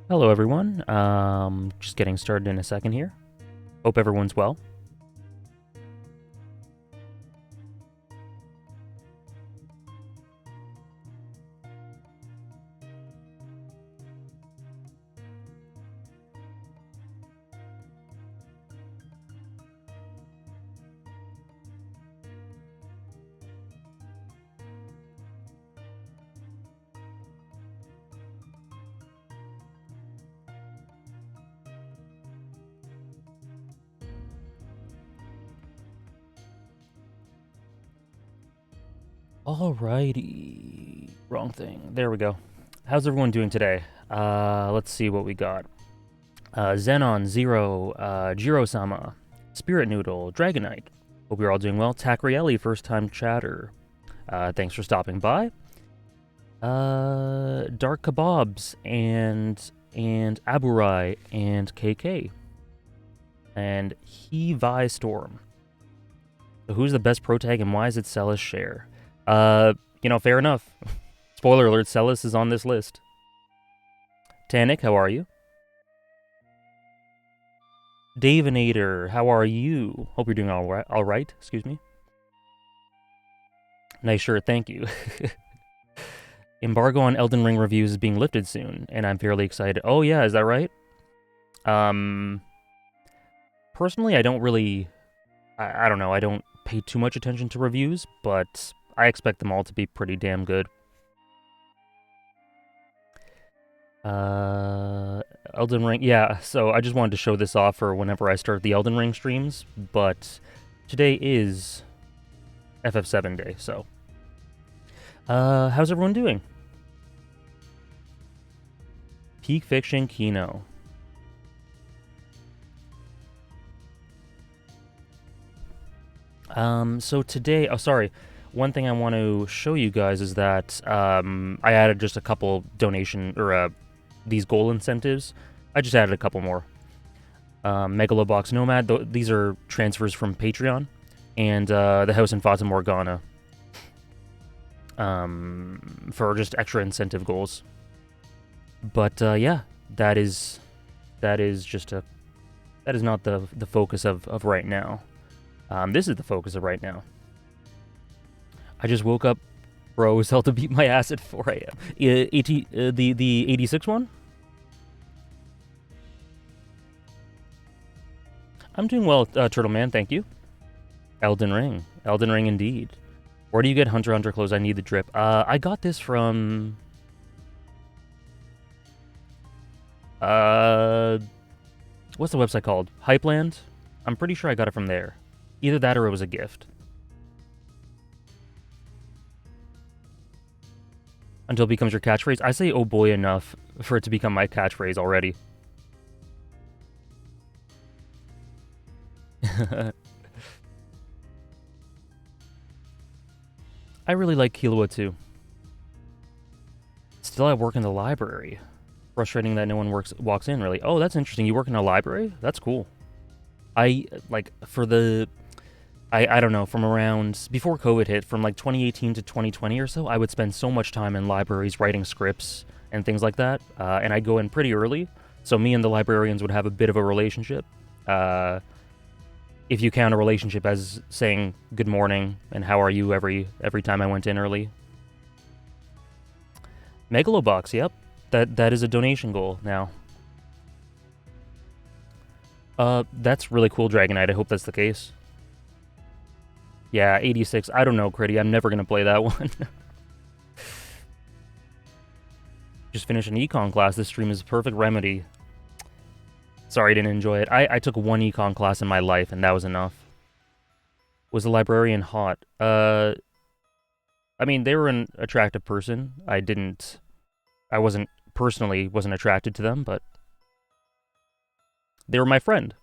Hello everyone, just getting started in a second here. Hope everyone's well. Alrighty, wrong thing. There we go. How's everyone doing today? Let's see what we got. Xenon, Zero, Jiro-sama, Spirit Noodle, Dragonite. Hope you're all doing well. Takrieli, first time chatter. Thanks for stopping by. Dark Kebabs and Aburai and KK. And Hevi Storm. So who's the best pro tag and why is it Celis share? Fair enough. Spoiler alert, Celis is on this list. Tanik, how are you? Davinator, how are you? Hope you're doing all right, excuse me. Nice shirt, thank you. Embargo on Elden Ring reviews is being lifted soon, and I'm fairly excited. Oh yeah, is that right? Personally, I don't really... I don't know, I don't pay too much attention to reviews, but I expect them all to be pretty damn good. Elden Ring, yeah, so I just wanted to show this off for whenever I start the Elden Ring streams, but today is FF7 day, so. How's everyone doing? Peak Fiction Kino. So today, one thing I want to show you guys is that I added just a couple donation, or these goal incentives. I just added a couple more. Megalobox Nomad, these are transfers from Patreon, and the House in Fata Morgana for just extra incentive goals. But yeah, that is not the focus of right now. This is the focus of right now. I just woke up, bro. Zelda beat my ass at 4 a.m. The 86 one? I'm doing well, Turtle Man, thank you. Elden Ring indeed. Where do you get Hunter x Hunter clothes? I need the drip. I got this from... what's the website called? Hypeland? I'm pretty sure I got it from there. Either that or it was a gift. Until it becomes your catchphrase. I say oh boy enough for it to become my catchphrase already. I really like Killua too. Still I work in the library. Frustrating that no one walks in, really. Oh, that's interesting. You work in a library? That's cool. I don't know, from around, before COVID hit, from like 2018 to 2020 or so, I would spend so much time in libraries writing scripts and things like that, and I'd go in pretty early, so me and the librarians would have a bit of a relationship. If you count a relationship as saying good morning and how are you every time I went in early. Megalobox, yep, that is a donation goal now. That's really cool, Dragonite, I hope that's the case. Yeah, 86. I don't know, Critty. I'm never going to play that one. Just finished an econ class. This stream is a perfect remedy. Sorry I didn't enjoy it. I took one econ class in my life, and that was enough. Was the librarian hot? I mean, they were an attractive person. I wasn't attracted to them, but they were my friend.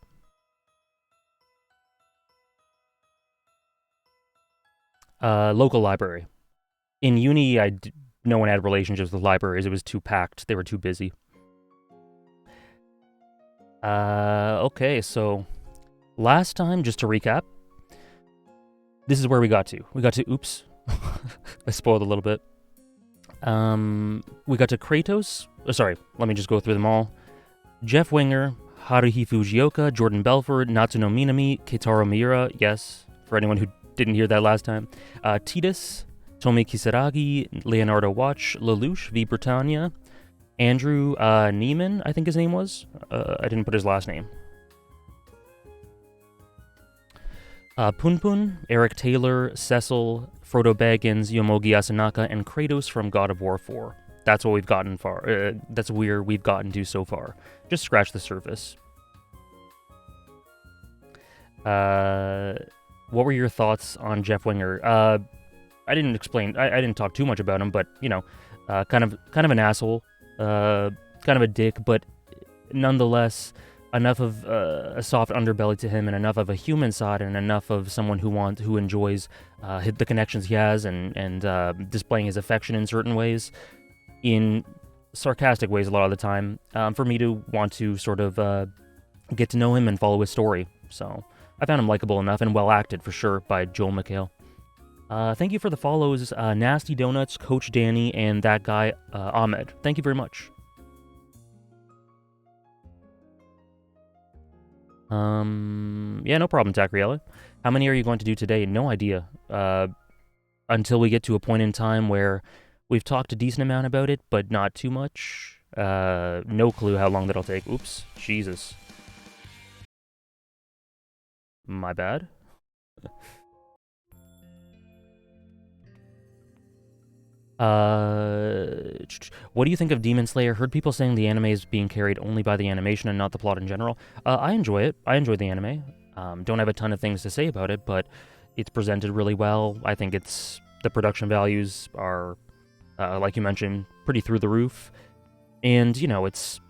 Local library. In uni, no one had relationships with libraries. It was too packed. They were too busy. Okay, so last time, just to recap, this is where we got to. We got to, oops, I spoiled a little bit. We got to Kratos. Sorry, let me just go through them all. Jeff Winger, Haruhi Fujioka, Jordan Belford, Natsuno Minami, Keitaro Miura, yes, for anyone who didn't hear that last time. Titus, Tomi Kisaragi, Leonardo Watch, Lelouch, V. Britannia, Andrew Neiman, I think his name was. I didn't put his last name. Punpun, Eric Taylor, Cecil, Frodo Baggins, Yomogi Asanaka, and Kratos from God of War 4. That's what we've gotten far. That's where we've gotten to so far. Just scratch the surface. What were your thoughts on Jeff Winger? I didn't explain. I didn't talk too much about him, but you know, kind of an asshole, kind of a dick, but nonetheless, enough of a soft underbelly to him, and enough of a human side, and enough of someone who enjoys the connections he has, and displaying his affection in certain ways, in sarcastic ways a lot of the time, for me to want to sort of get to know him and follow his story. So I found him likable enough and well acted for sure by Joel McHale. Thank you for the follows, Nasty Donuts, Coach Danny, and that guy Ahmed. Thank you very much. Yeah, no problem, Takriella. How many are you going to do today? No idea. Until we get to a point in time where we've talked a decent amount about it, but not too much. No clue how long that'll take. Oops, Jesus. My bad. What do you think of Demon Slayer? Heard people saying the anime is being carried only by the animation and not the plot in general. I enjoy it. I enjoy the anime. Don't have a ton of things to say about it, but it's presented really well. I think the production values are, like you mentioned, pretty through the roof. And, you know, it's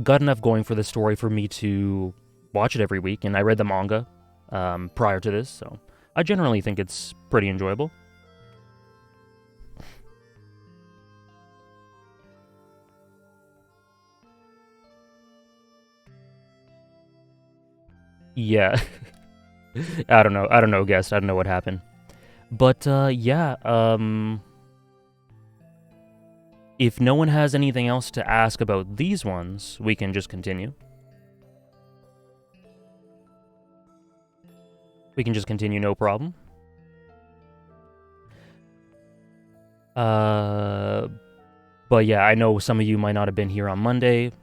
got enough going for the story for me to watch it every week. And I read the manga prior to this, so I generally think it's pretty enjoyable. Yeah. I don't know, guest. I don't know what happened. But, yeah, if no one has anything else to ask about these ones, we can just continue. We can just continue, no problem. But yeah, I know some of you might not have been here on on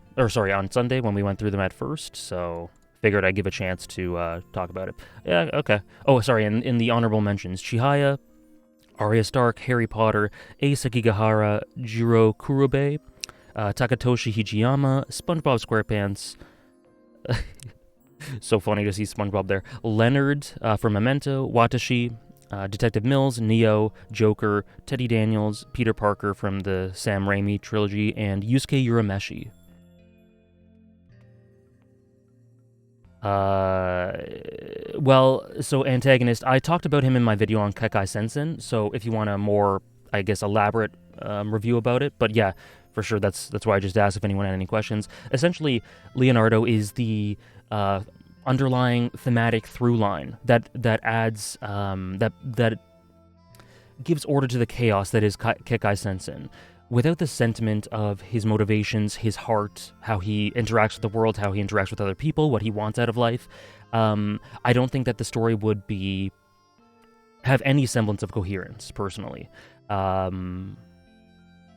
Sunday when we went through them at first, so figured I'd give a chance to talk about it. Yeah, okay. Oh, sorry, in the honorable mentions, Chihaya, Arya Stark, Harry Potter, Ei Sekigahara, Jiro Kurube, Takatoshi Hijiyama, SpongeBob SquarePants. So funny to see SpongeBob there. Leonard from Memento, Watashi, Detective Mills, Neo, Joker, Teddy Daniels, Peter Parker from the Sam Raimi trilogy, and Yusuke Urameshi. Well, so Antagonist, I talked about him in my video on Kekai Sensen, so if you want a more, I guess, elaborate review about it, but yeah, for sure, that's why I just asked if anyone had any questions. Essentially, Leonardo is the underlying thematic through line that adds, that gives order to the chaos that is Kekai Sensen. Without the sentiment of his motivations, his heart, how he interacts with the world, how he interacts with other people, what he wants out of life, I don't think that the story would have any semblance of coherence, personally.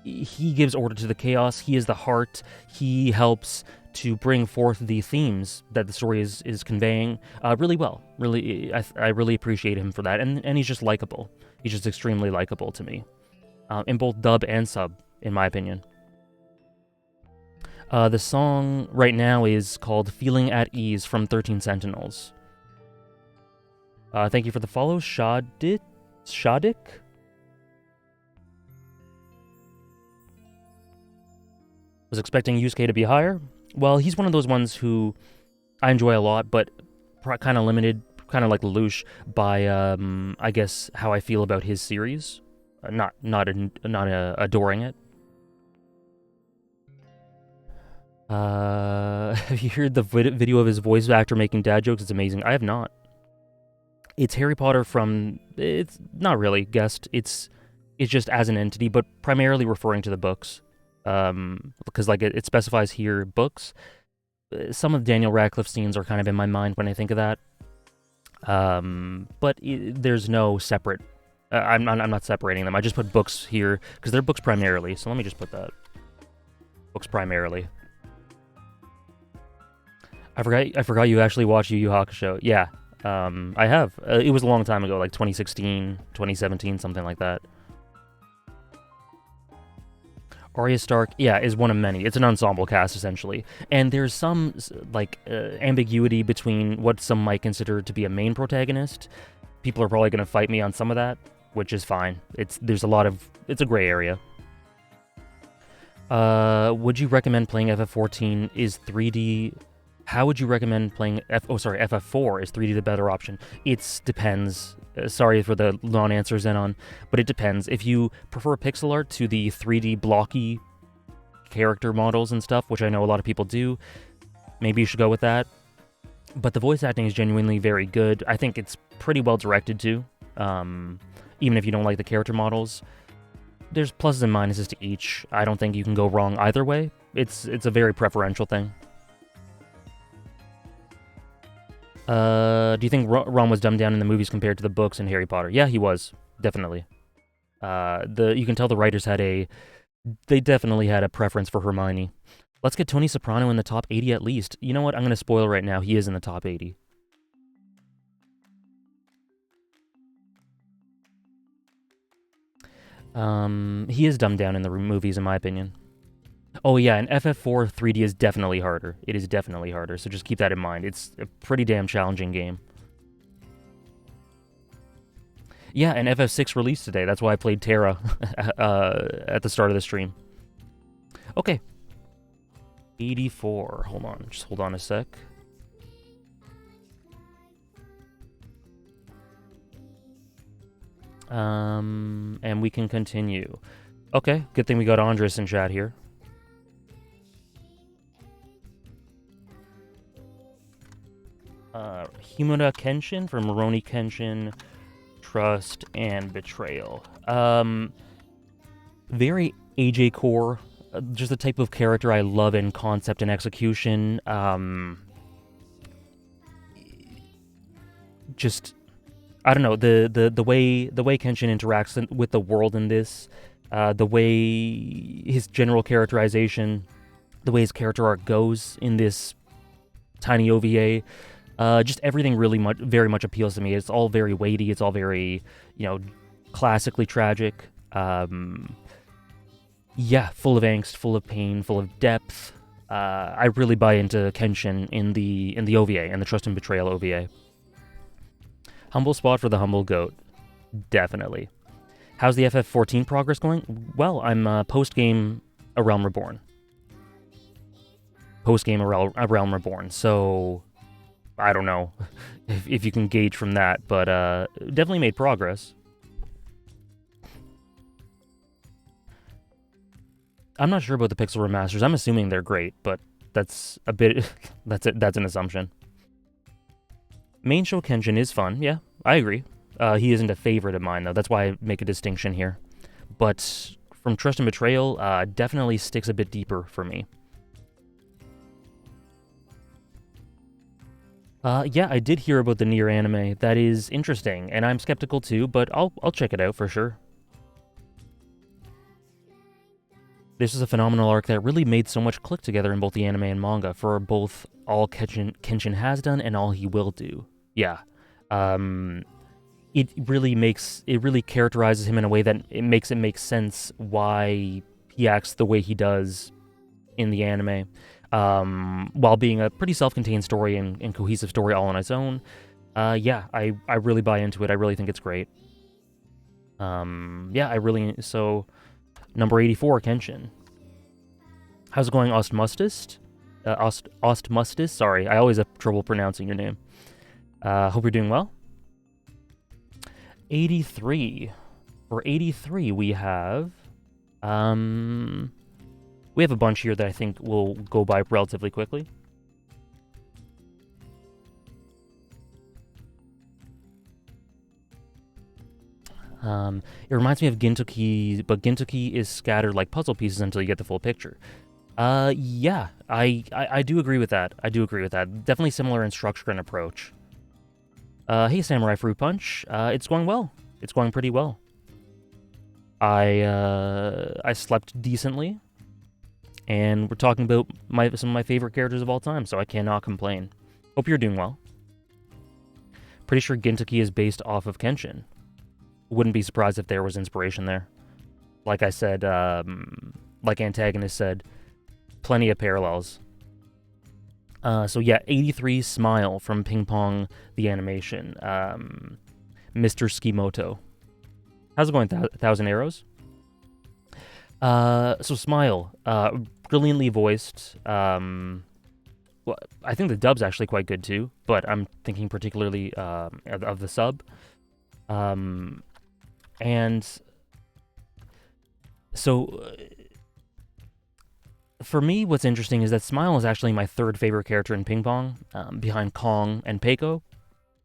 He gives order to the chaos, he is the heart, he helps to bring forth the themes that the story is conveying really well. Really, I really appreciate him for that, and he's just likable. He's just extremely likable to me, in both dub and sub, in my opinion. The song right now is called Feeling at Ease from 13 Sentinels. Thank you for the follow, Shadik? Was expecting Yusuke to be higher. Well, he's one of those ones who I enjoy a lot, but kind of limited, kind of like Lelouch, by, I guess, how I feel about his series. Not adoring it. Have you heard the video of his voice actor making dad jokes? It's amazing. I have not. It's Harry Potter it's not really guessed. It's just as an entity, but primarily referring to the books. Because like it specifies here books. Some of Daniel Radcliffe's scenes are kind of in my mind when I think of that. But there's no separate. I'm not separating them. I just put books here because they're books primarily. So let me just put that. Books primarily. I forgot you actually watched Yu Yu Hakusho. Yeah, I have. It was a long time ago, like 2016, 2017, something like that. Arya Stark, yeah, is one of many. It's an ensemble cast, essentially. And there's some, like, ambiguity between what some might consider to be a main protagonist. People are probably going to fight me on some of that, which is fine. It's a gray area. Would you recommend playing FF14 is 3D... How would you recommend playing FF4 is 3D the better option? It depends. Sorry for the non-answer, Zenon, but it depends. If you prefer pixel art to the 3D blocky character models and stuff, which I know a lot of people do, maybe you should go with that. But the voice acting is genuinely very good. I think it's pretty well directed too, even if you don't like the character models. There's pluses and minuses to each. I don't think you can go wrong either way. It's a very preferential thing. Do you think Ron was dumbed down in the movies compared to the books in Harry Potter? Yeah, he was. Definitely. You can tell the writers they definitely had a preference for Hermione. Let's get Tony Soprano in the top 80 at least. You know what? I'm going to spoil right now. He is in the top 80. He is dumbed down in the movies, in my opinion. Oh yeah, and FF4 3D is definitely harder. It is definitely harder, so just keep that in mind. It's a pretty damn challenging game. Yeah, and FF6 released today. That's why I played Terra at the start of the stream. Okay. 84. Hold on. Just hold on a sec. And we can continue. Okay, good thing we got Andres in chat here. Himura Kenshin from Rurouni Kenshin, Trust and Betrayal. Very AJ core, just the type of character I love in concept and execution. Just, I don't know, the way Kenshin interacts with the world in this, the way his general characterization, the way his character arc goes in this tiny OVA. Just everything really very much appeals to me. It's all very weighty. It's all very, classically tragic. Yeah, full of angst, full of pain, full of depth. I really buy into Kenshin in the OVA, and the Trust and Betrayal OVA. Humble spot for the humble goat. Definitely. How's the FF14 progress going? Well, I'm post-game A Realm Reborn. Post-game A Realm Reborn, so... I don't know if you can gauge from that, but definitely made progress. I'm not sure about the pixel remasters. I'm assuming they're great, but that's a bit... that's an assumption. Main show Kenshin is fun, yeah, I agree. He isn't a favorite of mine, though. That's why I make a distinction here. But from Trust and Betrayal, definitely sticks a bit deeper for me. Yeah, I did hear about the Nier anime. That is interesting, and I'm skeptical too, but I'll check it out for sure. This is a phenomenal arc that really made so much click together in both the anime and manga for both all Kenshin has done and all he will do. Yeah. It really characterizes him in a way that it makes make sense why he acts the way he does in the anime. While being a pretty self-contained story and cohesive story all on its own. Yeah, I really buy into it. I really think it's great. Yeah, so, number 84, Kenshin. How's it going, Ostmustis? Ostmustis? Sorry, I always have trouble pronouncing your name. Hope you're doing well. 83. For 83, we have... We have a bunch here that I think will go by relatively quickly. It reminds me of Gintoki, but Gintoki is scattered like puzzle pieces until you get the full picture. Yeah, I do agree with that. I do agree with that. Definitely similar in structure and approach. Hey, Samurai Fruit Punch. It's going well. It's going pretty well. I slept decently, and we're talking about some of my favorite characters of all time, so I cannot complain. Hope you're doing well. Pretty sure Gintoki is based off of Kenshin. Wouldn't be surprised if there was inspiration there. Like I said, like Antagonist said, plenty of parallels. So yeah, 83 Smile from Ping Pong the Animation. Mr. Skimoto. How's it going, Thousand Arrows? So Smile, brilliantly voiced. Well, I think the dub's actually quite good too, but I'm thinking particularly of the sub. And so for me, what's interesting is that Smile is actually my third favorite character in Ping Pong, behind Kong and Peiko.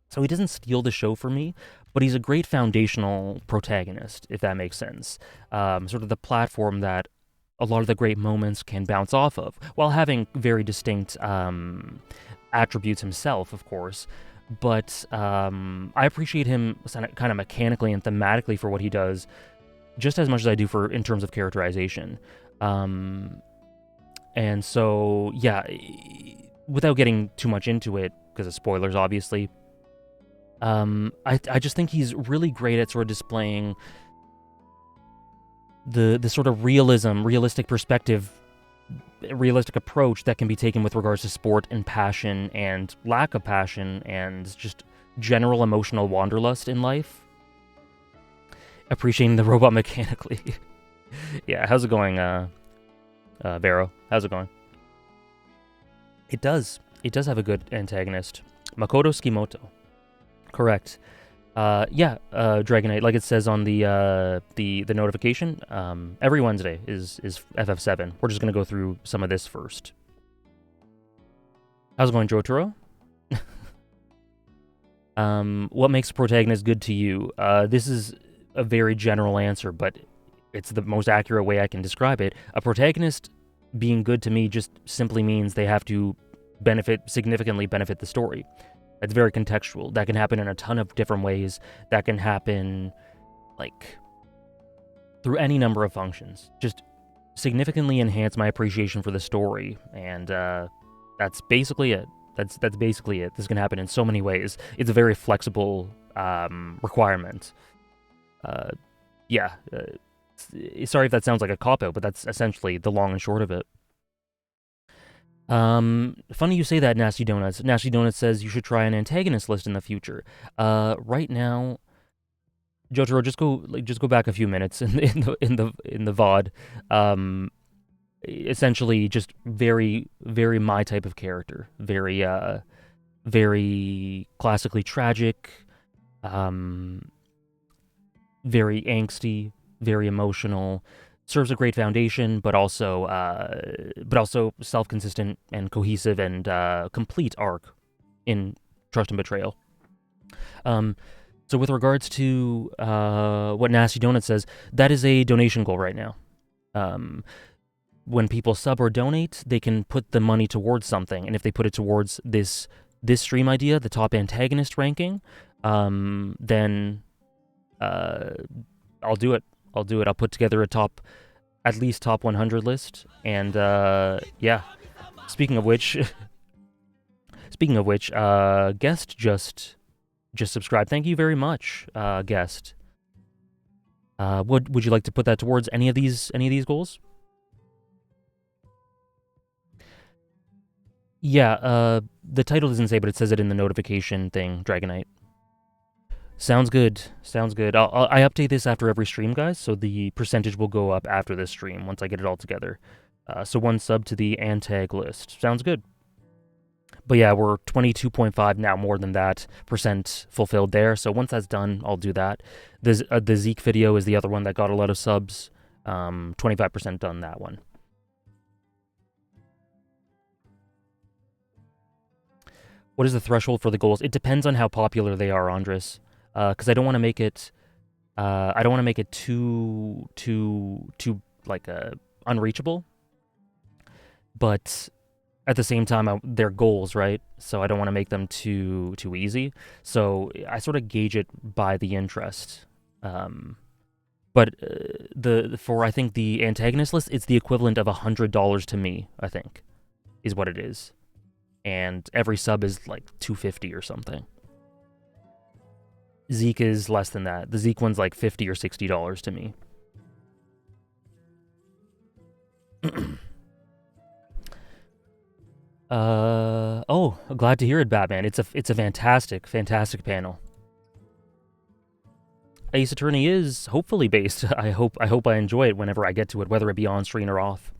So he doesn't steal the show for me, but he's a great foundational protagonist, if that makes sense. Sort of the platform that a lot of the great moments can bounce off of, while having very distinct attributes himself, of course. But I appreciate him kind of mechanically and thematically for what he does, just as much as I do for in terms of characterization. And so, yeah, without getting too much into it, because of spoilers, obviously, I just think he's really great at sort of displaying the sort of realistic perspective, realistic approach that can be taken with regards to sport and passion and lack of passion and just general emotional wanderlust in life. Appreciating the robot mechanically. Yeah, how's it going, Vero? How's it going? It does. It does have a good antagonist. Makoto Skimoto. Correct. Yeah, Dragonite, like it says on the notification, every Wednesday is FF7. We're just gonna go through some of this first. How's it going, Jotaro? What makes a protagonist good to you? This is a very general answer, but it's the most accurate way I can describe it. A protagonist being good to me just simply means they have to significantly benefit the story. It's very contextual. That can happen in a ton of different ways. That can happen, like, through any number of functions. Just significantly enhance my appreciation for the story, and that's basically it. That's basically it. This can happen in so many ways. It's a very flexible requirement. Yeah. Sorry if that sounds like a cop-out, but that's essentially the long and short of it. Funny you say that, Nasty Donuts. Nasty Donuts says you should try an antagonist list in the future. Right now, Jotaro, just go back a few minutes in the VOD. Essentially, just very my type of character. Very classically tragic. Very angsty, very emotional. Serves a great foundation, but also self-consistent and cohesive and complete arc in Trust and Betrayal. So with regards to what Nasty Donut says, that is a donation goal right now. When people sub or donate, they can put the money towards something, and if they put it towards this stream idea, the top antagonist ranking, then I'll do it. I'll put together at least top 100 list, and yeah. Speaking of which, guest just subscribed. Thank you very much, guest. Would you like to put that towards any of these goals? Yeah. The title doesn't say, but it says it in the notification thing. Dragonite. Sounds good. I update this after every stream, guys, so the percentage will go up after this stream once I get it all together. So 1 sub to the Antag list. Sounds good. But yeah, we're 22.5 now, more than that percent fulfilled there. So once that's done, I'll do that. The Zeke video is the other one that got a lot of subs. 25% done that one. What is the threshold for the goals? It depends on how popular they are, Andres. Because I don't want to make it. I don't want to make it too like unreachable. but at the same time, they're goals, right? So I don't want to make them too easy. So I sort of gauge it by the interest. Um, but for I think the antagonist list, it's the equivalent of $100 to me. I think is what it is, and every sub is like $250 or something. Zeke is less than that. The Zeke one's like $50 or $60 to me. Oh, glad to hear it, Batman. It's a fantastic panel. Ace Attorney is hopefully based. I hope I enjoy it whenever I get to it, whether it be on screen or off.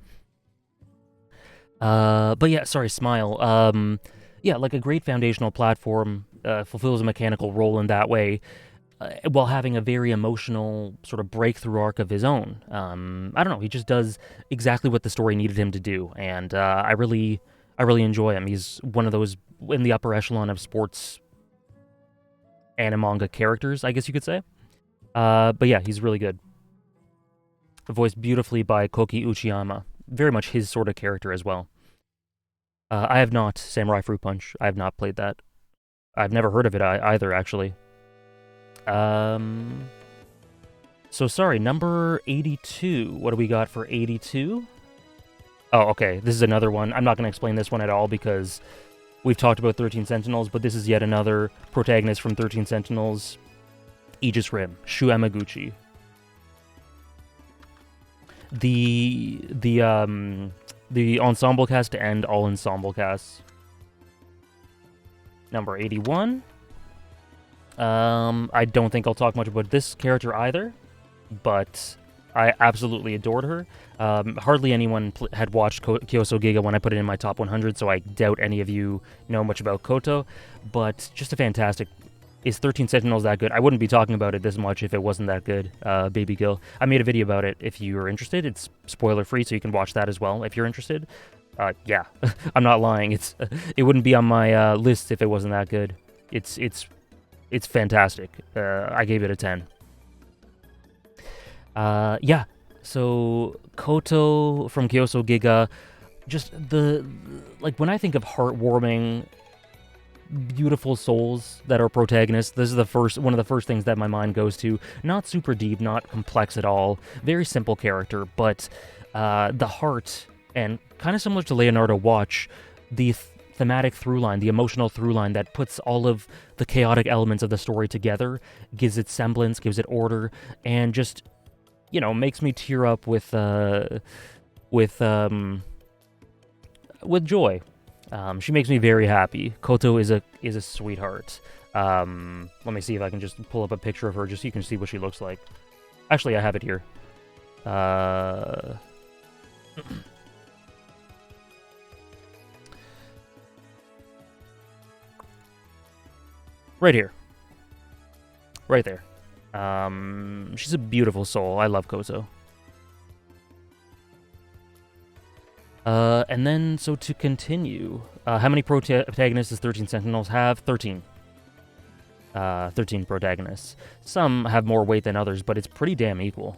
But yeah, sorry, Smile. Yeah, like a great foundational platform fulfills a mechanical role in that way, while having a very emotional sort of breakthrough arc of his own. I don't know, he just does exactly what the story needed him to do, and I really enjoy him. He's one of those in the upper echelon of sports anime manga characters, I guess you could say. But yeah, he's really good. Voiced beautifully by Koki Uchiyama. Very much his sort of character as well. I have not Samurai Fruit Punch. I have not played that. I've never heard of it either, actually. So sorry, number 82. What do we got for 82? Oh, okay. This is another one. I'm not going to explain this one at all because we've talked about 13 Sentinels, but this is yet another protagonist from 13 Sentinels. Aegis Rim, Shu Emaguchi. The ensemble cast to end all ensemble casts. Number 81. I don't think I'll talk much about this character either, but I absolutely adored her. Hardly anyone had watched Kyoso Giga when I put it in my top 100, so I doubt any of you know much about Koto, but just a fantastic... Is 13 Sentinels that good? I wouldn't be talking about it this much if it wasn't that good, Baby Gill. I made a video about it if you're interested. It's spoiler-free, so you can watch that as well if you're interested. Yeah, I'm not lying. It wouldn't be on my list if it wasn't that good. It's fantastic. I gave it a 10. Yeah, so Koto from Kyoso Giga, just when I think of heartwarming, beautiful souls that are protagonists, this is one of the first things that my mind goes to. Not super deep, not complex at all, very simple character, but the heart, and kind of similar to Leonardo Watch, the thematic through line, the emotional through line that puts all of the chaotic elements of the story together, gives it semblance, gives it order, and just, makes me tear up with joy. She makes me very happy. Koto is a sweetheart. Let me see if I can just pull up a picture of her just so you can see what she looks like. Actually, I have it here. Right here. Right there. She's a beautiful soul. I love Koto. And then, so to continue, how many protagonists does 13 Sentinels have? 13. 13 protagonists. Some have more weight than others, but it's pretty damn equal.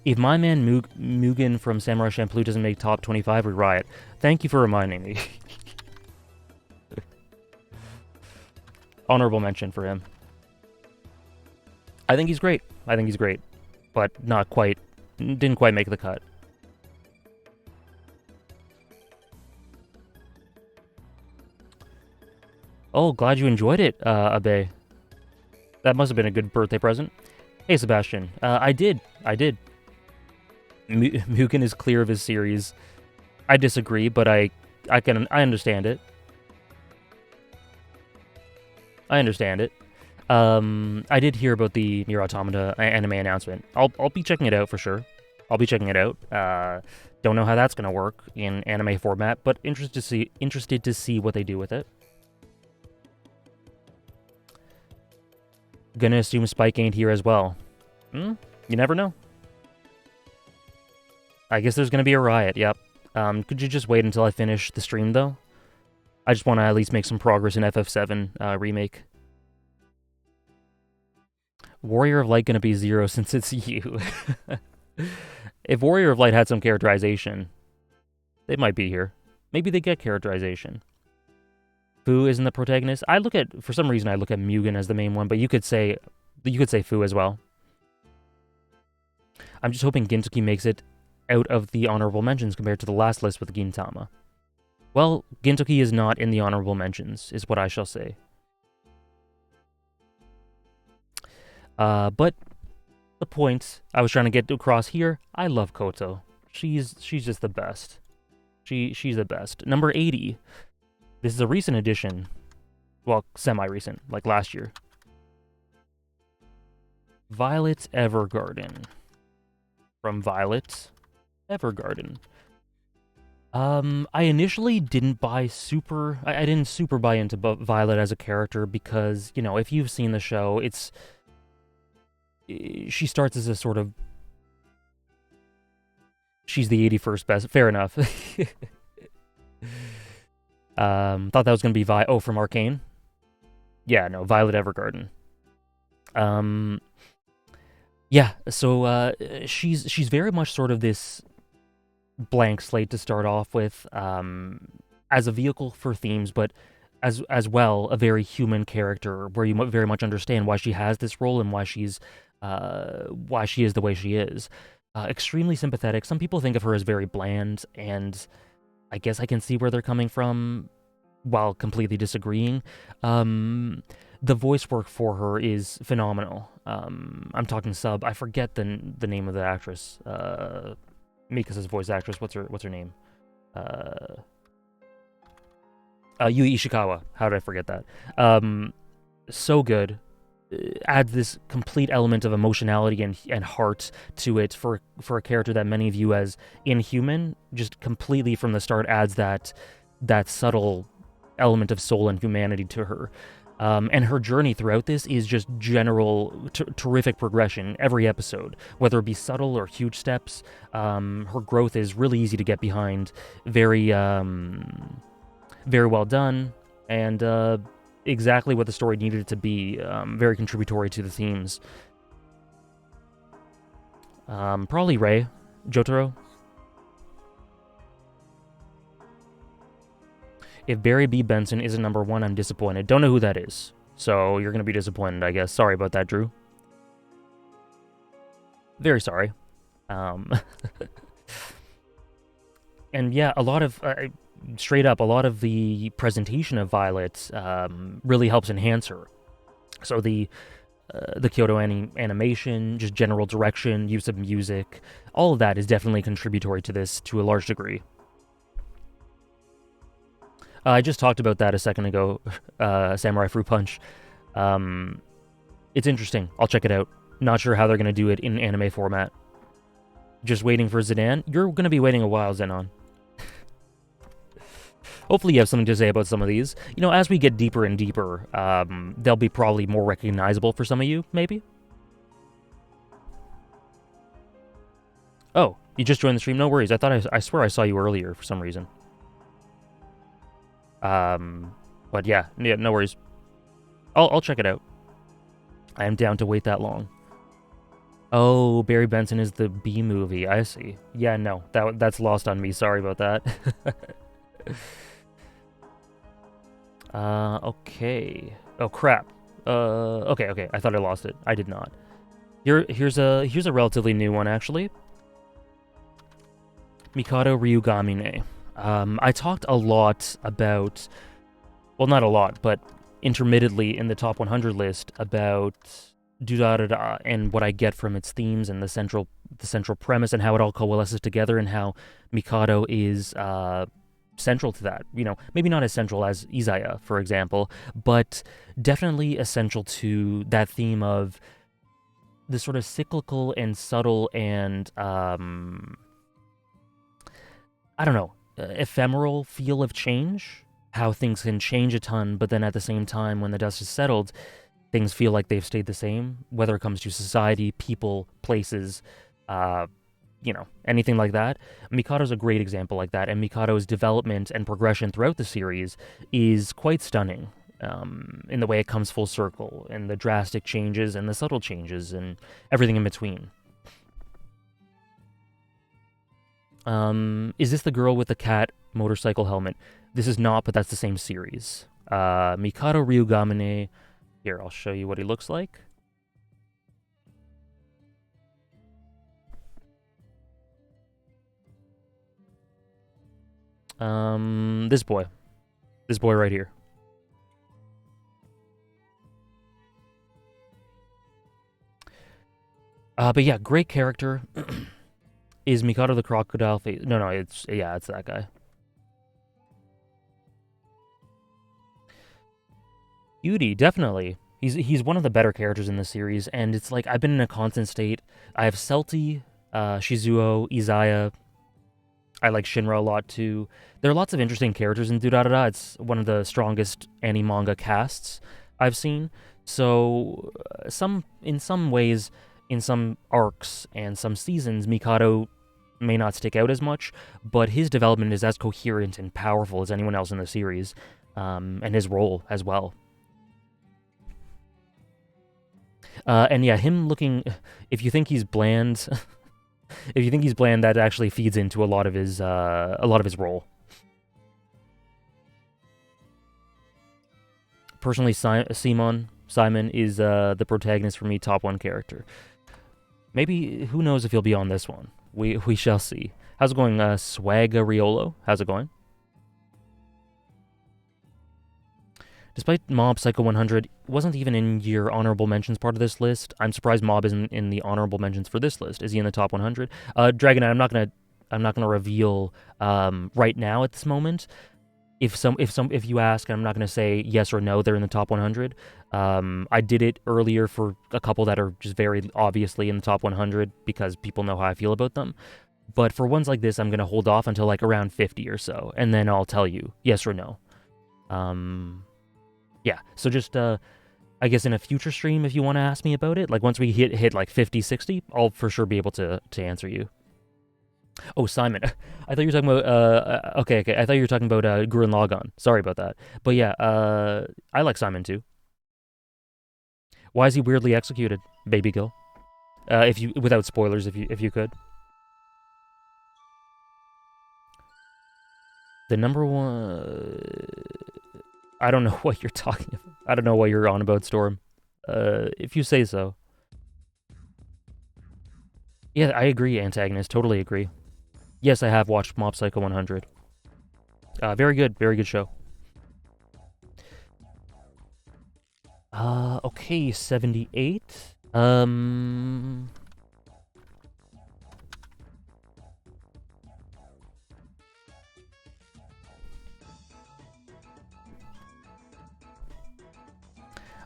If my man Mugen from Samurai Champloo doesn't make top 25, we riot. Thank you for reminding me. Honorable mention for him. I think he's great. But not quite. Didn't quite make the cut. Oh, glad you enjoyed it, Abe. That must have been a good birthday present. Hey, Sebastian. I did. Mugen is clear of his series. I disagree, but I understand it. I did hear about the Nier Automata anime announcement. I'll be checking it out for sure. Don't know how that's gonna work in anime format, but interested to see what they do with it. Gonna assume Spike ain't here as well. You never know. I guess there's gonna be a riot. Yep. Could you just wait until I finish the stream though? I just want to at least make some progress in FF7 Remake. Warrior of Light gonna be 0 since it's you. If Warrior of Light had some characterization, they might be here. Maybe they get characterization. Fu isn't the protagonist. For some reason, I look at Mugen as the main one, but you could say Fu as well. I'm just hoping Gintoki makes it out of the honorable mentions compared to the last list with Gintama. Well, Gintoki is not in the honorable mentions, is what I shall say. But the point I was trying to get across here, I love Koto. She's just the best. She's the best. Number 80. This is a recent addition. Well, semi-recent, like last year. Violet Evergarden. From Violet Evergarden. I initially didn't buy I didn't super buy into Violet as a character because, you know, if you've seen the show, she starts as a sort of, she's the 81st best. Fair enough. Thought that was gonna be from Arcane. Yeah, no, Violet Evergarden. Yeah, so she's very much sort of this blank slate to start off with, as a vehicle for themes, but as well a very human character where you very much understand why she has this role and why she is the way she is. Extremely sympathetic. Some people think of her as very bland, and I guess I can see where they're coming from while completely disagreeing. The voice work for her is phenomenal. I'm talking sub. I forget the name of the actress. Mikasa's voice actress. What's her name? Yui Ishikawa. How did I forget that? So good. Adds this complete element of emotionality and heart to it for a character that many view as inhuman. Just completely from the start adds that subtle element of soul and humanity to her. And her journey throughout this is just general terrific progression every episode, whether it be subtle or huge steps. Her growth is really easy to get behind, very well done, and exactly what the story needed it to be. Very contributory to the themes. Probably Rei, Jotaro. If Barry B. Benson isn't number 1, I'm disappointed. Don't know who that is, so you're going to be disappointed, I guess. Sorry about that, Drew. Very sorry. And yeah, a lot of, straight up, a lot of the presentation of Violet really helps enhance her. So the Kyoto animation, just general direction, use of music, all of that is definitely contributory to this to a large degree. I just talked about that a second ago, Samurai Fruit Punch. It's interesting. I'll check it out. Not sure how they're going to do it in anime format. Just waiting for Zidane. You're going to be waiting a while, Zenon. Hopefully you have something to say about some of these. You know, as we get deeper and deeper, they'll be probably more recognizable for some of you, maybe? Oh, you just joined the stream? No worries. I swear I saw you earlier for some reason. But yeah, no worries. I'll check it out. I am down to wait that long. Oh, Barry Benson is the B movie. I see. Yeah, no, that's lost on me. Sorry about that. Okay. Oh crap. Okay. I thought I lost it. I did not. Here's a relatively new one actually. Mikado Ryugamine. I talked a lot about, well, not a lot, but intermittently in the top 100 list about Durarara and what I get from its themes and the central premise and how it all coalesces together and how Mikado is central to that. You know, maybe not as central as Izaya, for example, but definitely essential to that theme of the sort of cyclical and subtle and I don't know, ephemeral feel of change, how things can change a ton, but then at the same time, when the dust is settled, things feel like they've stayed the same, whether it comes to society, people, places, you know, anything like that. Mikado's a great example like that, and Mikado's development and progression throughout the series is quite stunning, in the way it comes full circle, and the drastic changes, and the subtle changes, and everything in between. Is this the girl with the cat motorcycle helmet? This is not, but that's the same series. Mikado Ryugamine. Here, I'll show you what he looks like. This boy. This boy right here. But yeah, great character. Is Mikado the crocodile face? No, it's that guy. Yuri, definitely. He's one of the better characters in the series, and it's like I've been in a constant state. I have Celti, Shizuo, Izaya. I like Shinra a lot too. There are lots of interesting characters in Durarara. It's one of the strongest anime manga casts I've seen. So, in some ways, in some arcs and some seasons, Mikado may not stick out as much, but his development is as coherent and powerful as anyone else in the series, and his role as well. And yeah, him looking. If you think he's bland, that actually feeds into a lot of his role. Personally, Simon is the protagonist for me, top 1 character. Maybe, who knows if he'll be on this one. We shall see. How's it going, Swagariolo? How's it going? Despite Mob Psycho 100 wasn't even in your honorable mentions part of this list, I'm surprised Mob isn't in the honorable mentions for this list. Is he in the top 100? Dragonite, I'm not gonna reveal right now at this moment. If you ask, I'm not gonna say yes or no. They're in the top 100. I did it earlier for a couple that are just very obviously in the top 100 because people know how I feel about them. But for ones like this, I'm gonna hold off until like around 50 or so, and then I'll tell you yes or no. Yeah, so just, I guess in a future stream, if you want to ask me about it, like once we hit like 50, 60, I'll for sure be able to answer you. Oh, Simon. I thought you were talking about, okay, I thought you were talking about Gurren Lagann. Sorry about that. But yeah, I like Simon too. Why is he weirdly executed, Baby Gill? Without spoilers, if you could. The number one... I don't know what you're talking about. I don't know what you're on about, Storm. If you say so. Yeah, I agree, Antagonist. Totally agree. Yes, I have watched Mob Psycho 100. Very good show. Okay, 78.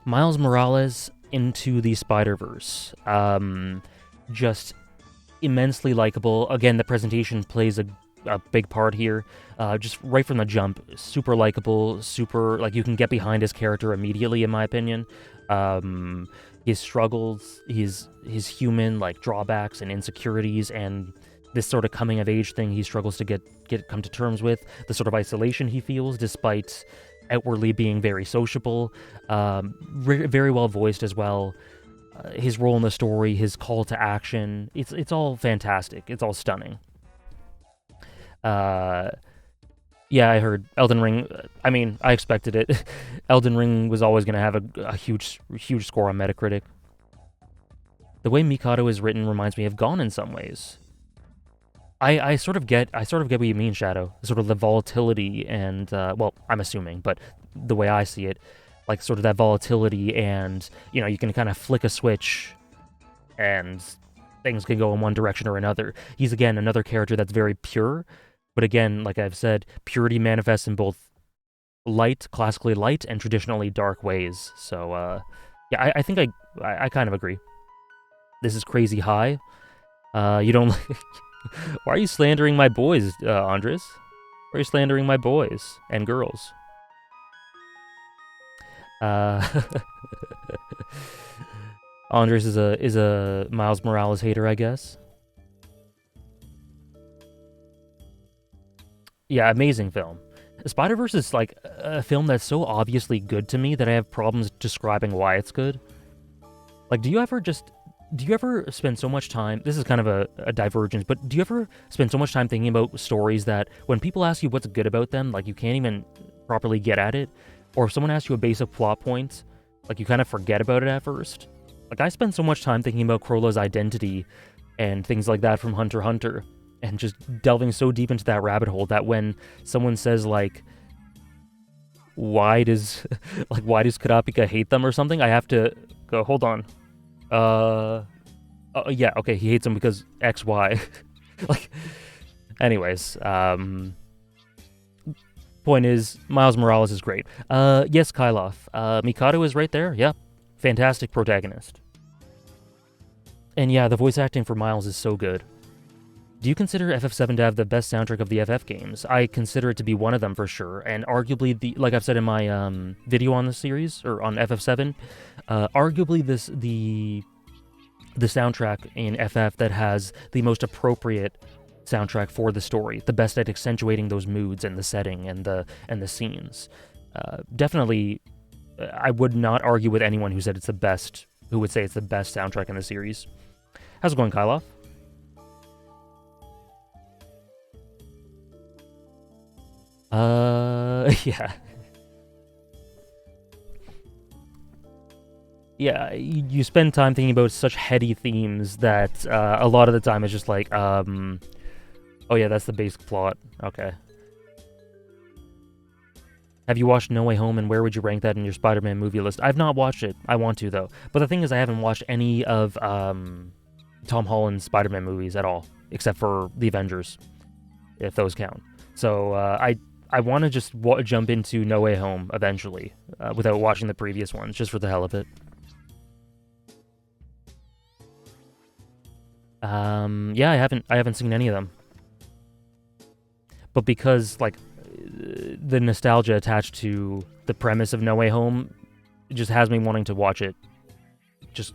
Miles Morales into the Spider-Verse. Just immensely likable. Again, the presentation plays a big part here. Just right from the jump, super likable, super, like, you can get behind his character immediately, in my opinion. His struggles, his human, like, drawbacks and insecurities, and this sort of coming-of-age thing he struggles to come to terms with, the sort of isolation he feels, despite outwardly being very sociable, very well voiced as well. His role in the story, his call to action, it's all fantastic. It's all stunning. Yeah, I heard Elden Ring. I mean, I expected it. Elden Ring was always going to have a huge score on Metacritic. The way Mikado is written reminds me of Gone in some ways. I sort of get what you mean, Shadow. Sort of the volatility and well, I'm assuming, but the way I see it, like sort of that volatility, and you know, you can kind of flick a switch, and things can go in one direction or another. He's again another character that's very pure, but again, like I've said, purity manifests in both classically light, and traditionally dark ways. So yeah, I think I kind of agree. This is crazy high. You don't. Why are you slandering my boys, Andres? Why are you slandering my boys and girls? Andres is a Miles Morales hater, I guess. Yeah, amazing film. Spider-Verse is like a film that's so obviously good to me that I have problems describing why it's good. Like, do you ever just Do you ever spend so much time? This is kind of a divergence, but do you ever spend so much time thinking about stories that when people ask you what's good about them, like you can't even properly get at it? Or if someone asks you a basic plot point, like you kind of forget about it at first? Like I spend so much time thinking about Chrola's identity and things like that from Hunter x Hunter, and just delving so deep into that rabbit hole that when someone says like, why does why does Kurapika hate them or something, I have to go, hold on. Yeah, okay, he hates him because XY. Like, anyways, point is, Miles Morales is great. Yes, Kyloff. Mikado is right there, yeah. Fantastic protagonist. And yeah, the voice acting for Miles is so good. Do you consider FF7 to have the best soundtrack of the FF games? I consider it to be one of them for sure, and arguably like I've said in my video on the series or on FF7, arguably the soundtrack in FF that has the most appropriate soundtrack for the story, the best at accentuating those moods and the setting and the scenes. Definitely, I would not argue with anyone who said it's the best, who would say it's the best soundtrack in the series. How's it going, Kyloff? Yeah. Yeah, you spend time thinking about such heady themes that a lot of the time it's just like, oh yeah, that's the basic plot. Okay. Have you watched No Way Home, and where would you rank that in your Spider-Man movie list? I've not watched it. I want to, though. But the thing is, I haven't watched any of Tom Holland's Spider-Man movies at all, except for The Avengers, if those count. So I want to just jump into No Way Home eventually, without watching the previous ones, just for the hell of it. Yeah, I haven't seen any of them. But because like the nostalgia attached to the premise of No Way Home, it just has me wanting to watch it just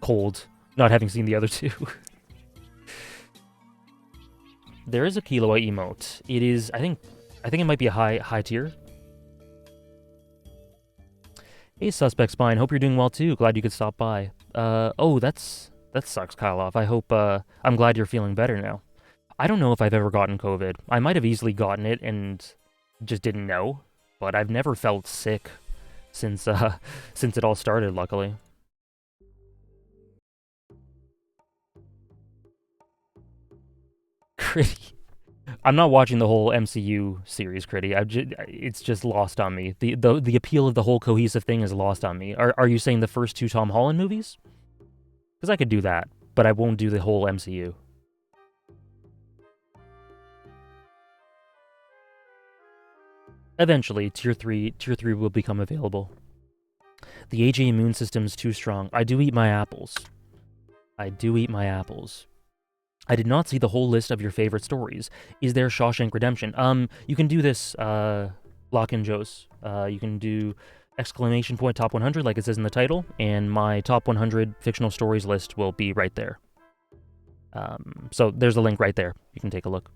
cold, not having seen the other two. There is a Killua emote. It is, I think it might be a high tier. Hey, Suspect Spine. Hope you're doing well too. Glad you could stop by. Oh, that sucks, Kyloff. I hope, I'm glad you're feeling better now. I don't know if I've ever gotten COVID. I might have easily gotten it and just didn't know, but I've never felt sick since it all started, luckily. Critty. I'm not watching the whole MCU series, Critty. It's just lost on me. The appeal of the whole cohesive thing is lost on me. Are you saying the first two Tom Holland movies? Because I could do that, but I won't do the whole MCU. Eventually, Tier 3 will become available. The AG immune system's too strong. I do eat my apples. I did not see the whole list of your favorite stories. Is there Shawshank Redemption? You can do this, Lock and Joes. You can do exclamation point top 100 like it says in the title, and my top 100 fictional stories list will be right there. So there's a link right there. You can take a look.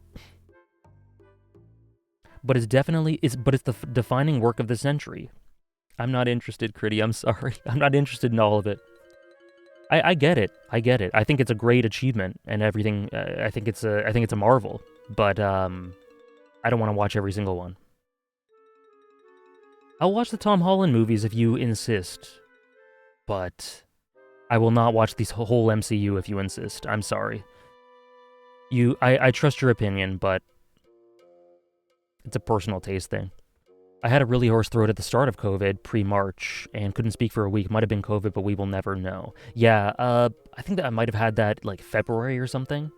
But it's the defining work of the century. I'm not interested, Critty. I'm sorry. I'm not interested in all of it. I get it. I think it's a great achievement and everything. I think it's a marvel. But I don't want to watch every single one. I'll watch the Tom Holland movies if you insist. But I will not watch this whole MCU if you insist. I'm sorry. I trust your opinion, but it's a personal taste thing. I had a really hoarse throat at the start of COVID, pre-March, and couldn't speak for a week. Might have been COVID, but we will never know. Yeah, I think that I might have had that, like, February or something.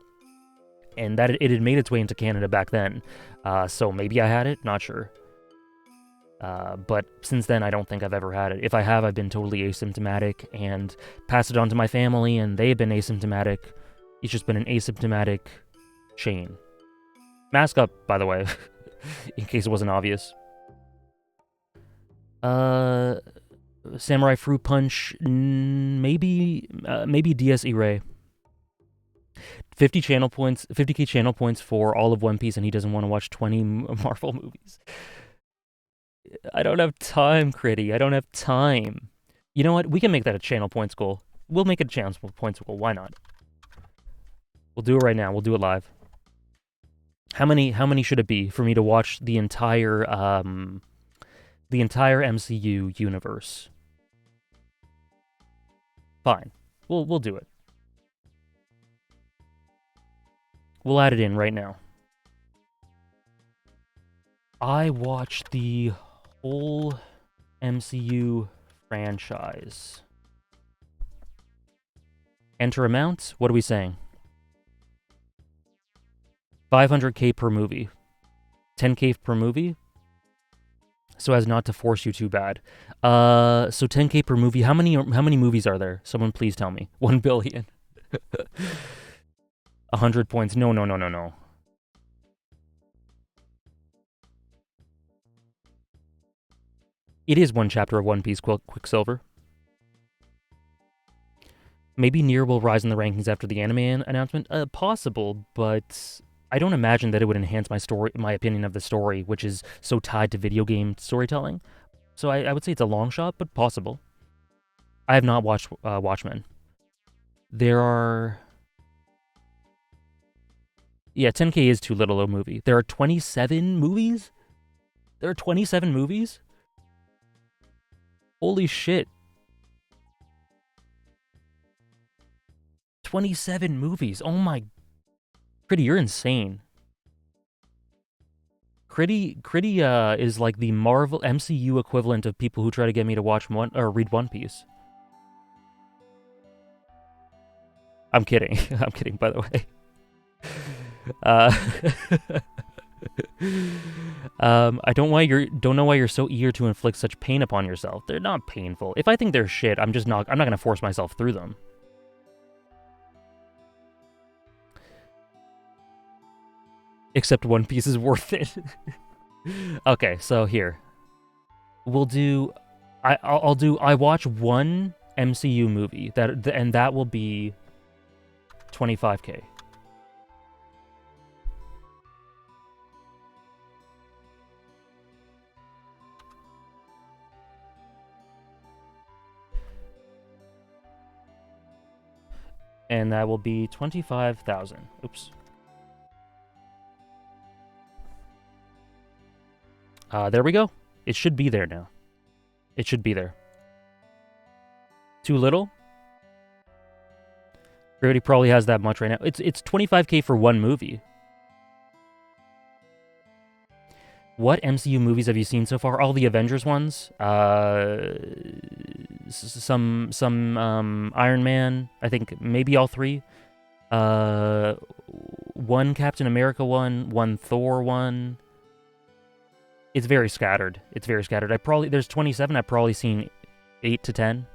And that it had made its way into Canada back then. So maybe I had it, not sure. But since then, I don't think I've ever had it. If I have, I've been totally asymptomatic and passed it on to my family, and they've been asymptomatic. It's just been an asymptomatic chain. Mask up, by the way, in case it wasn't obvious. Samurai Fruit Punch, maybe DS E-Ray. 50 channel points, 50k channel points for all of One Piece, and he doesn't want to watch 20 Marvel movies. I don't have time, Critty. I don't have time. You know what? We can make that a channel points goal. We'll make it a chance. Points. Well, why not? We'll do it right now. We'll do it live. How many should it be for me to watch the entire MCU universe? Fine. We'll do it. We'll add it in right now. I watched the whole MCU franchise. Enter amount? What are we saying? 500k per movie. 10k per movie? So as not to force you too bad. So 10k per movie. How many movies are there? Someone please tell me. 1 billion. 100 points. No. It is one chapter of One Piece, Quicksilver. Maybe Nier will rise in the rankings after the anime announcement. Possible, but I don't imagine that it would enhance my opinion of the story, which is so tied to video game storytelling. So I would say it's a long shot, but possible. I have not watched Watchmen. There are... Yeah, 10k is too little a movie. There are 27 movies? There are 27 movies? Holy shit. 27 movies. Oh my... Critty, you're insane. Critty is like the Marvel MCU equivalent of people who try to get me to watch read One Piece. I'm kidding. I'm kidding, by the way. I don't know why you're so eager to inflict such pain upon yourself. They're not painful. If I think they're shit, I'm not gonna force myself through them. Except One Piece is worth it. Okay, so here. We'll do... I watch one MCU movie, and that will be 25k. And that will be 25,000. Oops. There we go. It should be there now. It should be there. Too little? Everybody probably has that much right now. It's 25k for one movie. What MCU movies have you seen so far? All the Avengers ones. Some Iron Man. I think maybe all 3. One Captain America one Thor one. It's very scattered. There's 27. I've probably seen 8 to 10.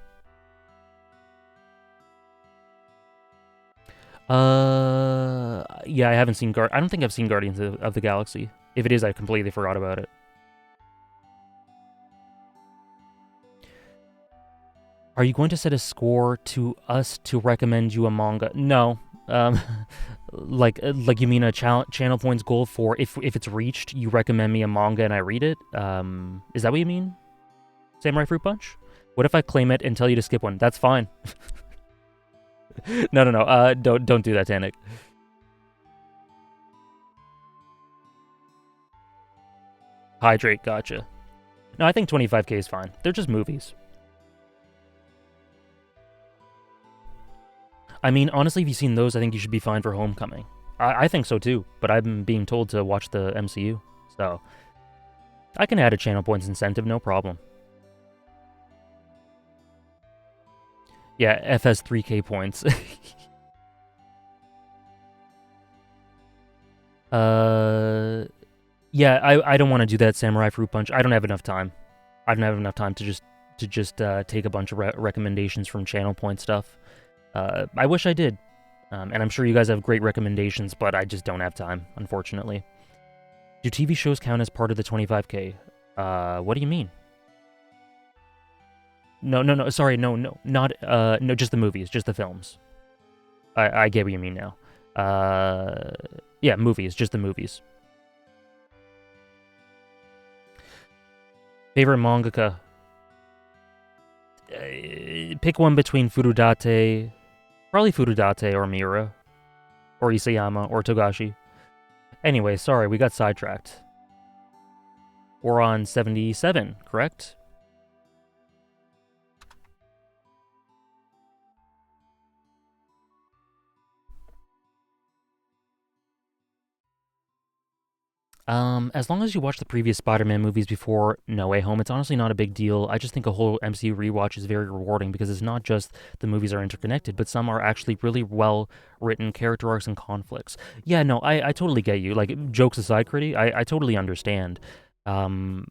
Yeah, I haven't seen I don't think I've seen Guardians of the Galaxy. If it is, I completely forgot about it. Are you going to set a score to us to recommend you a manga? No. Like you mean a channel points goal for if it's reached, you recommend me a manga and I read it? Is that what you mean? Samurai Fruit Punch? What if I claim it and tell you to skip one? That's fine. No. Don't do that, Tanik. Hydrate, gotcha. No, I think 25k is fine. They're just movies. I mean, honestly, if you've seen those, I think you should be fine for Homecoming. I think so too, but I'm being told to watch the MCU, so I can add a channel points incentive, no problem. Yeah, FS 3k points. Yeah, I don't want to do that Samurai Fruit Punch. I don't have enough time. I don't have enough time to just take a bunch of recommendations from channel point stuff. I wish I did. And I'm sure you guys have great recommendations, but I just don't have time, unfortunately. Do TV shows count as part of the 25k? What do you mean? No, sorry, no, not, no, just the movies, just the films. I get what you mean now. Yeah, movies, just the movies. Favorite mangaka? pick one between Furudate, probably Furudate or Miura, or Isayama, or Togashi. Anyway, sorry, we got sidetracked. We're on 77, correct? As long as you watch the previous Spider-Man movies before No Way Home, it's honestly not a big deal. I just think a whole MCU rewatch is very rewarding because it's not just the movies are interconnected, but some are actually really well-written character arcs and conflicts. Yeah, no, I totally get you. Like, jokes aside, Critty, I totally understand. Um,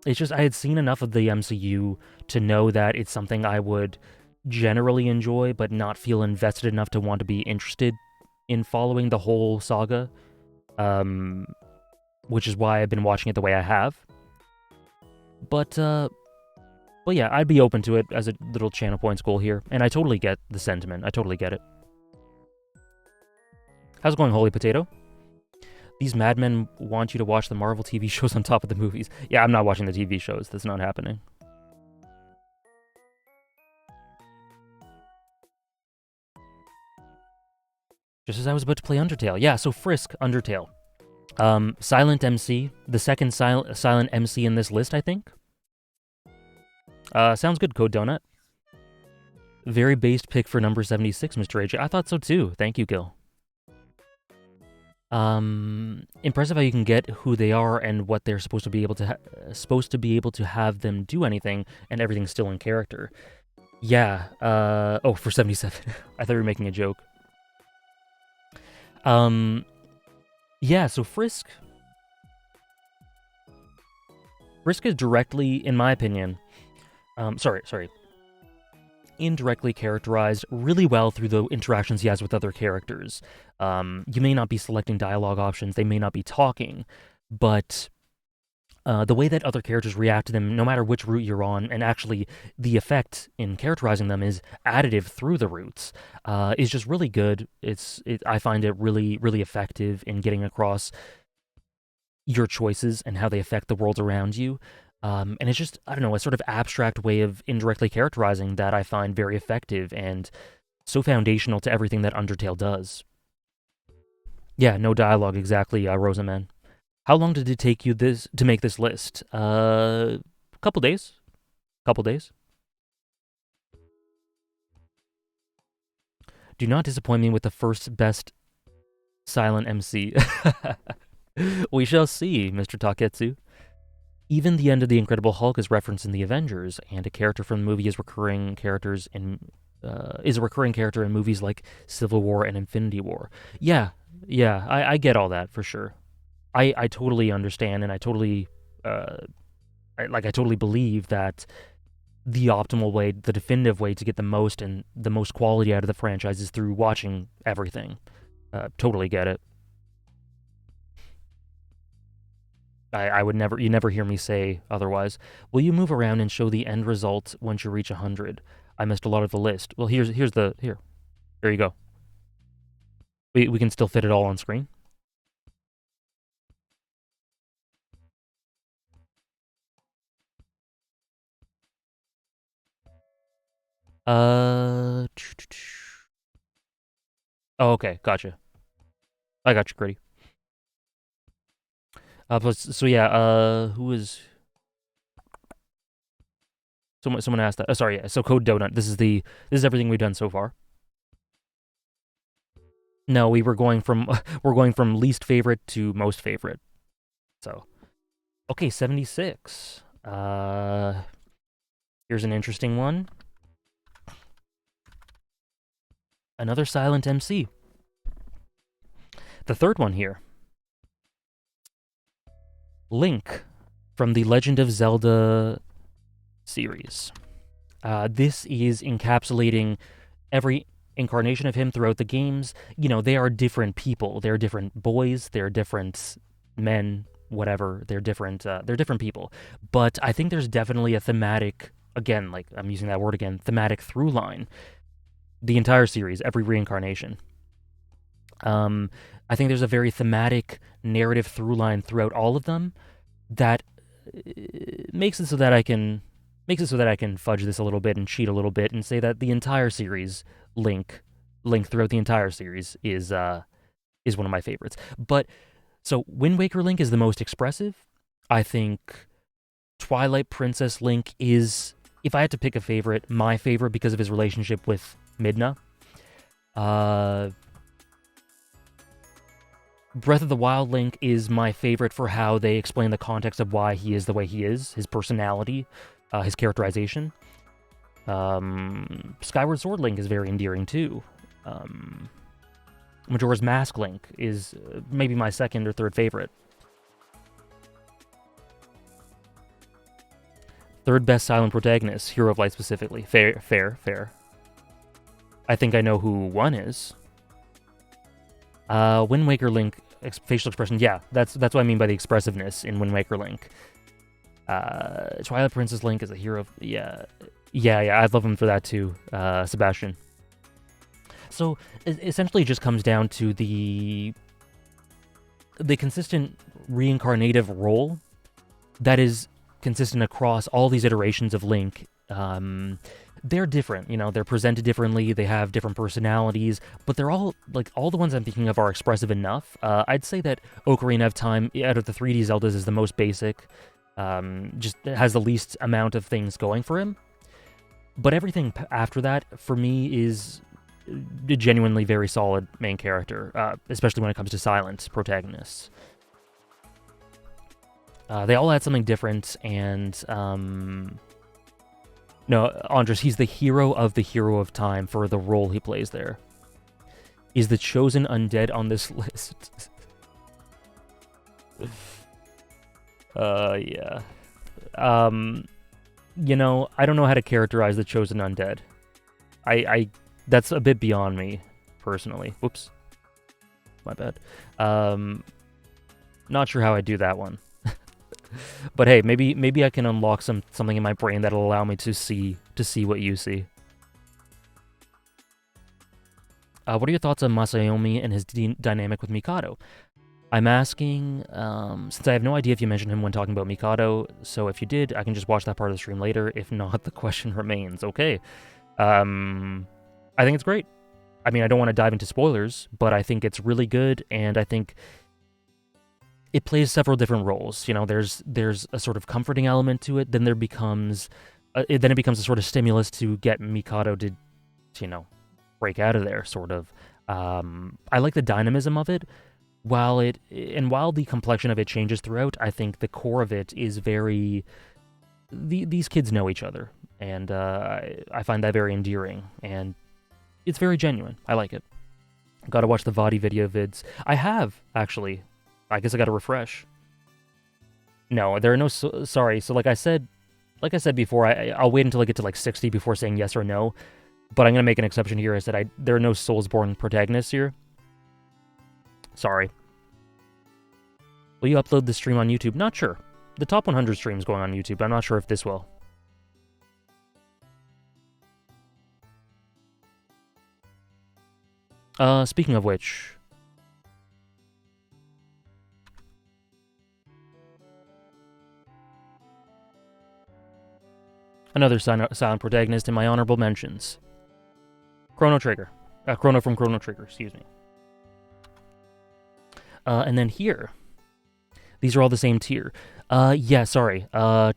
it's just I had seen enough of the MCU to know that it's something I would generally enjoy, but not feel invested enough to want to be interested in following the whole saga. Um, which is why I've been watching it the way I have. But yeah, I'd be open to it as a little channel points goal here, and I totally get the sentiment. I totally get it. How's it going, Holy Potato? These madmen want you to watch the Marvel TV shows on top of the movies. Yeah, I'm not watching the TV shows. That's not happening. Just as I was about to play Undertale. Yeah, so Frisk, Undertale. Silent MC, the second silent MC in this list, I think. Sounds good, Code Donut. Very based pick for number 76, Mr. AJ. I thought so too. Thank you, Gil. Impressive how you can get who they are and what they're supposed to be able to have them do anything, and everything's still in character. Yeah. Oh, for 77. I thought you were making a joke. Yeah, so Frisk is directly, in my opinion, indirectly characterized really well through the interactions he has with other characters. You may not be selecting dialogue options, they may not be talking, but the way that other characters react to them, no matter which route you're on, and actually the effect in characterizing them is additive through the routes, is just really good. I find it really, really effective in getting across your choices and how they affect the world around you. And it's just, I don't know, a sort of abstract way of indirectly characterizing that I find very effective and so foundational to everything that Undertale does. Yeah, no dialogue exactly, Rosaman. How long did it take you to make this list? Couple days. Couple days. Do not disappoint me with the first best silent MC. We shall see, Mr. Taketsu. Even the end of The Incredible Hulk is referenced in The Avengers, and a character from the movie is a recurring character in movies like Civil War and Infinity War. Yeah, I get all that for sure. I totally understand, and I totally believe that the optimal way, the definitive way to get the most and the most quality out of the franchise is through watching everything. Totally get it. I would never, you never hear me say otherwise. Will you move around and show the end result once you reach 100? I missed a lot of the list. Well, here you go. We can still fit it all on screen. Oh, okay, gotcha. I got you, Gritty. So yeah, who is... Someone asked that. Sorry, yeah, so Code Donut. This is everything we've done so far. No, we're going from least favorite to most favorite. So, okay, 76. Here's an interesting one. Another silent MC. The third one here. Link from the Legend of Zelda series. This is encapsulating every incarnation of him throughout the games. You know, they are different people. They're different boys. They're different men. Whatever. They're different people. But I think there's definitely a thematic, again, like I'm using that word again, thematic through line. The entire series, every reincarnation. I think there's a very thematic narrative through line throughout all of them that makes it so that I can makes it so that I can fudge this a little bit and cheat a little bit and say that the entire series, Link throughout the entire series is one of my favorites. But so Wind Waker Link is the most expressive. I think Twilight Princess Link is, if I had to pick a favorite, my favorite because of his relationship with Midna. Breath of the Wild Link is my favorite for how they explain the context of why he is the way he is, his personality, his characterization. Skyward Sword Link is very endearing too. Majora's Mask Link is maybe my second or third favorite. Third best silent protagonist, Hero of Light specifically. Fair. I think I know who one is. Wind Waker Link, facial expression, yeah, that's what I mean by the expressiveness in Wind Waker Link. Twilight Princess Link is a hero of, yeah, I love him for that too, Sebastian. So, essentially it just comes down to the consistent reincarnative role that is consistent across all these iterations of Link. They're different, you know, they're presented differently, they have different personalities, but they're all, like, all the ones I'm thinking of are expressive enough. I'd say that Ocarina of Time, out of the 3D Zeldas, is the most basic, just has the least amount of things going for him. But everything after that, for me, is a genuinely very solid main character, especially when it comes to silent protagonists. They all add something different, and, no, Andres, he's the hero of time for the role he plays there. Is the chosen undead on this list? Yeah. You know, I don't know how to characterize the chosen undead. That's a bit beyond me, personally. Whoops. My bad. Not sure how I do that one. But hey, maybe I can unlock something in my brain that'll allow me to see what you see. What are your thoughts on Masayomi and his dynamic with Mikado? I'm asking, since I have no idea if you mentioned him when talking about Mikado, so if you did, I can just watch that part of the stream later. If not, the question remains. Okay. I think it's great. I mean, I don't want to dive into spoilers, but I think it's really good, and I think it plays several different roles. You know, there's a sort of comforting element to it. Then it becomes a sort of stimulus to get Mikado to you know, break out of there. Sort of. I like the dynamism of it. While the complexion of it changes throughout, I think the core of it is very. These kids know each other, and I find that very endearing, and it's very genuine. I like it. Gotta watch the VOD video vids. I have, actually. I guess I gotta refresh. No, there are no... sorry, so like I said before, I'll wait until I get to like 60 before saying yes or no, but I'm gonna make an exception here. I said there are no Soulsborne protagonists here. Sorry. Will you upload the stream on YouTube? Not sure. The top 100 stream's going on YouTube. I'm not sure if this will. Speaking of which... another silent protagonist in my honorable mentions. Chrono Trigger. Chrono from Chrono Trigger, excuse me. And then here. These are all the same tier. Yeah, sorry. I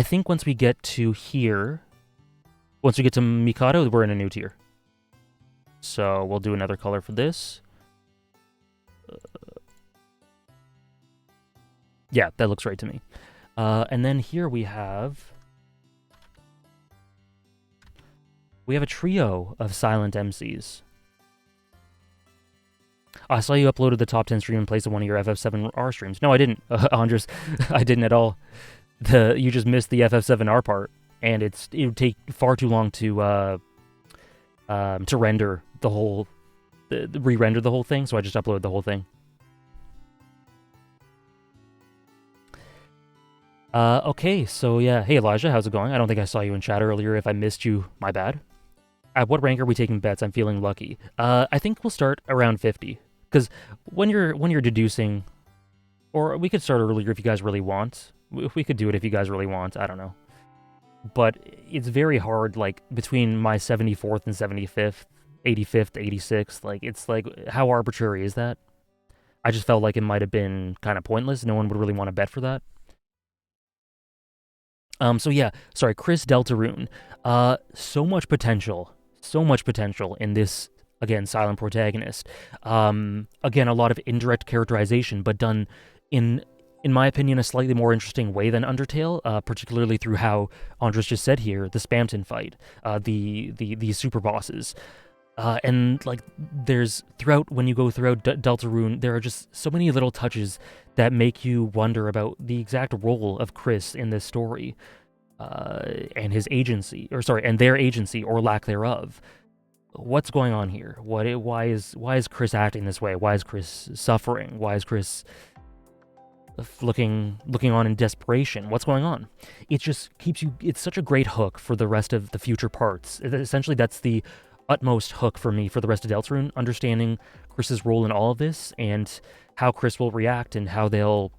think once we get to here... once we get to Mikado, we're in a new tier. So we'll do another color for this. Yeah, that looks right to me. And then here we have... a trio of silent MCs. I saw you uploaded the top 10 stream in place of one of your FF7R streams. No, I didn't, Andres. I didn't at all. You just missed the FF7R part, and it would take far too long to render the whole, re-render the whole thing, so I just uploaded the whole thing. Okay, so yeah. Hey, Elijah, how's it going? I don't think I saw you in chat earlier. If I missed you, my bad. At what rank are we taking bets? I'm feeling lucky. I think we'll start around 50. Because when you're deducing... or we could start earlier if you guys really want. We could do it if you guys really want. I don't know. but it's very hard, like, between my 74th and 75th, 85th, 86th, like, it's like, how arbitrary is that? I just felt like it might have been kind of pointless. No one would really want to bet for that. So yeah, sorry, Chris Deltarune. So much potential in this, again, silent protagonist. Again, a lot of indirect characterization, but done in my opinion, a slightly more interesting way than Undertale, particularly through how Andres just said here, the Spamton fight, the super bosses. And like, there's throughout when you go throughout Deltarune, there are just so many little touches that make you wonder about the exact role of Chris in this story, and his agency, or sorry, and their agency or lack thereof. What's going on here? Why is Chris acting this way? Why is Chris suffering? Why is Chris looking on in desperation? What's going on? It just keeps you. It's such a great hook for the rest of the future parts. Essentially, that's the utmost hook for me for the rest of Deltarune, understanding Chris's role in all of this and how Chris will react and how they'll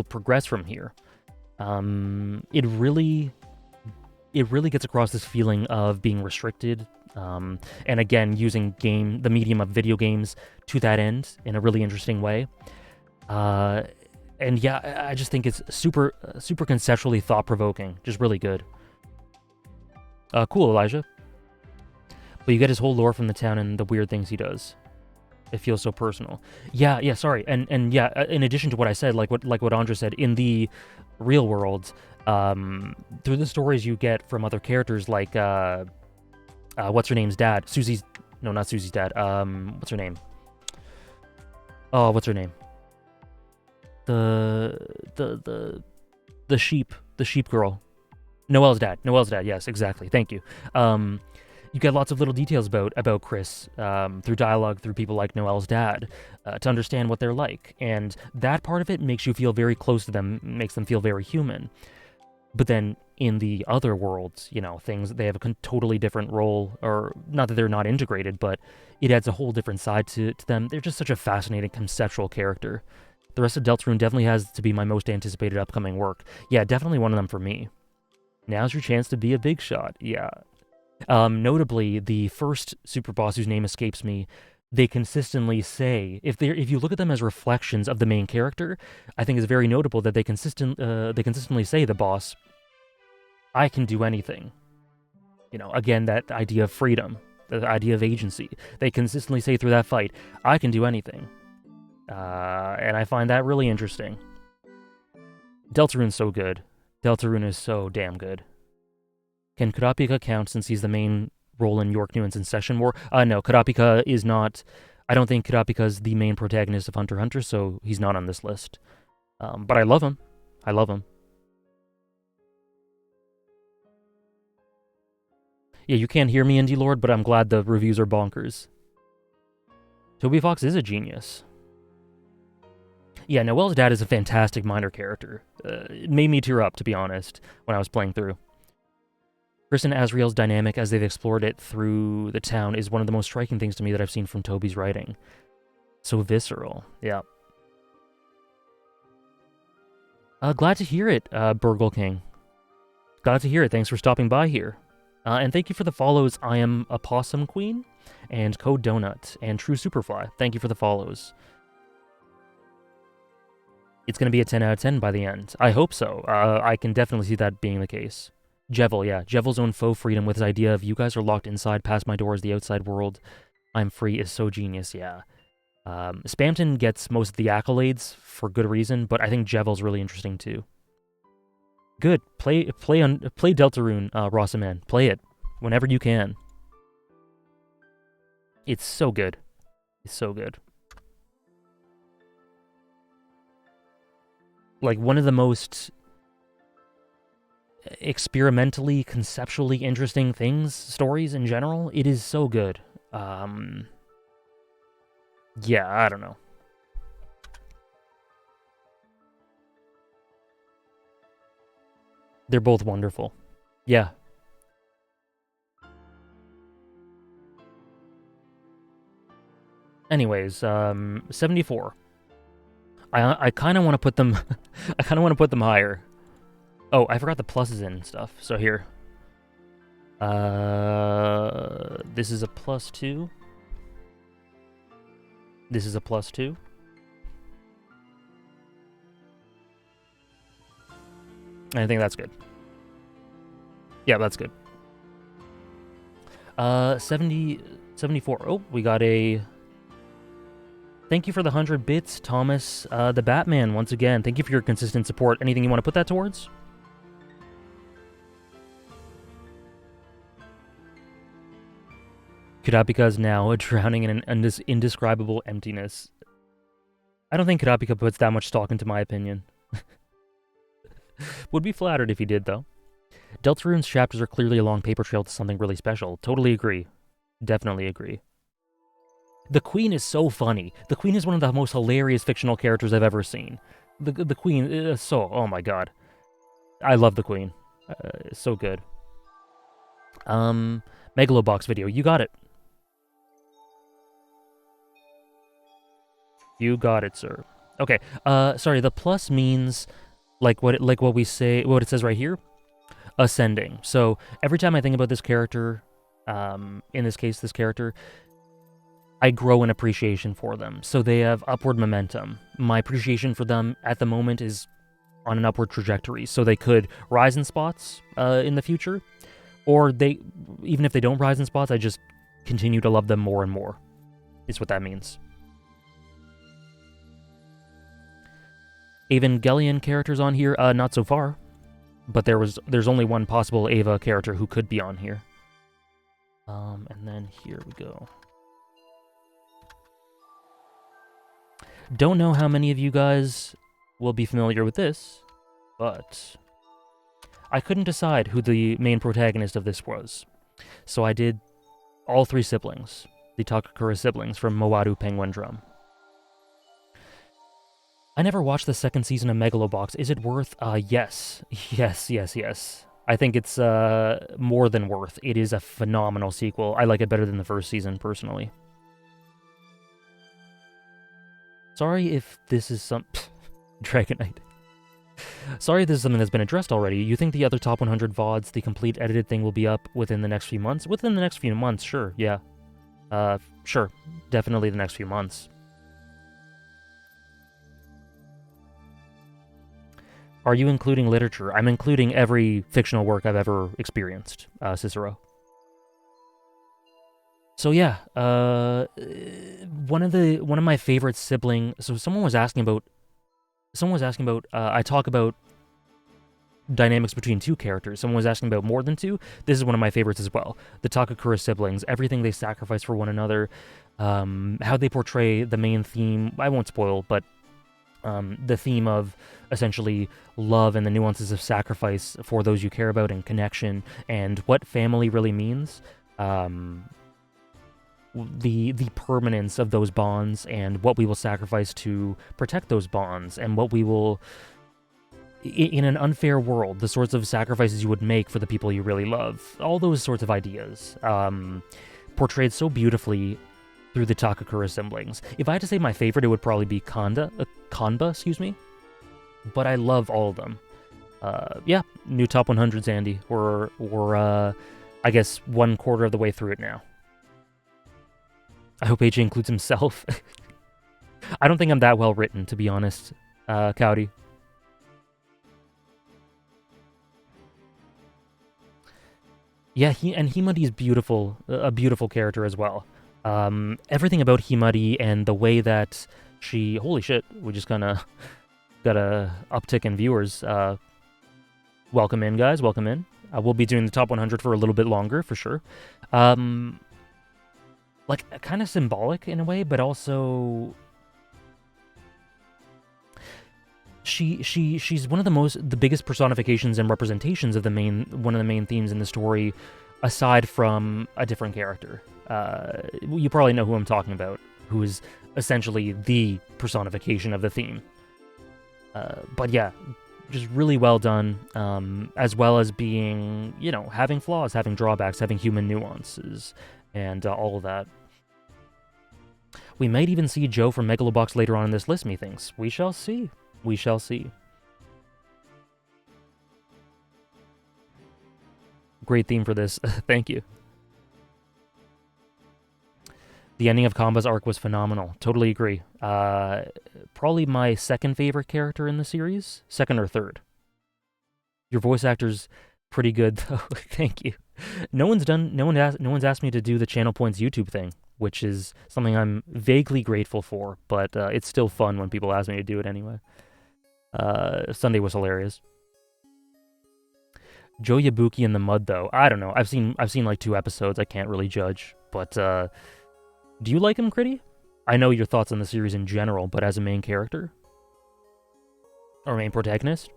progress from here. It really gets across this feeling of being restricted, and again using the medium of video games to that end in a really interesting way. And yeah, I just think it's super conceptually thought-provoking, just really good. Cool, Elijah. But you get his whole lore from the town and the weird things he does. It feels so personal. Yeah, sorry. And yeah, in addition to what I said, like what Andra said, in the real world, through the stories you get from other characters, like what's her name's dad? Not Susie's dad. What's her name? Oh, what's her name? The sheep girl. Noelle's dad. Yes, exactly. Thank you. You get lots of little details about Chris, through dialogue, through people like Noelle's dad, to understand what they're like. And that part of it makes you feel very close to them, makes them feel very human. But then in the other worlds, they have a totally different role, or not that they're not integrated, but it adds a whole different side to them. They're just such a fascinating conceptual character. The rest of Deltarune definitely has to be my most anticipated upcoming work. Yeah, definitely one of them for me. Now's your chance to be a big shot. Yeah. Notably, the first super boss whose name escapes me, they consistently say, if you look at them as reflections of the main character, I think it's very notable that they consistently say, the boss, I can do anything. Again, that idea of freedom, the idea of agency. They consistently say through that fight, I can do anything. And I find that really interesting. Deltarune's so good. Deltarune is so damn good. Can Kurapika count since he's the main role in York Nuance and Session War? No, Kurapika is not. I don't think Kurapika is the main protagonist of Hunter x Hunter, so he's not on this list. But I love him. Yeah, you can't hear me, Indie Lord, but I'm glad the reviews are bonkers. Toby Fox is a genius. Yeah, Noelle's dad is a fantastic minor character. It made me tear up, to be honest, when I was playing through. Chris and Asriel's dynamic as they've explored it through the town is one of the most striking things to me that I've seen from Toby's writing. So visceral, yeah. Glad to hear it, Burgle King. Glad to hear it. Thanks for stopping by here. And thank you for the follows, I Am a Possum Queen, and Code Donut, and True Superfly. Thank you for the follows. It's going to be a 10 out of 10 by the end. I hope so. I can definitely see that being the case. Jevel, yeah. Jevel's own faux freedom with his idea of you guys are locked inside, past my door is the outside world. I'm free is so genius, yeah. Spamton gets most of the accolades for good reason, but I think Jevel's really interesting too. Good. Play Deltarune, Rossaman. Play it whenever you can. It's so good. It's so good. Like, one of the most experimentally, conceptually interesting stories in general. It is so good. Yeah, I don't know. They're both wonderful. Yeah. Anyways, 74. I kind of want to put them I kind of want to put them higher. Oh, I forgot the pluses in and stuff. So here. This is a +2. This is a +2. I think that's good. Yeah, that's good. 74. Oh, we got a... Thank you for the 100 bits, Thomas. The Batman, once again. Thank you for your consistent support. Anything you want to put that towards? Kurapika's now drowning in an indescribable emptiness. I don't think Kurapika puts that much stock into my opinion. Would be flattered if he did, though. Deltarune's chapters are clearly a long paper trail to something really special. Totally agree. Definitely agree. The Queen is so funny. The Queen is one of the most hilarious fictional characters I've ever seen. The Queen is so... Oh my god. I love the Queen. So good. Megalobox video. You got it. You got it, sir. Okay. Sorry. The plus means like what we say. What it says right here. Ascending. So every time I think about this character, in this case, this character, I grow an appreciation for them. So they have upward momentum. My appreciation for them at the moment is on an upward trajectory. So they could rise in spots in the future, or even if they don't rise in spots, I just continue to love them more and more. Is what that means. Evangelion characters on here? Not so far. But there's only one possible Eva character who could be on here. And then here we go. Don't know how many of you guys will be familiar with this, but I couldn't decide who the main protagonist of this was. So I did all 3 siblings, the Takakura siblings from Mowaru Penguin Drum. I never watched the 2nd season of Megalobox. Is it worth? Yes. Yes. I think it's more than worth. It is a phenomenal sequel. I like it better than the 1st season, personally. Sorry if this is some... Dragonite. Sorry if this is something that's been addressed already. You think the other top 100 VODs, the complete edited thing, will be up within the next few months? Within the next few months, sure, yeah. Sure. Definitely the next few months. Are you including literature? I'm including every fictional work I've ever experienced, Cicero. So yeah, one of my favorite sibling. So someone was asking about. I talk about dynamics between 2 characters. Someone was asking about more than 2. This is one of my favorites as well. The Takakura siblings. Everything they sacrifice for one another. How they portray the main theme. I won't spoil, but the theme of essentially love and the nuances of sacrifice for those you care about and connection and what family really means. The permanence of those bonds and what we will sacrifice to protect those bonds and what we will, in an unfair world, the sorts of sacrifices you would make for the people you really love. All those sorts of ideas portrayed so beautifully through the Takakura siblings. If I had to say my favorite, it would probably be Kanba, excuse me. But I love all of them. Yeah, new top 100s, Andy. We're I guess 1/4 of the way through it now. I hope AJ includes himself. I don't think I'm that well written, to be honest, Cowdy. Yeah, Himari is beautiful, a beautiful character as well. Everything about Himari and the way that she... Holy shit, we just kind of got a uptick in viewers. Welcome in, guys, welcome in. We'll be doing the top 100 for a little bit longer, for sure. Like, kind of symbolic in a way, but also... She's one of the biggest personifications and representations of one of the main themes in the story, aside from a different character. You probably know who I'm talking about, who is essentially the personification of the theme. But yeah, just really well done, as well as being, you know, having flaws, having drawbacks, having human nuances, and all of that. We might even see Joe from Megalobox later on in this list, methinks. We shall see. We shall see. great theme for this. Thank you. The ending of Kamba's arc was phenomenal. Totally agree. Probably my second favorite character in the series. Second or third. Your voice actor's pretty good, though. Thank you. No one's asked me to do the Channel Points YouTube thing, which is something I'm vaguely grateful for, but it's still fun when people ask me to do it anyway. Sunday was hilarious. Joe Yabuki in the mud, though. I don't know. I've seen like 2 episodes. I can't really judge, but do you like him, Critty? I know your thoughts on the series in general, but as a main character? Or main protagonist?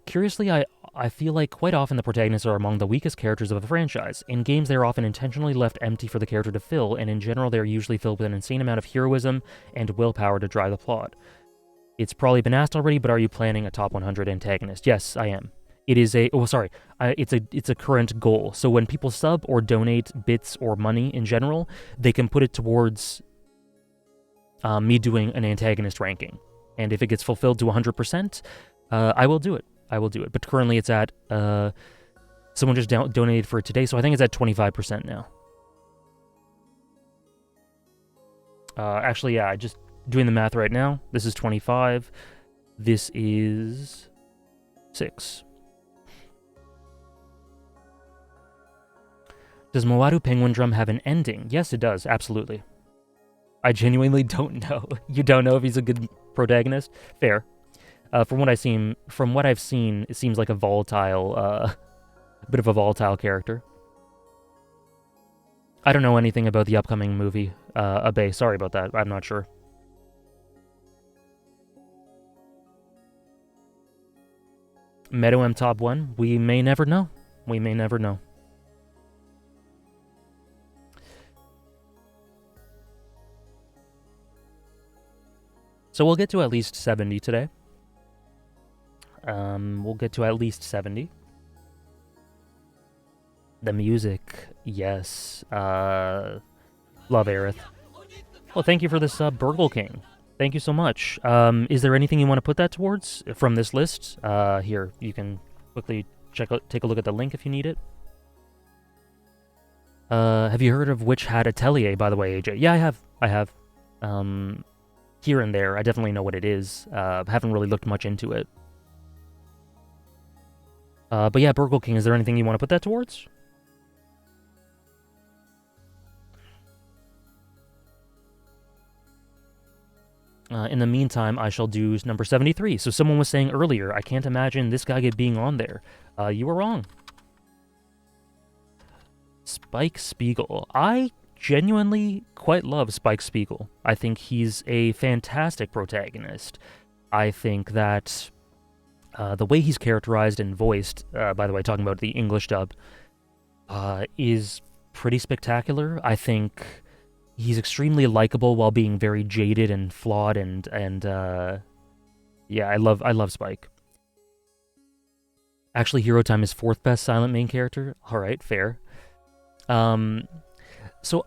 Curiously, I feel like quite often the protagonists are among the weakest characters of the franchise. In games, they are often intentionally left empty for the character to fill, and in general, they are usually filled with an insane amount of heroism and willpower to drive the plot. It's probably been asked already, but are you planning a top 100 antagonist? Yes, I am. It is it's a current goal. So when people sub or donate bits or money in general, they can put it towards me doing an antagonist ranking. And if it gets fulfilled to 100%, I will do it. But currently it's at, someone just donated for it today, so I think it's at 25% now. Actually, yeah, just doing the math right now. This is 25. This is 6. Does Moaru Penguin Drum have an ending? Yes, it does, absolutely. I genuinely don't know. You don't know if he's a good protagonist? Fair. From what I've seen, it seems like a volatile, bit of a volatile character. I don't know anything about the upcoming movie, Abe. Sorry about that. I'm not sure. Meadow M top 1? We may never know. We may never know. So we'll get to at least 70 today. We'll get to at least 70. The music, yes. Love Aerith. Well, thank you for this Burgle King. Thank you so much. Is there anything you want to put that towards from this list? Here, you can quickly take a look at the link if you need it. Have you heard of Witch Hat Atelier, by the way, AJ? Yeah, I have. Here and there, I definitely know what it is. Haven't really looked much into it. But yeah, Burgle King, is there anything you want to put that towards? In the meantime, I shall do number 73. So someone was saying earlier, I can't imagine this guy being on there. You were wrong. Spike Spiegel. I genuinely quite love Spike Spiegel. I think he's a fantastic protagonist. I think that the way he's characterized and voiced, by the way, talking about the English dub, is pretty spectacular. I think he's extremely likable while being very jaded and flawed, and yeah, I love Spike. Actually, Hero Time is 4th best silent main character. All right, fair. So,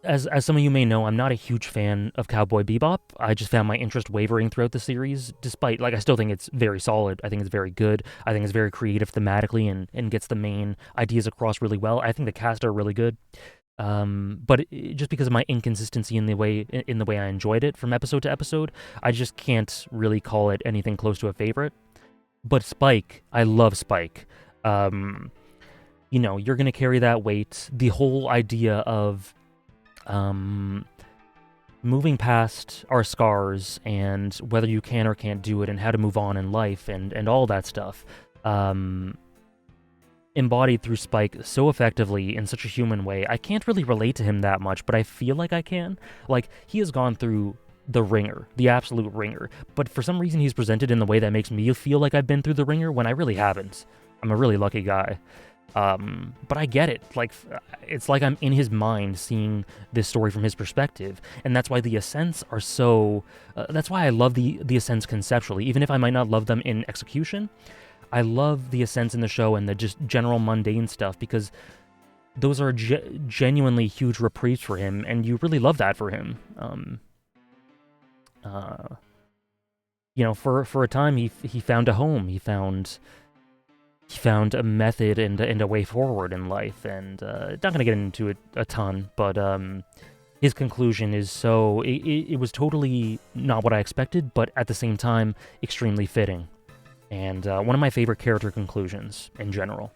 as some of you may know, I'm not a huge fan of Cowboy Bebop. I just found my interest wavering throughout the series, despite, like, I still think it's very solid. I think it's very good. I think it's very creative thematically and gets the main ideas across really well. I think the cast are really good. But just because of my inconsistency in the way I enjoyed it from episode to episode, I just can't really call it anything close to a favorite. But Spike, I love Spike. You know, you're gonna carry that weight. The whole idea of moving past our scars and whether you can or can't do it and how to move on in life and all that stuff, embodied through Spike so effectively in such a human way. I can't really relate to him that much, but I feel like I can. Like, he has gone through the ringer, the absolute ringer, but for some reason he's presented in the way that makes me feel like I've been through the ringer when I really haven't. I'm a really lucky guy. But I get it. Like, it's like I'm in his mind seeing this story from his perspective, and that's why the Ascents are so... that's why I love the Ascents conceptually. Even if I might not love them in execution, I love the Ascents in the show and the just general mundane stuff, because those are genuinely huge reprieves for him, and you really love that for him. You know, for a time, he found a home. He found he found a method and a way forward in life, and not gonna get into it a ton, but his conclusion is so it was totally not what I expected, but at the same time extremely fitting, and one of my favorite character conclusions in general.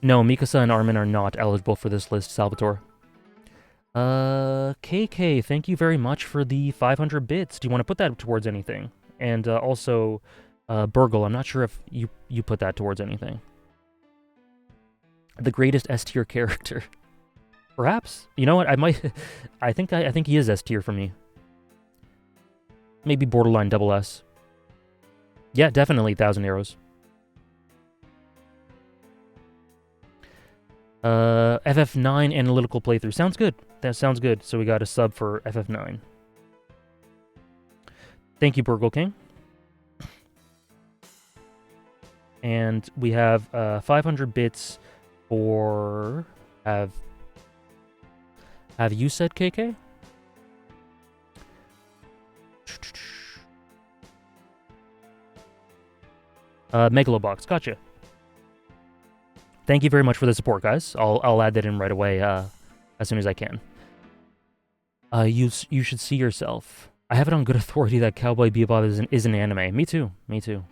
No, Mikasa and Armin are not eligible for this list, Salvatore. KK, thank you very much for the 500 bits. Do you want to put that towards anything? And also, Burgle, I'm not sure if you put that towards anything. The greatest S tier character. Perhaps? You know what? I might... I think he is S tier for me. Maybe borderline double S. Yeah, definitely 1,000 arrows. FF9 analytical playthrough. Sounds good. That sounds good. So we got a sub for FF9. Thank you, Burgle King. And we have 500 bits for... Have you said KK? Megalobox. Gotcha. Thank you very much for the support, guys. I'll add that in right away as soon as I can. You should see yourself. I have it on good authority that Cowboy Bebop is an anime. Me too. Me too.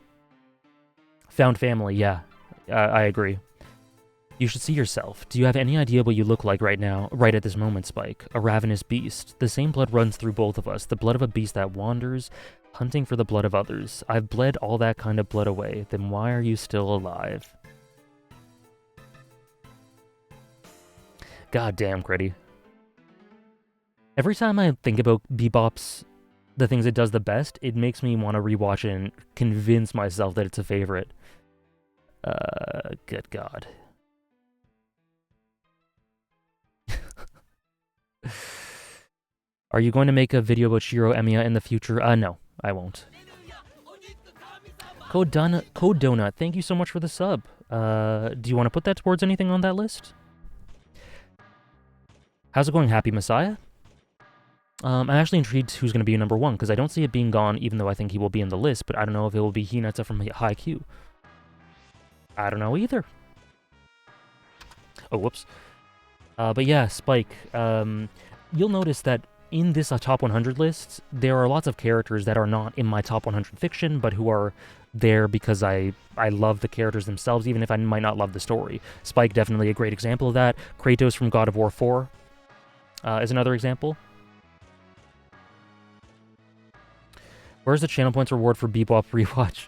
Found family. Yeah, I agree. You should see yourself. Do you have any idea what you look like right now, right at this moment, Spike? A ravenous beast. The same blood runs through both of us. The blood of a beast that wanders, hunting for the blood of others. I've bled all that kind of blood away. Then why are you still alive? God damn, Critty. Every time I think about Bebop's, the things it does the best, it makes me want to rewatch it and convince myself that it's a favorite. Good God. Are you going to make a video about Shiro Emiya in the future? No, I won't. Code Donut, thank you so much for the sub. Do you want to put that towards anything on that list? How's it going, Happy Messiah? I'm actually intrigued who's going to be number one, because I don't see it being gone, even though I think he will be in the list, but I don't know if it will be Hinata from Haikyuu. I don't know either. Oh, whoops. But yeah, Spike, you'll notice that in this top 100 list, there are lots of characters that are not in my top 100 fiction, but who are there because I love the characters themselves, even if I might not love the story. Spike, definitely a great example of that. Kratos from God of War 4 is another example. Where's the channel points reward for Bebop rewatch?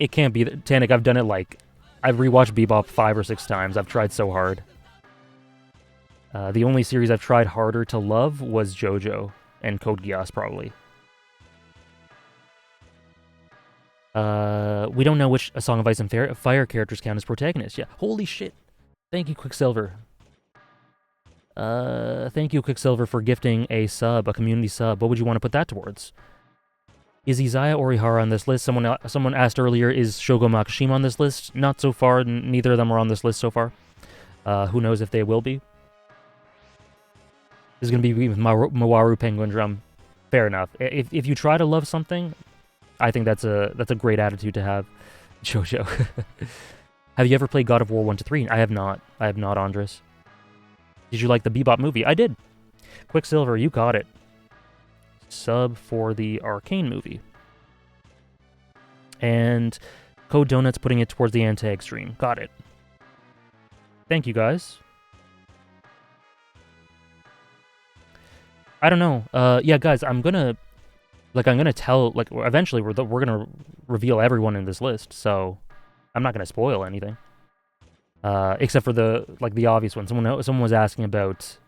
It can't be. Tanik, I've done it like... I've rewatched Bebop 5 or 6 times. I've tried so hard. The only series I've tried harder to love was JoJo and Code Geass, probably. We don't know which A Song of Ice and Fire characters count as protagonists. Yeah, holy shit. Thank you, Quicksilver. Thank you, Quicksilver, for gifting a sub, a community sub. What would you want to put that towards? Is Izaya Orihara on this list? Someone asked earlier, is Shogo Makishima on this list? Not so far. Neither of them are on this list so far. Who knows if they will be? This is going to be with Mawaru Penguin Drum. Fair enough. If you try to love something, I think that's a great attitude to have. Jojo. Have you ever played God of War 1-3? I have not. I have not, Andres. Did you like the Bebop movie? I did. Quicksilver, you got it. Sub for the Arcane movie. And Code Donut's putting it towards the anti stream. Got it. Thank you, guys. I don't know. Yeah, guys, I'm gonna tell, like, eventually we're gonna reveal everyone in this list, so I'm not gonna spoil anything. Except for the obvious one. Someone was asking about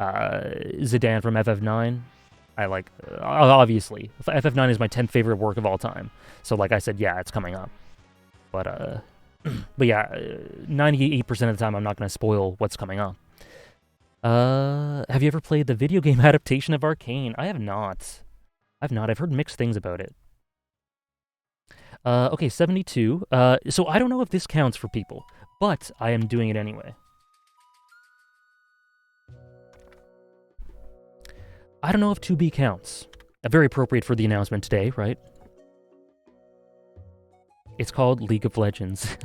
Zidane from FF9. Obviously, FF9 is my 10th favorite work of all time. So, like I said, yeah, it's coming up. But yeah, 98% of the time, I'm not going to spoil what's coming up. Have you ever played the video game adaptation of Arcane? I have not. I've heard mixed things about it. Okay, 72. So I don't know if this counts for people, but I am doing it anyway. I don't know if 2B counts. Very appropriate for the announcement today, right? It's called League of Legends.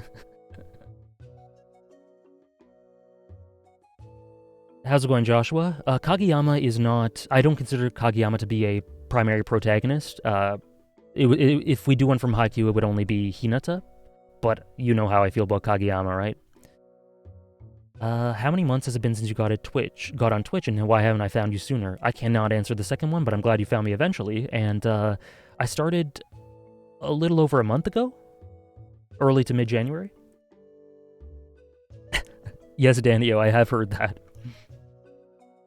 How's it going, Joshua? Kageyama is not... I don't consider Kageyama to be a primary protagonist. If we do one from Haikyuu, it would only be Hinata. But you know how I feel about Kageyama, right? How many months has it been since you got on Twitch, and why haven't I found you sooner? I cannot answer the second one, but I'm glad you found me eventually. And I started a little over a month ago. Early to mid-January. Yes, Danio, I have heard that.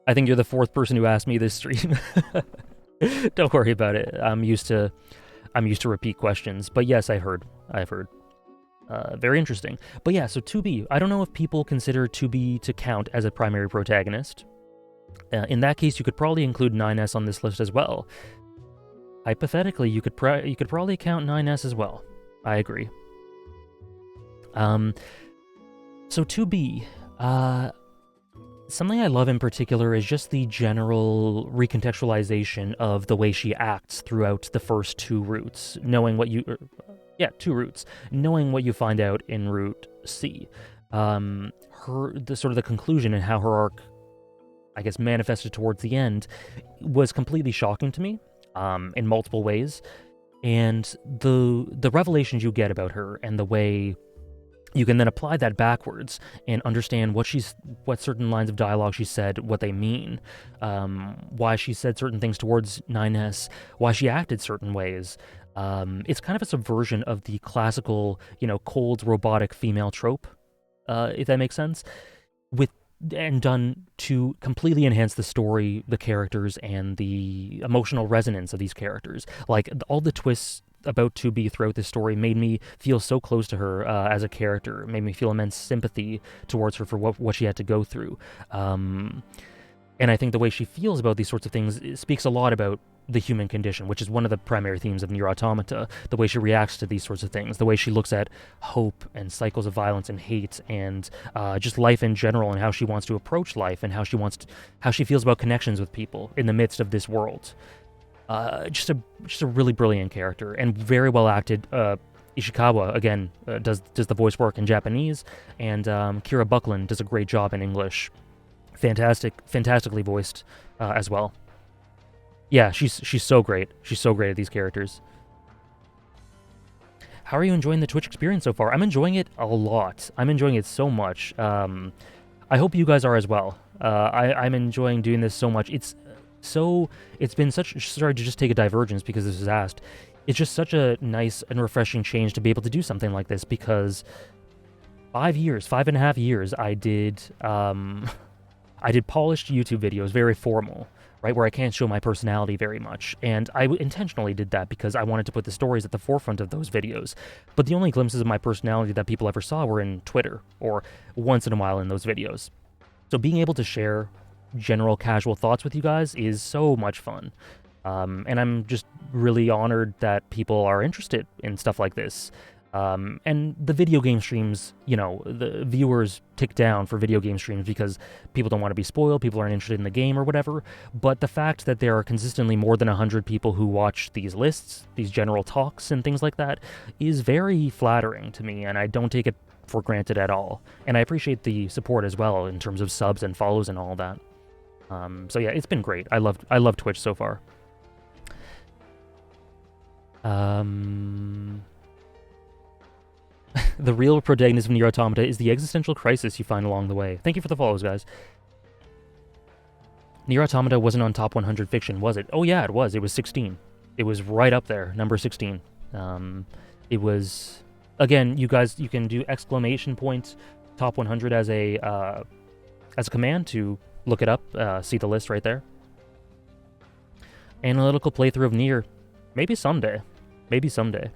I think you're the fourth person who asked me this stream. Don't worry about it. I'm used to repeat questions. But yes, I've heard. Very interesting. But yeah, so 2B. I don't know if people consider 2B to count as a primary protagonist. In that case, you could probably include 9S on this list as well. Hypothetically, you could probably count 9S as well. I agree. So 2B. Something I love in particular is just the general recontextualization of the way she acts throughout the first two routes, knowing what you... two routes. Knowing what you find out in Route C. The conclusion and how her arc, I guess, manifested towards the end was completely shocking to me, in multiple ways. And the revelations you get about her and the way you can then apply that backwards and understand what certain lines of dialogue she said, what they mean, why she said certain things towards 9S, why she acted certain ways. It's kind of a subversion of the classical, cold, robotic female trope, if that makes sense, and done to completely enhance the story, the characters, and the emotional resonance of these characters. Like, all the twists about 2B throughout this story made me feel so close to her as a character, made me feel immense sympathy towards her for what she had to go through. And I think the way she feels about these sorts of things speaks a lot about the human condition, which is one of the primary themes of Nier Automata, the way she reacts to these sorts of things, the way she looks at hope and cycles of violence and hate and just life in general, and how she wants to approach life and how she feels about connections with people in the midst of this world. Just a really brilliant character, and very well acted. Ishikawa, again, does the voice work in Japanese, and Kira Buckland does a great job in English. Fantastically voiced as well. Yeah, she's so great. She's so great at these characters. How are you enjoying the Twitch experience so far? I'm enjoying it a lot. I'm enjoying it so much. I hope you guys are as well. I'm enjoying doing this so much. It's been such... Sorry to just take a divergence because this was asked. It's just such a nice and refreshing change to be able to do something like this, because 5.5 years, I did polished YouTube videos, very formal, right, where I can't show my personality very much. And I intentionally did that because I wanted to put the stories at the forefront of those videos. But the only glimpses of my personality that people ever saw were in Twitter, or once in a while in those videos. So being able to share general casual thoughts with you guys is so much fun. And I'm just really honored that people are interested in stuff like this. And the video game streams, the viewers tick down for video game streams because people don't want to be spoiled, people aren't interested in the game or whatever. But the fact that there are consistently more than 100 people who watch these lists, these general talks and things like that, is very flattering to me, and I don't take it for granted at all. And I appreciate the support as well in terms of subs and follows and all that. So yeah, it's been great. I love Twitch so far. The real protagonist of Nier Automata is the existential crisis you find along the way. Thank you for the follows, guys. Nier Automata wasn't on top 100 fiction, was it? Oh yeah, it was. It was 16. It was right up there, number 16. It was... Again, you guys, you can do exclamation point top 100 as a command to look it up, see the list right there. Analytical playthrough of Nier. Maybe someday. Maybe someday.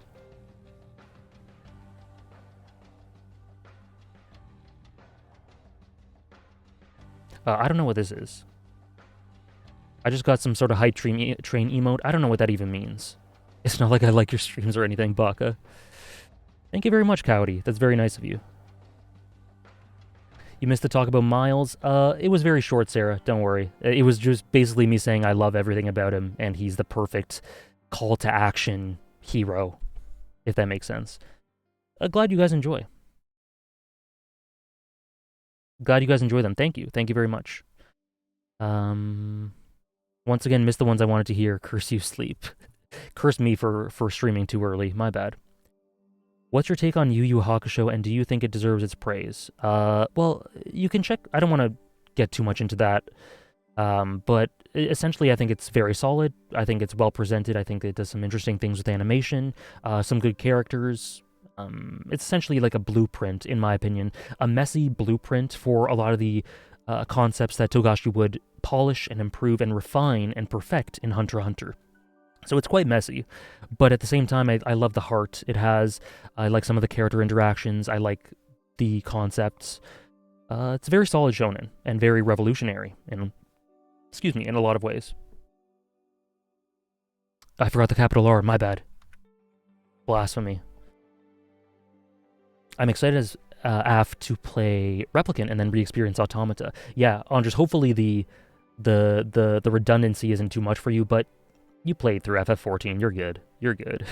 I don't know what this is. I just got some sort of hype train emote. I don't know what that even means. It's not like I like your streams or anything, Baka. Thank you very much, Cowdy. That's very nice of you. You missed the talk about Miles. It was very short, Sarah. Don't worry. It was just basically me saying I love everything about him, and he's the perfect call to action hero, if that makes sense. Glad you guys enjoy. Glad you guys enjoy them. Thank you. Thank you very much. Once again, missed the ones I wanted to hear. Curse you, sleep. Curse me for streaming too early. My bad. What's your take on Yu Yu Hakusho, and do you think it deserves its praise? Well, you can check. I don't want to get too much into that. But essentially, I think it's very solid. I think it's well presented. I think it does some interesting things with animation, some good characters. It's essentially like a blueprint, in my opinion, a messy blueprint for a lot of the concepts that Togashi would polish and improve and refine and perfect in Hunter x Hunter. So it's quite messy, but at the same time, I love the heart it has. I like some of the character interactions. I like the concepts. It's very solid shonen and very revolutionary in a lot of ways. I forgot the capital R, my bad. Blasphemy. I'm excited as AF to play Replicant and then re-experience Automata. Yeah, Andres, hopefully the redundancy isn't too much for you, but you played through FF14, you're good. You're good.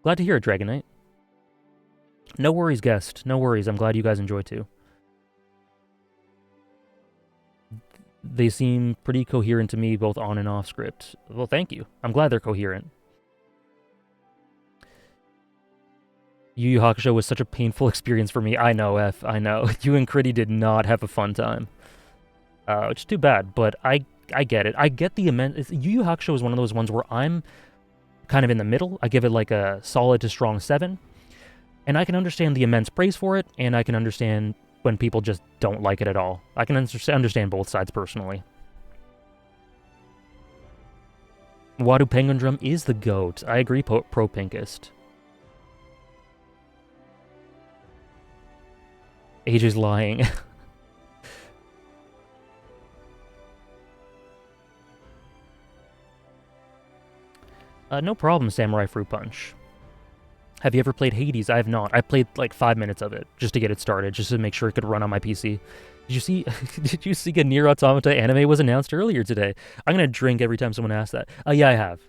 Glad to hear it, Dragon Knight. No worries, guest. No worries, I'm glad you guys enjoy too. They seem pretty coherent to me, both on and off script. Well, thank you. I'm glad they're coherent. Yu Yu Hakusho was such a painful experience for me. I know, F. I know. You and Critty did not have a fun time. Which is too bad, but I get it. I get the immense... Yu Yu Hakusho is one of those ones where I'm kind of in the middle. I give it like a solid to strong 7. And I can understand the immense praise for it, and I can understand when people just don't like it at all. I can understand both sides personally. Wadu Penguin Drum is the GOAT. I agree, Pro Pinkist. Age is lying. No problem, Samurai Fruit Punch. Have you ever played Hades? I have not. I played like 5 minutes of it just to get it started, just to make sure it could run on my PC. Did you see? Did you see a Nier Automata anime was announced earlier today? I'm gonna drink every time someone asks that. Yeah, I have.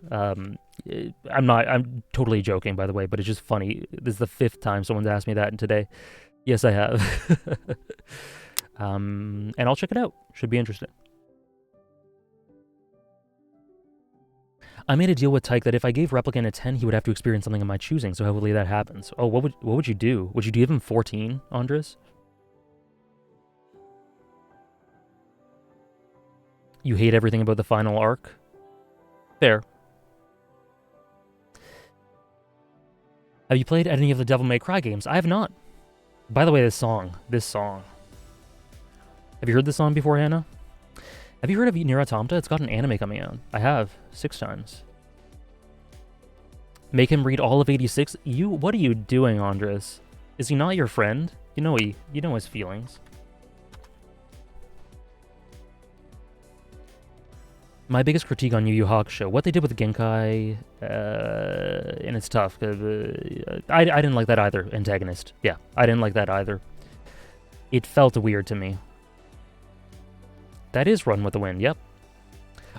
I'm totally joking, by the way, but it's just funny. This is the 5th time someone's asked me that today. Yes, I have. And I'll check it out. Should be interesting. I made a deal with Tyke that if I gave Replicant a 10, he would have to experience something of my choosing, so hopefully that happens. Oh, what would you do? Would you give him 14, Andres? You hate everything about the final arc? Fair. Have you played any of the Devil May Cry games? I have not. By the way, this song. Have you heard this song before, Hannah? Have you heard of Nier Automata? It's got an anime coming out. I have. 6 times. Make him read all of 86? What are you doing, Andres? Is he not your friend? You know his feelings. My biggest critique on Yu Yu Hakusho, what they did with Genkai, and it's tough. I didn't like that either, antagonist. Yeah, I didn't like that either. It felt weird to me. That is Run with the Wind, yep.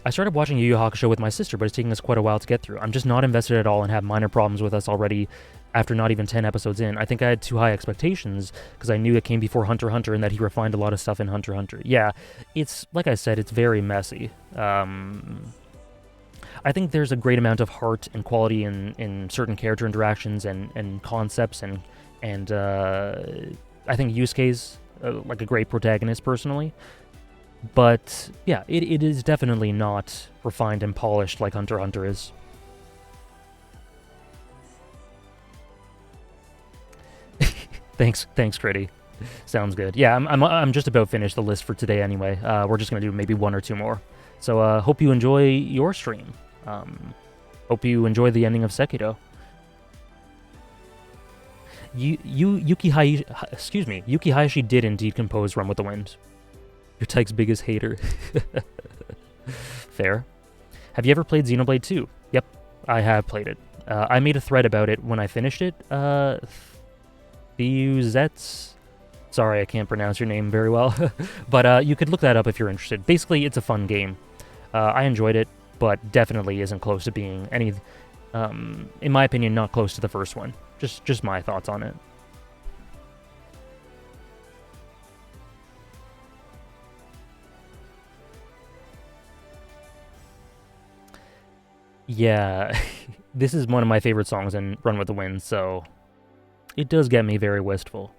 I started watching Yu Yu Hakusho with my sister, but it's taking us quite a while to get through. I'm just not invested at all and have minor problems with us already after not even 10 episodes in. I think I had too high expectations because I knew it came before Hunter x Hunter and that he refined a lot of stuff in Hunter x Hunter. Yeah, it's, like I said, it's very messy. I think there's a great amount of heart and quality in certain character interactions and concepts, and I think Yusuke's like a great protagonist personally. But yeah, it is definitely not refined and polished like Hunter x Hunter is. Thanks, Critty. Sounds good. Yeah, I'm just about finished the list for today anyway. We're just gonna do maybe 1 or 2 more. So hope you enjoy your stream. Hope you enjoy the ending of Sekiro. Yuki Hayashi did indeed compose Run with the Wind. You're Tyke's biggest hater. Fair. Have you ever played Xenoblade 2? Yep, I have played it. I made a thread about it when I finished it. Theuzets? Sorry, I can't pronounce your name very well. But you could look that up if you're interested. Basically, it's a fun game. I enjoyed it, but definitely isn't close to being In my opinion, not close to the first one. Just my thoughts on it. Yeah, this is one of my favorite songs in Run with the Wind, so it does get me very wistful.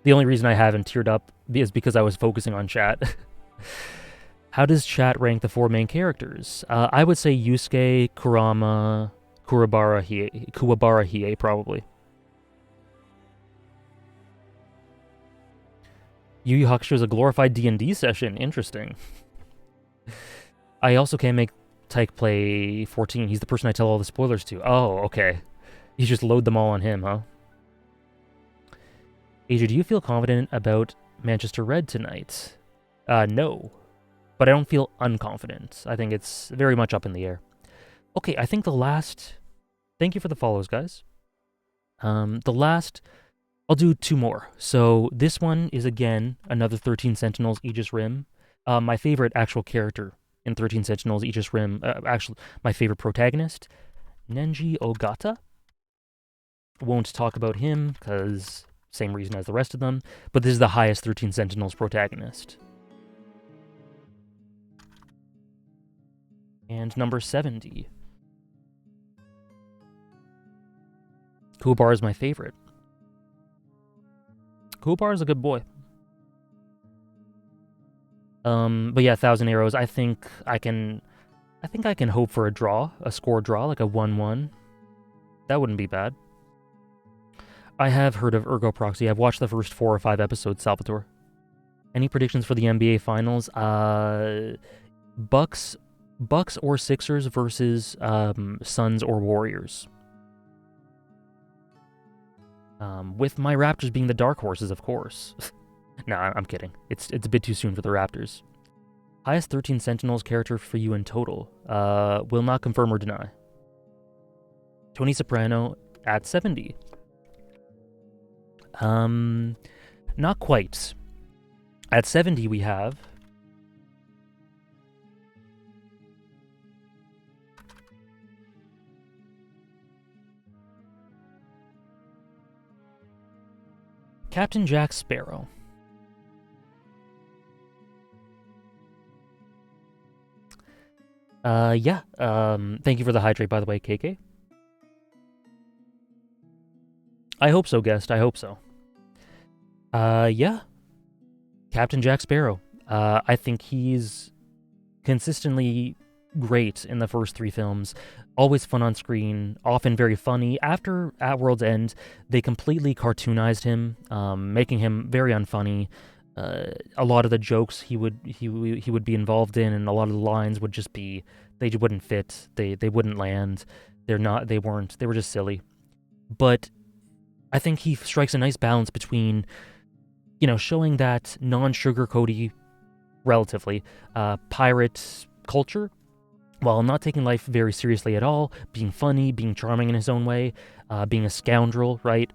The only reason I haven't teared up is because I was focusing on chat. How does chat rank the 4 main characters? I would say Yusuke, Kurama, Kuwabara Hiei, probably. Yu Yu Hakusho is a glorified D&D session. Interesting. I also can't make Tyke play 14. He's the person I tell all the spoilers to. Oh, okay. You just load them all on him, huh? Asia, do you feel confident about Manchester Red tonight? No. But I don't feel unconfident. I think it's very much up in the air. Okay, I think the last... Thank you for the follows, guys. The last... I'll do 2 more. So this one is, again, another 13 Sentinels Aegis Rim. My favorite actual character in 13 Sentinels Aegis Rim, actually, my favorite protagonist, Nenji Ogata. Won't talk about him, because same reason as the rest of them, but this is the highest 13 Sentinels protagonist. And number 70. Kuwabara is my favorite. Kuwabara is a good boy. But yeah, 1,000 Arrows, I think I can hope for a draw, a score draw, like a 1-1. That wouldn't be bad. I have heard of Ergo Proxy. I've watched the first 4 or 5 episodes, Salvatore. Any predictions for the NBA Finals? Bucks or Sixers versus Suns or Warriors. With my Raptors being the dark horses, of course. Nah, I'm kidding. It's a bit too soon for the Raptors. Highest 13 Sentinels character for you in total. Will not confirm or deny. Tony Soprano at 70. Not quite. At 70 we have... Captain Jack Sparrow. Yeah. Thank you for the hydrate, by the way, KK. I hope so, guest. I hope so. Yeah. Captain Jack Sparrow. I think he's consistently great in the first 3 films. Always fun on screen, often very funny. After At World's End, they completely cartoonized him, making him very unfunny. A lot of the jokes he would be involved in, and a lot of the lines would just be, they wouldn't fit, they wouldn't land. They were just silly. But I think he strikes a nice balance between, showing that non-sugarcoaty, relatively, pirate culture, while not taking life very seriously at all, being funny, being charming in his own way, being a scoundrel, right?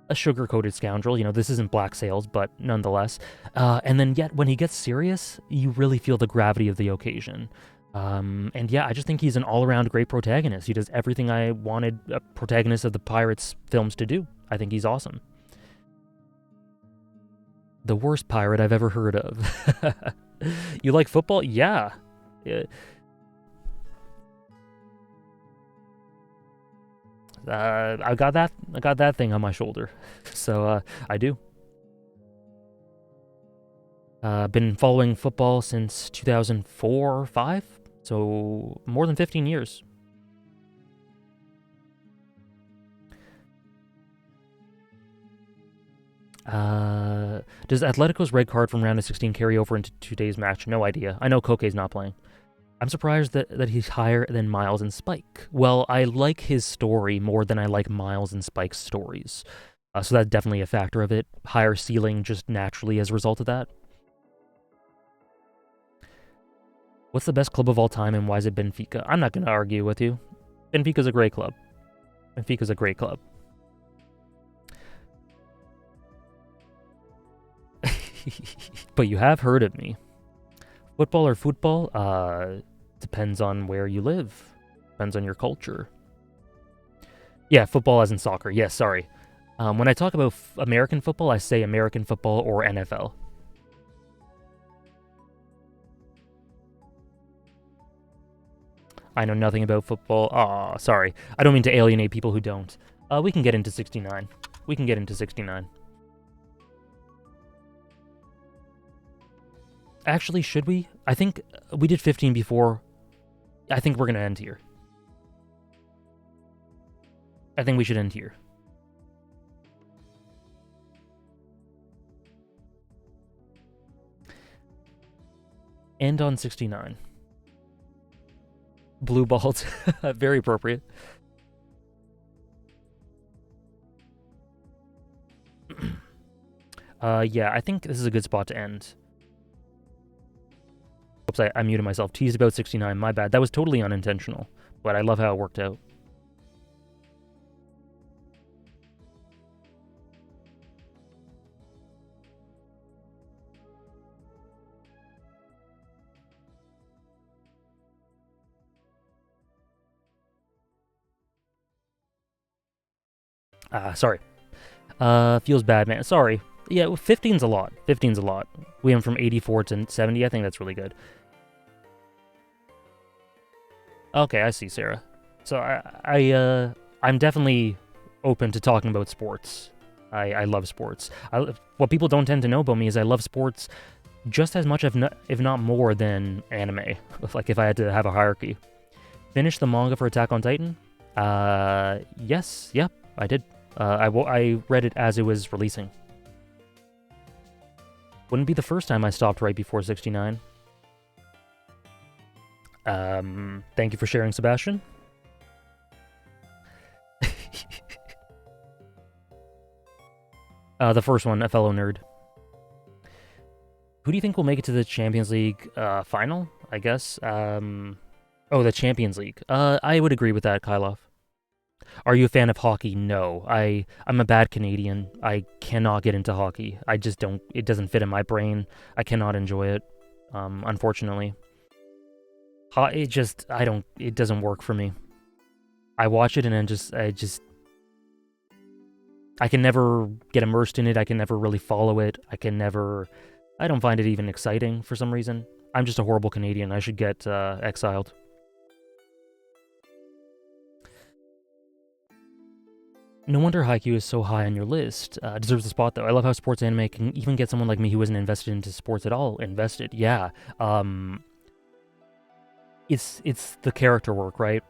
A sugar-coated scoundrel. This isn't Black Sails, but nonetheless. And then yet, when he gets serious, you really feel the gravity of the occasion. And yeah, I just think he's an all-around great protagonist. He does everything I wanted a protagonist of the Pirates films to do. I think he's awesome. The worst pirate I've ever heard of. You like football? Yeah. I got that thing on my shoulder, so I do. Been following football since 2004 or 5, so more than 15 years. Does Atletico's red card from round of 16 carry over into today's match? No idea. I know Koke's not playing. I'm surprised that he's higher than Miles and Spike. Well, I like his story more than I like Miles and Spike's stories. So that's definitely a factor of it. Higher ceiling just naturally as a result of that. What's the best club of all time and why is it Benfica? I'm not going to argue with you. Benfica's a great club. Benfica's a great club. But you have heard of me. Football or football? Depends on where you live. Depends on your culture. Yeah, football as in soccer. Yes, sorry. When I talk about American football, I say American football or NFL. I know nothing about football. Aw, sorry. I don't mean to alienate people who don't. We can get into 69. We can get into 69. Actually, should we? I think we did 15 before. I think we're going to end here. I think we should end here. End on 69. Blue balls. Very appropriate. Yeah, I think this is a good spot to end. Oops, I muted myself. Teased about 69. My bad. That was totally unintentional, but I love how it worked out. Sorry. Feels bad, man. Sorry. Yeah, 15's a lot. 15's a lot. We went from 84 to 70. I think that's really good. Okay, I see, Sarah. So I'm definitely open to talking about sports. I love sports. What people don't tend to know about me is I love sports just as much, if not more, than anime. Like, if I had to have a hierarchy. Finish the manga for Attack on Titan? Yes. Yep, I did. I read it as it was releasing. Wouldn't be the first time I stopped right before 69. Thank you for sharing, Sebastian. The first one, a fellow nerd. Who do you think will make it to the Champions League final, I guess? Oh, the Champions League. I would agree with that, Kylov. Are you a fan of hockey? No. I'm a bad Canadian. I cannot get into hockey. I just don't. It doesn't fit in my brain. I cannot enjoy it, unfortunately. It doesn't work for me. I watch it and I can never get immersed in it. I can never really follow it. I don't find it even exciting for some reason. I'm just a horrible Canadian. I should get exiled. No wonder Haikyuu is so high on your list. Deserves a spot, though. I love how sports anime can even get someone like me who isn't invested into sports at all invested. Yeah. It's the character work, right?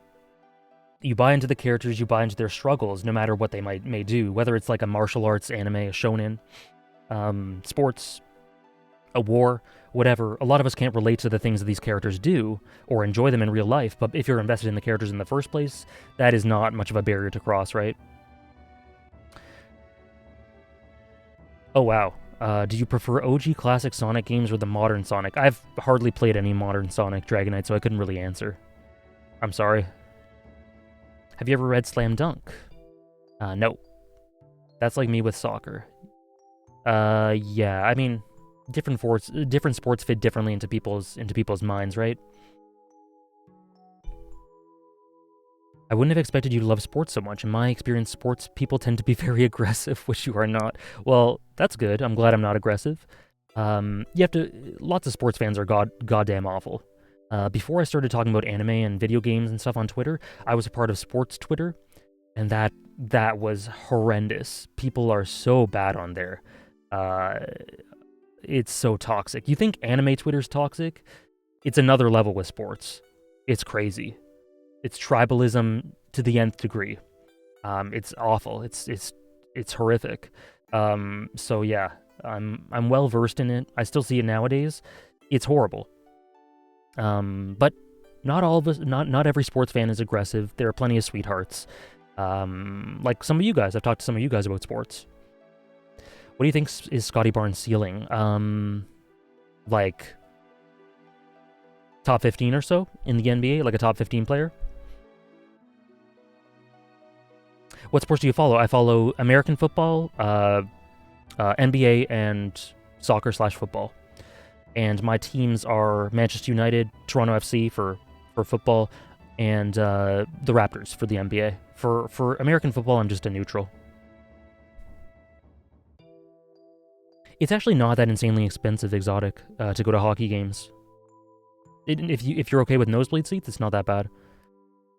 You buy into the characters, you buy into their struggles, no matter what they may do. Whether it's like a martial arts anime, a shonen, sports, a war, whatever. A lot of us can't relate to the things that these characters do or enjoy them in real life, but if you're invested in the characters in the first place, that is not much of a barrier to cross, right? Oh, wow. Do you prefer OG classic Sonic games or the modern Sonic? I've hardly played any modern Sonic Dragonite, so I couldn't really answer. I'm sorry. Have you ever read Slam Dunk? No. That's like me with soccer. Yeah, I mean, different sports fit differently into people's minds, right? I wouldn't have expected you to love sports so much. In my experience, sports people tend to be very aggressive, which you are not. Well, that's good. I'm glad I'm not aggressive. Lots of sports fans are goddamn awful. Before I started talking about anime and video games and stuff on Twitter, I was a part of sports Twitter, and that was horrendous. People are so bad on there. It's so toxic. You think anime Twitter's toxic? It's another level with sports. It's crazy. It's tribalism to the nth degree. It's awful. It's horrific. So yeah, I'm well versed in it. I still see it nowadays. It's horrible. But not all of us, not every sports fan is aggressive. There are plenty of sweethearts. Like some of you guys. I've talked to some of you guys about sports. What do you think is Scotty Barnes' ceiling? Like top 15 or so in the NBA, like a top 15 player? What sports do you follow? I follow American football, NBA, and soccer/football. And my teams are Manchester United, Toronto FC for football, and the Raptors for the NBA. For American football, I'm just a neutral. It's actually not that insanely expensive exotic to go to hockey games. If you're okay with nosebleed seats, it's not that bad.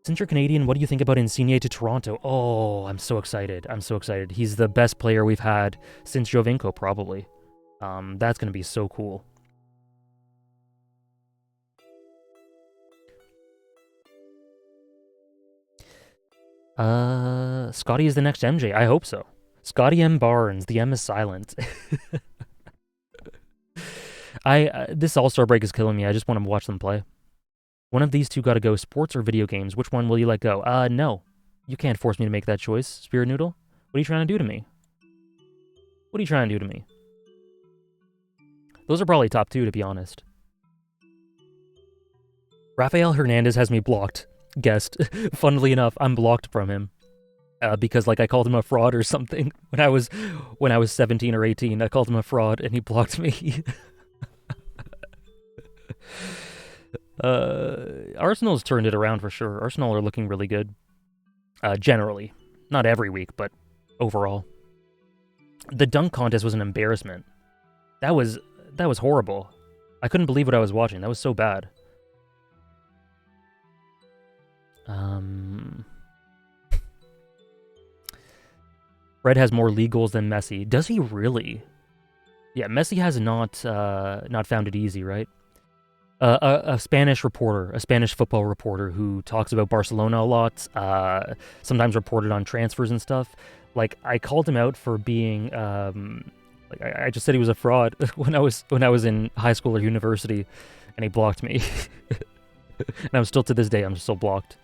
Since you're Canadian, what do you think about Insigne to Toronto? Oh, I'm so excited. I'm so excited. He's the best player we've had since Jovinko, probably. That's going to be so cool. Scotty is the next MJ. I hope so. Scotty M. Barnes. The M is silent. This All-Star break is killing me. I just want to watch them play. One of these two got to go, sports or video games. Which one will you let go? No. You can't force me to make that choice, Spirit Noodle. What are you trying to do to me? What are you trying to do to me? Those are probably top 2, to be honest. Rafael Hernandez has me blocked. Guessed. Funnily enough, I'm blocked from him. Because, like, I called him a fraud or something. When I was 17 or 18, I called him a fraud, and he blocked me. Arsenal's turned it around for sure. Arsenal are looking really good. Generally. Not every week, but overall. The dunk contest was an embarrassment. That was horrible. I couldn't believe what I was watching. That was so bad. Fred has more league goals than Messi. Does he really? Yeah, Messi has not found it easy, right? A Spanish reporter, a Spanish football reporter who talks about Barcelona a lot, sometimes reported on transfers and stuff. Like, I called him out for being, I just said he was a fraud when I was in high school or university, and he blocked me. And I'm still, to this day, I'm still blocked.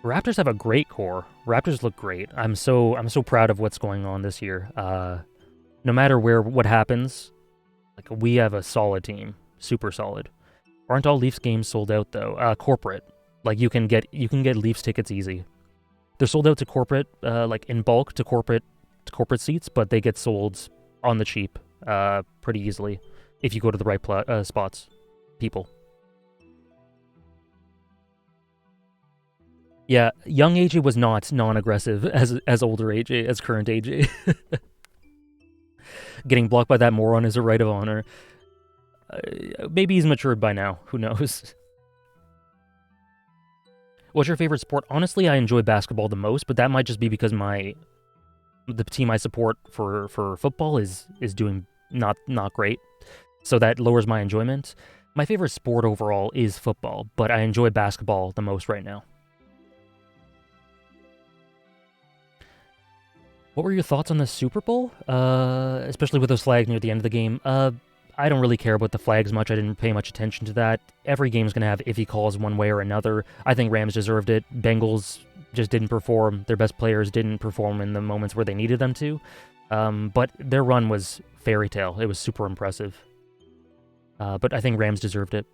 Raptors have a great core. Raptors look great. I'm so proud of what's going on this year. No matter what happens, like, we have a solid team, super solid. Aren't all Leafs games sold out though? Corporate, like you can get Leafs tickets easy. They're sold out to corporate, like in bulk to corporate seats, but they get sold on the cheap, pretty easily if you go to the right spots. People. Yeah, young AJ was not non-aggressive as older AJ, as current AJ. Getting blocked by that moron is a right of honor. Maybe he's matured by now. Who knows? What's your favorite sport? Honestly, I enjoy basketball the most, but that might just be because the team I support for football is doing not great, so that lowers my enjoyment. My favorite sport overall is football, but I enjoy basketball the most right now. What were your thoughts on the Super Bowl? Especially with those flags near the end of the game. I don't really care about the flags much. I didn't pay much attention to that. Every game's going to have iffy calls one way or another. I think Rams deserved it. Bengals just didn't perform. Their best players didn't perform in the moments where they needed them to. But their run was fairy tale. It was super impressive. But I think Rams deserved it.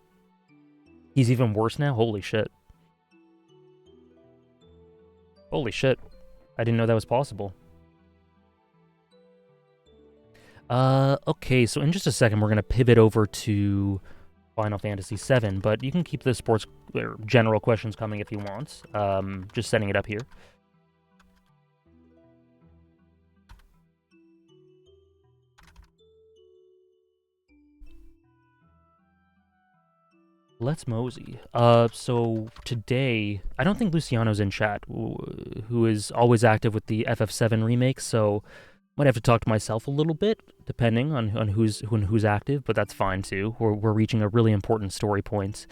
He's even worse now? Holy shit. Holy shit. I didn't know that was possible. Okay, so in just a second, we're going to pivot over to Final Fantasy VII, but you can keep the sports or general questions coming if you want. Just setting it up here. Let's mosey. So today, I don't think Luciano's in chat, who is always active with the FF7 remake, so might have to talk to myself a little bit, depending on who's active, but that's fine too. We're reaching a really important story point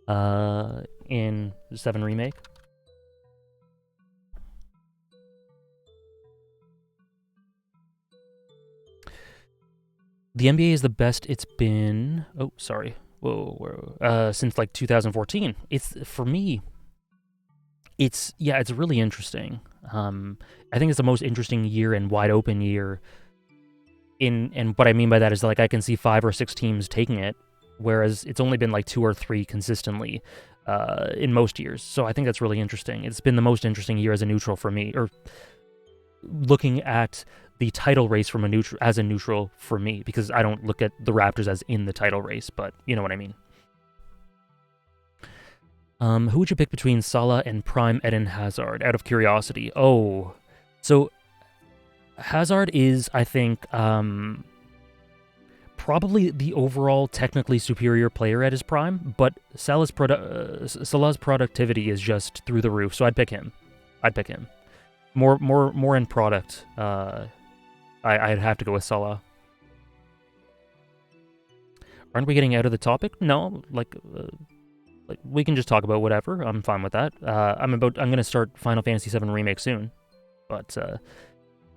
in the 7 remake. The NBA is the best it's been. Oh, sorry. Whoa. Since like 2014. It's, for me, it's really interesting. I think it's the most interesting year and wide open year. And what I mean by that is, like, I can see 5 or 6 teams taking it, whereas it's only been like 2 or 3 consistently in most years. So I think that's really interesting. It's been the most interesting year as a neutral for me, or looking at the title race from a neutral for me, because I don't look at the Raptors as in the title race, but you know what I mean. Who would you pick between Salah and Prime Eden Hazard, out of curiosity? Oh, so Hazard is, I think, probably the overall technically superior player at his prime, but Salah's productivity is just through the roof, so I'd pick him. More in product. I'd have to go with Salah. Aren't we getting out of the topic? No, like we can just talk about whatever. I'm fine with that. I'm gonna start Final Fantasy VII Remake soon, but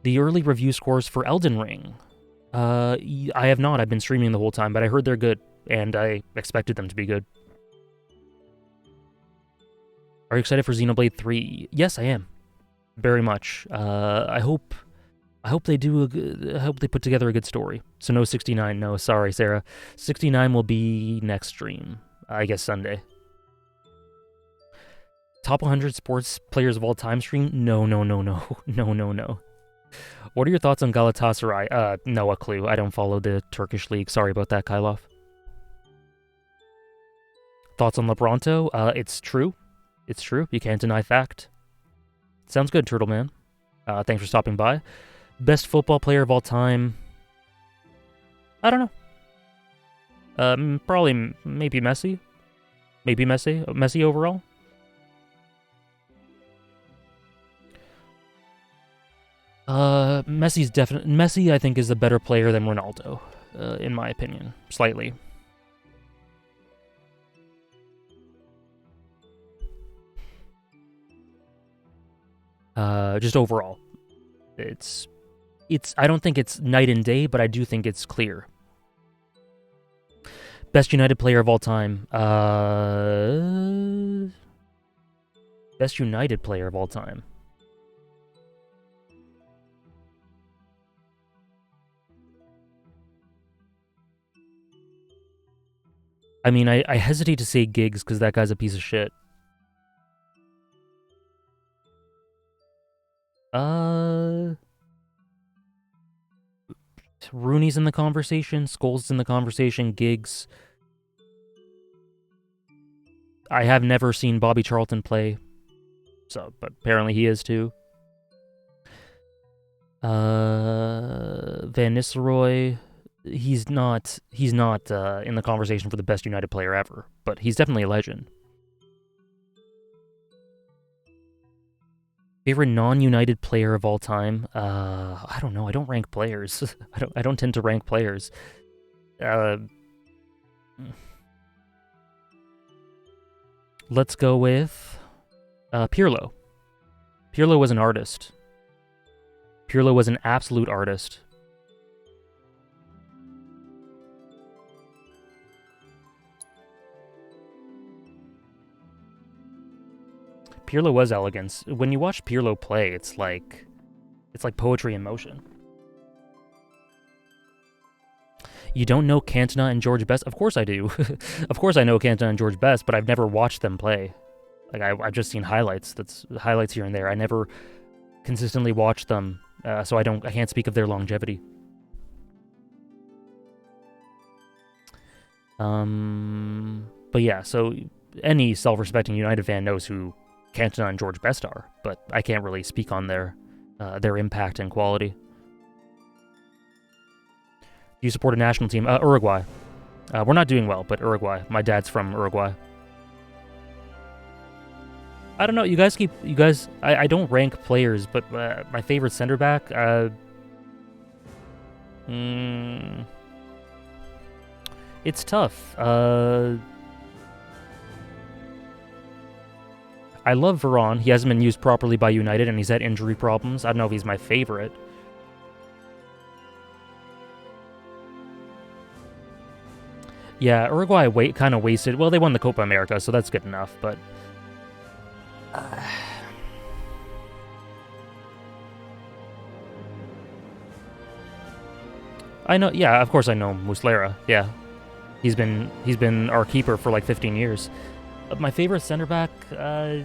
the early review scores for Elden Ring. I have not. I've been streaming the whole time, but I heard they're good, and I expected them to be good. Are you excited for Xenoblade 3? Yes, I am. Very much. I hope they do. I hope they put together a good story. So no 69. No, sorry, Sarah. 69 will be next stream. I guess Sunday. Top 100 sports players of all time stream? No. What are your thoughts on Galatasaray? No a clue. I don't follow the Turkish league. Sorry about that, Kylov. Thoughts on Lebronto? It's true. It's true. You can't deny fact. Sounds good, Turtle Man. Thanks for stopping by. Best football player of all time? I don't know. Probably maybe Messi. Maybe Messi. Messi overall. Messi, I think, is a better player than Ronaldo, in my opinion, slightly. Just overall, it's. I don't think it's night and day, but I do think it's clear. Best United player of all time. Best United player of all time. I mean, I hesitate to say Giggs because that guy's a piece of shit. Rooney's in the conversation, Scholes in the conversation, Giggs. I have never seen Bobby Charlton play, so but apparently he is too. Van Nistelrooy, he's not in the conversation for the best United player ever, but he's definitely a legend. Favorite non-United player of all time? I don't know. I don't rank players. I don't tend to rank players. Let's go with Pirlo. Pirlo was an artist. Pirlo was an absolute artist. Pirlo was elegance. When you watch Pirlo play, it's like poetry in motion. You don't know Cantona and George Best? Of course I do. Of course I know Cantona and George Best, but I've never watched them play. Like I've just seen highlights. That's highlights here and there. I never consistently watched them, so I can't speak of their longevity. But yeah, so any self-respecting United fan knows who Cantona and George Best are, but I can't really speak on their impact and quality. Do you support a national team? Uruguay. We're not doing well, but Uruguay. My dad's from Uruguay. I don't know. You guys. I don't rank players, but my favorite center back. It's tough. I love Varane. He hasn't been used properly by United, and he's had injury problems. I don't know if he's my favorite. Yeah, Uruguay kind of wasted. Well, they won the Copa America, so that's good enough, but... I know, yeah, of course I know Muslera, yeah. He's been our keeper for like 15 years. My favorite center back, I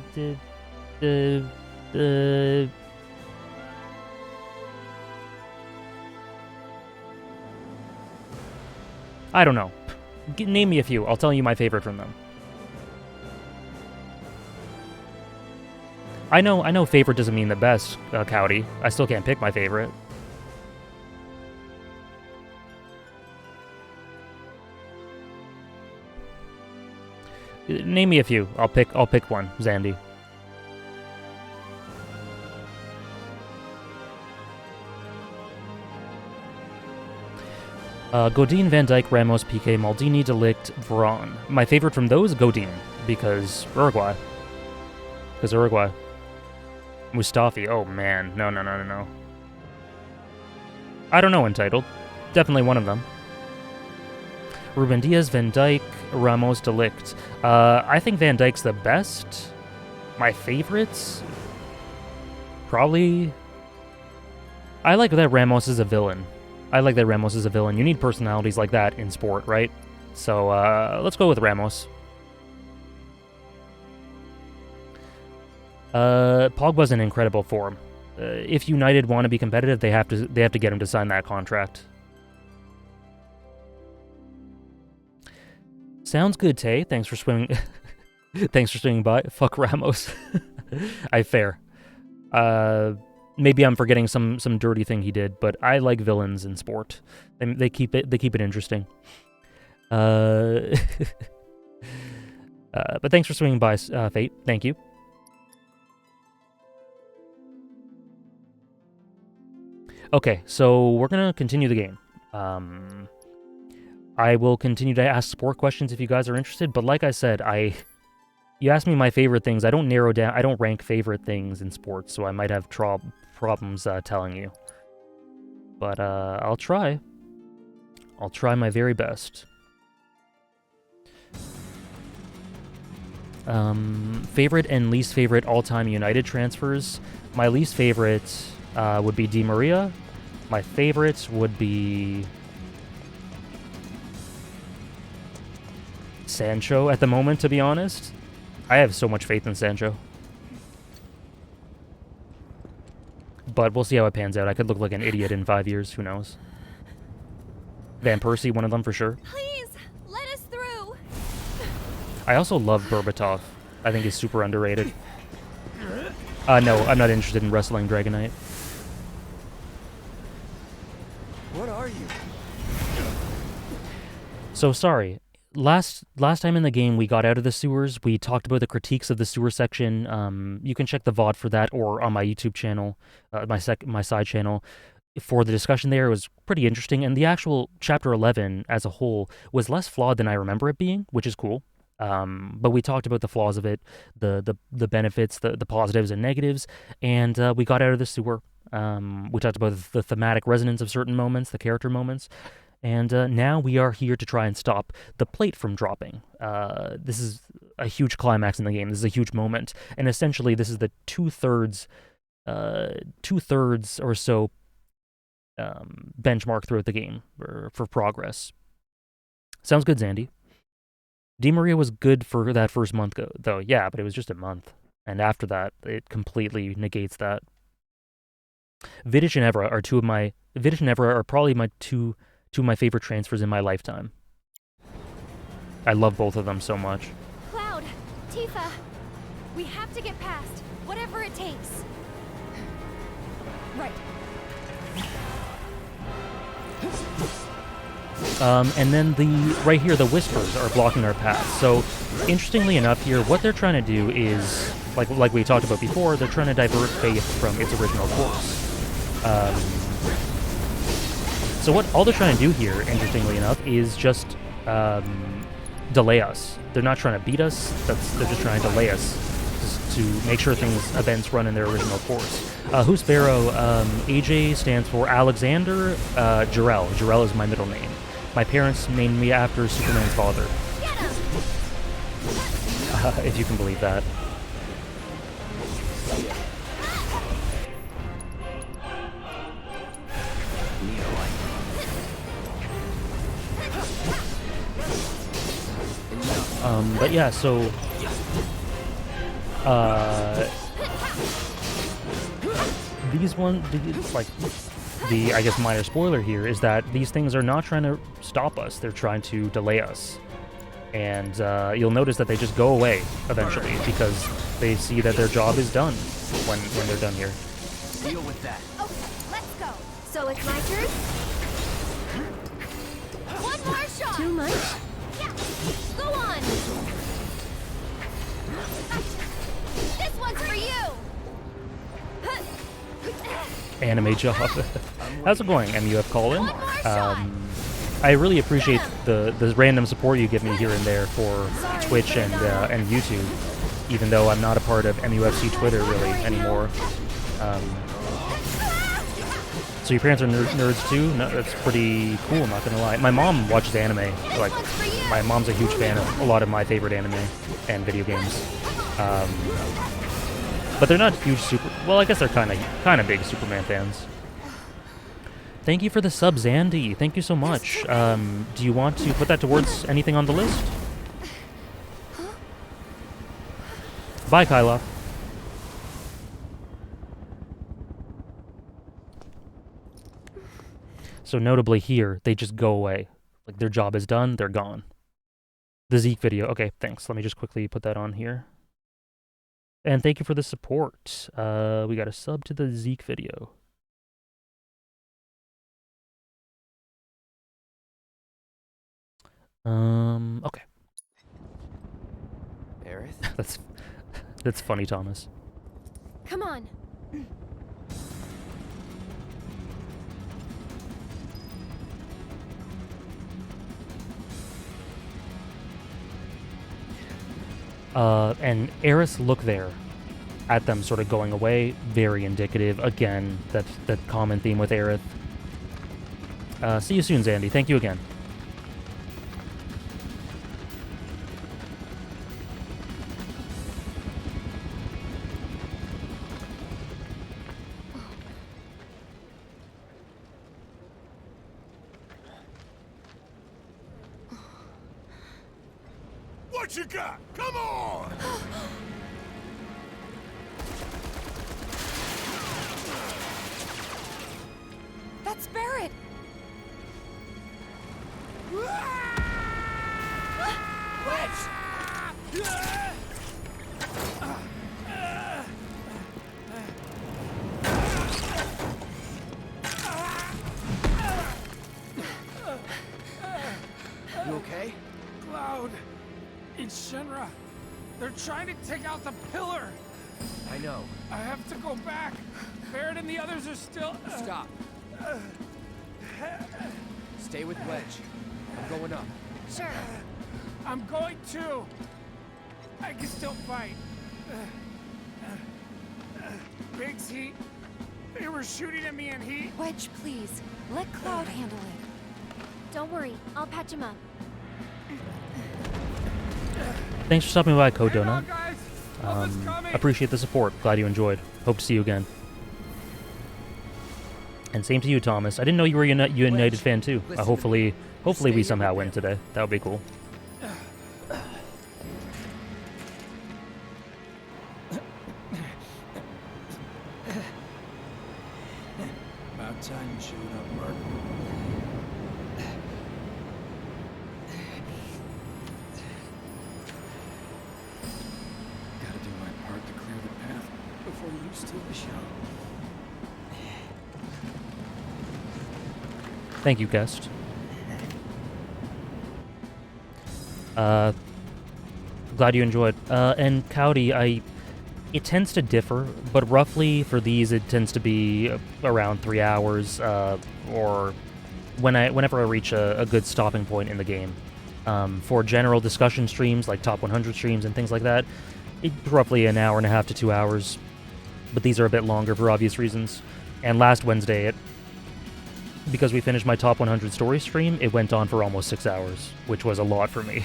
don't know. Name me a few. I'll tell you my favorite from them. I know favorite doesn't mean the best, Cowdy. I still can't pick my favorite. Name me a few. I'll pick one, Zandy. Godin, Van Dijk, Ramos, Piqué, Maldini, De Ligt, Varane. My favorite from those, Godin, because Uruguay. Mustafi, oh man, no. I don't know, Entitled. Definitely one of them. Ruben Diaz, Van Dijk, Ramos, De Ligt. I think Van Dijk's the best. My favorites? Probably... I like that Ramos is a villain. You need personalities like that in sport, right? So, let's go with Ramos. Pogba's in incredible form. If United want to be competitive, they have to get him to sign that contract. Sounds good, Tay. Thanks for swinging. Thanks for swinging by. Fuck Ramos. Fair. Maybe I'm forgetting some dirty thing he did, but I like villains in sport. They keep it interesting. But thanks for swinging by, Fate. Thank you. Okay, so we're gonna continue the game. I will continue to ask sport questions if you guys are interested, but like I said, you asked me my favorite things. I don't narrow down, I don't rank favorite things in sports, so I might have problems telling you. But I'll try. I'll try my very best. Favorite and least favorite all-time United transfers. My least favorite would be Di Maria. My favorite would be Sancho at the moment, to be honest. I have so much faith in Sancho. But we'll see how it pans out. I could look like an idiot in 5 years. Who knows? Van Persie, one of them for sure. Please, let us through. I also love Berbatov. I think he's super underrated. No, I'm not interested in wrestling Dragonite. What are you? So sorry. Last time in the game, we got out of the sewers. We talked about the critiques of the sewer section. You can check the VOD for that, or on my YouTube channel, my side channel. For the discussion there, it was pretty interesting, and the actual Chapter 11 as a whole was less flawed than I remember it being, which is cool. But we talked about the flaws of it, the benefits, the positives and negatives, and we got out of the sewer. We talked about the thematic resonance of certain moments, the character moments. And now we are here to try and stop the plate from dropping. This is a huge climax in the game. This is a huge moment. And essentially, this is the two-thirds or so benchmark throughout the game for progress. Sounds good, Zandy. Di Maria was good for that first month, though. Yeah, but it was just a month. And after that, it completely negates that. Vidic and Evra are probably my two of my favorite transfers in my lifetime. I love both of them so much. Cloud, Tifa, we have to get past, whatever it takes. Right. And then right here, the Whispers are blocking our path. So, interestingly enough here, what they're trying to do is, like we talked about before, they're trying to divert Faith from its original course. So all they're trying to do here, interestingly enough, is just delay us. They're not trying to beat us. They're just trying to delay us to make sure events run in their original course. Who's Barrow? AJ stands for Alexander Jarrell. Jarrell is my middle name. My parents named me after Superman's father. If you can believe that. But yeah, so I guess minor spoiler here is that these things are not trying to stop us, they're trying to delay us. And you'll notice that they just go away eventually because they see that their job is done when they're done here. Deal with that. Okay, let's go. So it's my turn? One more shot! Too much? Yeah, go on! This one's for you! Anime job. How's it going, MUF Colin? I really appreciate the random support you give me here and there for Twitch and YouTube, even though I'm not a part of MUFC Twitter really anymore. So your parents are nerds too? No, that's pretty cool, not gonna lie. My mom watches anime. Like, my mom's a huge fan of a lot of my favorite anime and video games. But they're not huge well, I guess they're kind of big Superman fans. Thank you for the sub, Zandy. Thank you so much. Do you want to put that towards anything on the list? Bye, Kyla. So notably here, they just go away. Like, their job is done, they're gone. The Zeke video. Okay, thanks. Let me just quickly put that on here. And thank you for the support. We got a sub to the Zeke video. Okay. Aerith? That's funny, Thomas. Come on. And Eris, look there at them sort of going away. Very indicative. Again, that common theme with Aerith. See you soon, Zandy. Thank you again. What you got? Come on! That's Barrett! You okay? Cloud! It's Shinra! They're trying to take out the pillar! I know. I have to go back! Barrett and the others are still... Stop. Stay with Wedge. I'm going up. Sure. I'm going too! I can still fight. Biggs, they were shooting at me and he... Wedge, please. Let Cloud handle it. Don't worry, I'll patch him up. Thanks for stopping by, Code Hang Donut. on, guys. Help is coming. Appreciate the support. Glad you enjoyed. Hope to see you again. And same to you, Thomas. I didn't know you were a United fan too. Hopefully we somehow win today. That would be cool. About time you showed up, Mark. Gotta do my part to clear the path before you steal the show. Thank you, guest. Glad you enjoyed. And Cowdy, it tends to differ, but roughly for these it tends to be around 3 hours, or whenever I reach a good stopping point in the game. For general discussion streams, like top 100 streams and things like that, it's roughly an hour and a half to 2 hours, but these are a bit longer for obvious reasons. And last Wednesday, because we finished my top 100 story stream, it went on for almost 6 hours, which was a lot for me.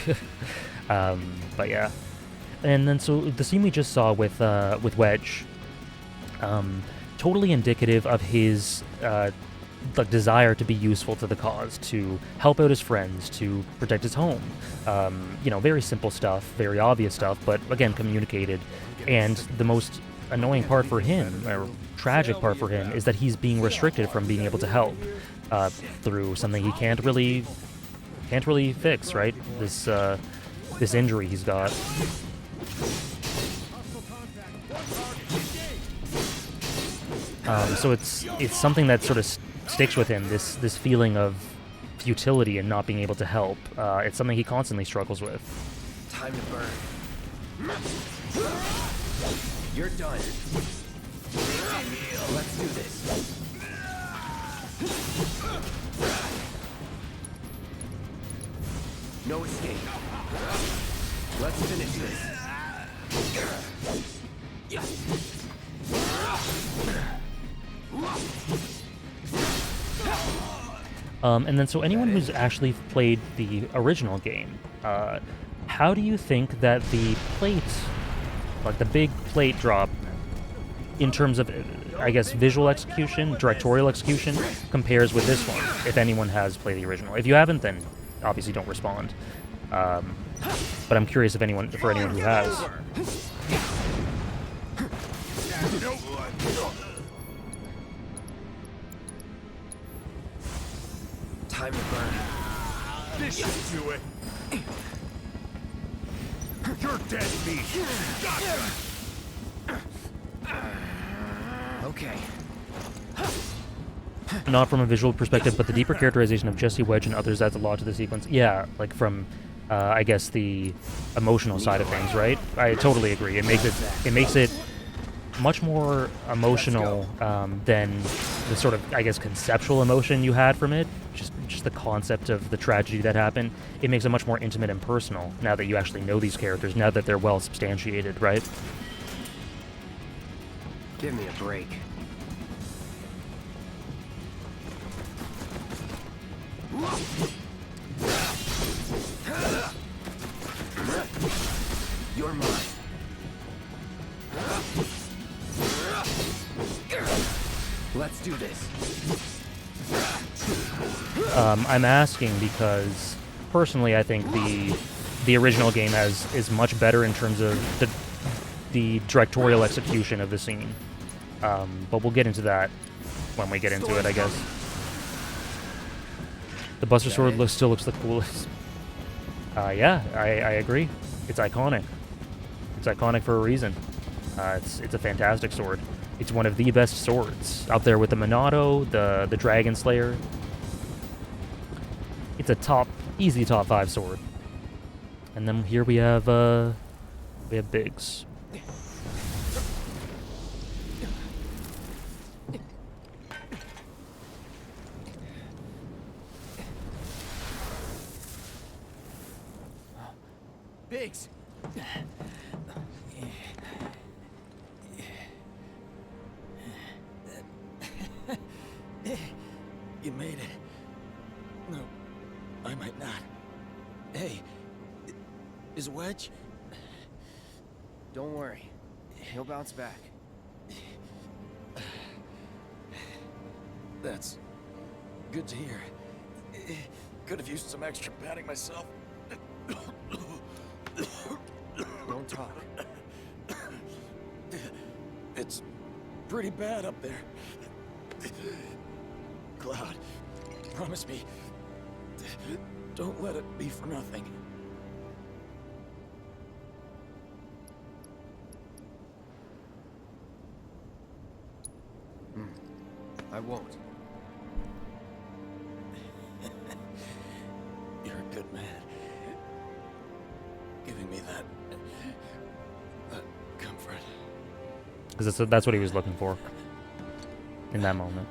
But yeah. And then so the scene we just saw with Wedge, totally indicative of his the desire to be useful to the cause, to help out his friends, to protect his home. You know, very simple stuff, very obvious stuff, but again, communicated. And the most annoying part for him, or tragic part for him, is that he's being restricted from being able to help through something he can't really fix, right? This this injury he's got. So it's something that sort of sticks with him. This feeling of futility and not being able to help. It's something he constantly struggles with. Time to burn. You're done. Let's do this. No escape. Let's finish this. And then, so anyone who's actually played the original game, how do you think that the plate, like the big plate drop, in terms of, I guess, visual execution, directorial execution, compares with this one, if anyone has played the original? If you haven't, then obviously don't respond. But I'm curious if anyone, for anyone who has. Time to burn. This should do it. You're dead meat. Gotcha. Okay. Not from a visual perspective, but the deeper characterization of Jesse, Wedge, and others adds a lot to the sequence. Yeah, like from, I guess, the emotional side of things, right? I totally agree. It makes it much more emotional than the sort of, I guess, conceptual emotion you had from it. Just the concept of the tragedy that happened. It makes it much more intimate and personal now that you actually know these characters, now that they're well substantiated, right? Give me a break. You're mine. Let's do this. I'm asking because personally I think the original game is much better in terms of the directorial execution of the scene. But we'll get into that when we get into it, I guess. The Buster Sword still looks the coolest. Yeah, I agree. It's iconic. It's iconic for a reason. It's a fantastic sword. It's one of the best swords out there with the Minato, the Dragon Slayer. It's a easy top 5 sword. And then here we have Biggs. Biggs. You made it. No, I might not. Hey, is Wedge? Don't worry. He'll bounce back. That's good to hear. Could have used some extra padding myself. Don't talk. It's pretty bad up there. Cloud, promise me, don't let it be for nothing. I won't. You're a good man. Giving me that comfort. Because that's what he was looking for in that moment.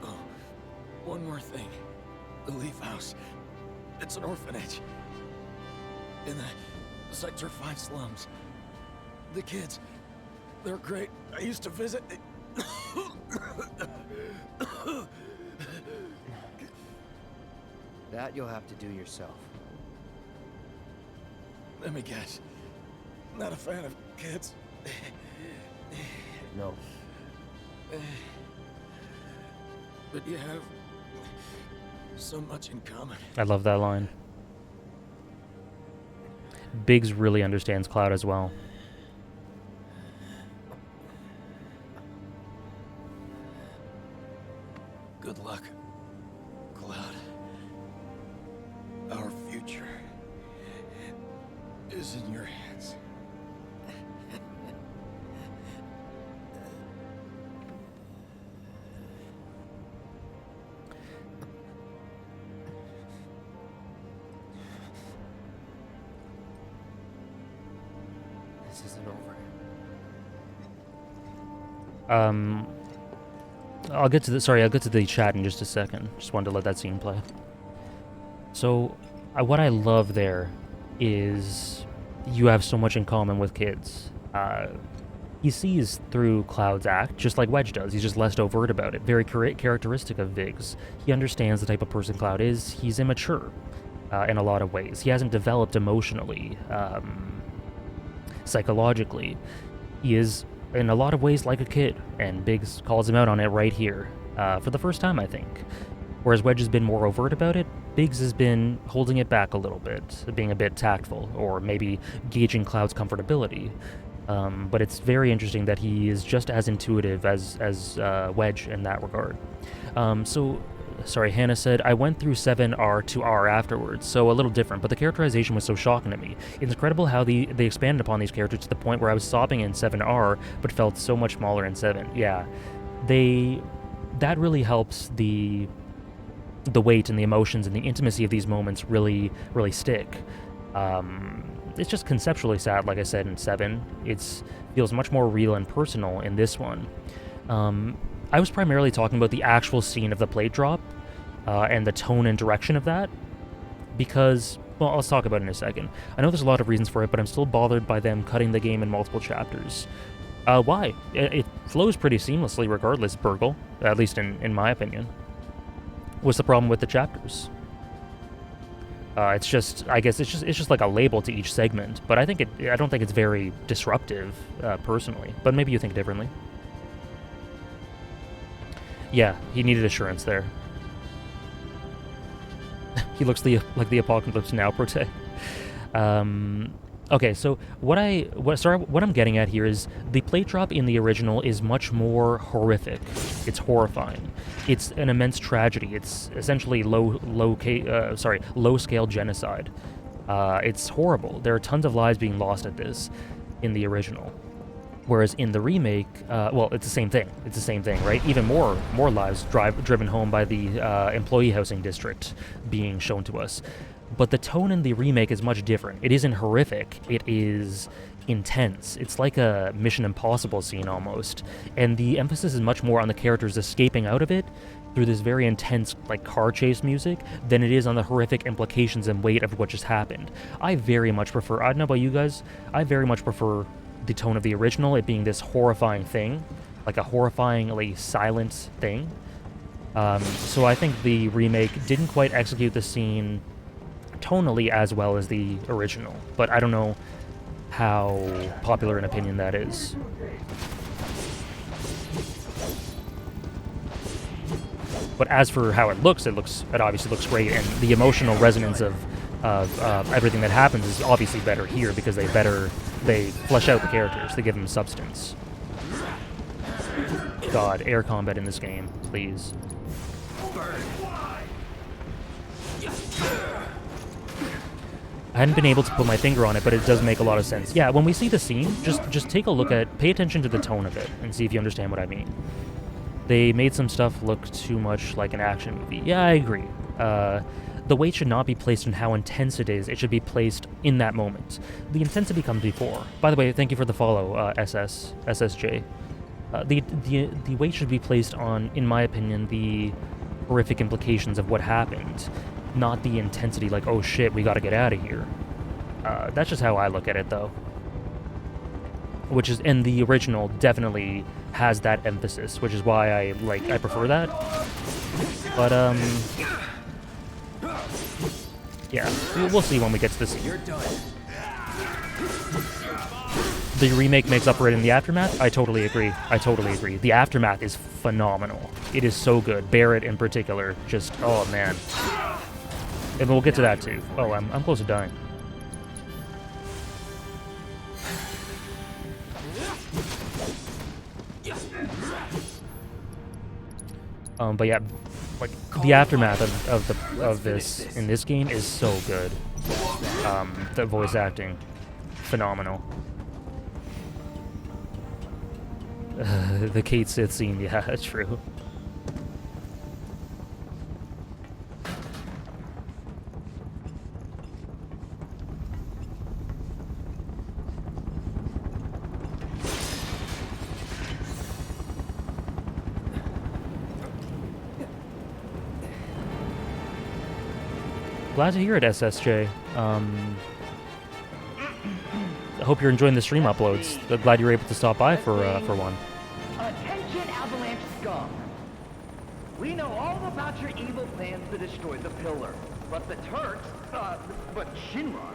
Oh, one more thing. The Leaf House. It's an orphanage. In the Sector 5 slums. The kids, they're great. I used to visit. That you'll have to do yourself. Let me guess. Not a fan of kids. No. But you have so much in common. I love that line. Biggs really understands Cloud as well. Good luck, Cloud. Our future is in your hands. This isn't over. I'll get to the chat in just a second. Just wanted to let that scene play. So, what I love there is you have so much in common with kids. He sees through Cloud's act, just like Wedge does. He's just less overt about it. Very characteristic of Viggs. He understands the type of person Cloud is. He's immature in a lot of ways. He hasn't developed emotionally, psychologically. He is, in a lot of ways, like a kid, and Biggs calls him out on it right here, for the first time, I think. Whereas Wedge has been more overt about it, Biggs has been holding it back a little bit, being a bit tactful, or maybe gauging Cloud's comfortability. But it's very interesting that he is just as intuitive as Wedge in that regard. Sorry, Hannah said, I went through 7R to R afterwards, so a little different, but the characterization was so shocking to me. It's incredible how they expanded upon these characters to the point where I was sobbing in 7R, but felt so much smaller in 7. Yeah, that really helps the weight and the emotions and the intimacy of these moments really, really stick. It's just conceptually sad, like I said, in 7. It feels much more real and personal in this one. I was primarily talking about the actual scene of the plate drop and the tone and direction of that because, well, I'll talk about it in a second. I know there's a lot of reasons for it, but I'm still bothered by them cutting the game in multiple chapters. Why? It flows pretty seamlessly regardless, Burgle, at least in my opinion. What's the problem with the chapters? I guess it's just like a label to each segment, but I don't think it's very disruptive, personally. But maybe you think differently. Yeah, he needed assurance there. He looks like the Apocalypse Now Protect. Okay, so what I'm getting at here is the plate drop in the original is much more horrific. It's horrifying. It's an immense tragedy. It's essentially low-scale genocide. It's horrible. There are tons of lives being lost at this in the original. Whereas in the remake, well, it's the same thing. It's the same thing, right? Even more lives driven home by the employee housing district being shown to us. But the tone in the remake is much different. It isn't horrific. It is intense. It's like a Mission Impossible scene almost. And the emphasis is much more on the characters escaping out of it through this very intense, like, car chase music than it is on the horrific implications and weight of what just happened. I very much prefer, I don't know about you guys, I very much prefer the tone of the original, it being this horrifying thing, like a horrifyingly silent thing. So I think the remake didn't quite execute the scene tonally as well as the original, but I don't know how popular an opinion that is. But as for how it obviously looks great, and the emotional resonance of everything that happens is obviously better here because they flesh out the characters, they give them substance. God, air combat in this game, please. I hadn't been able to put my finger on it, but it does make a lot of sense. Yeah, when we see the scene, just take a look pay attention to the tone of it, and see if you understand what I mean. They made some stuff look too much like an action movie. Yeah, I agree. The weight should not be placed on how intense it is. It should be placed in that moment. The intensity comes before. By the way, thank you for the follow, SSJ. The weight should be placed on, in my opinion, the horrific implications of what happened, not the intensity like, oh shit, we gotta get out of here. That's just how I look at it, though. And the original definitely has that emphasis, which is why I prefer that. But, yeah, we'll see when we get to the scene. The remake makes up for it in the aftermath? I totally agree. The aftermath is phenomenal. It is so good. Barrett in particular, just, oh man. And we'll get to that too. Oh, I'm close to dying. But yeah, like the aftermath of this in this game is so good. The voice acting, phenomenal. The Kate Sith scene, yeah, that's true. Glad to hear it, SSJ. I hope you're enjoying the stream uploads. Glad you were able to stop by for one. Attention, Avalanche scum! We know all about your evil plans to destroy the pillar, but the Turks, but Shinra,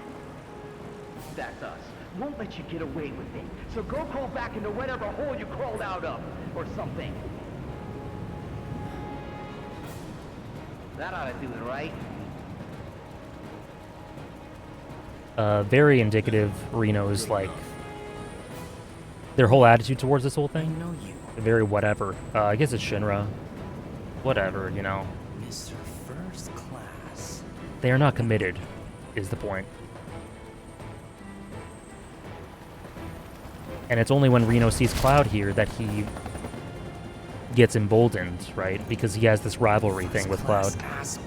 that's us, won't let you get away with it. So go crawl back into whatever hole you crawled out of, or something. That ought to do it, right? Very indicative Reno's, like, their whole attitude towards this whole thing. know you, Very whatever. I guess it's Shinra. Whatever, you know. Mr. First Class. They are not committed, is the point. And it's only when Reno sees Cloud here that he gets emboldened, right? Because he has this rivalry thing with Cloud. Asshole.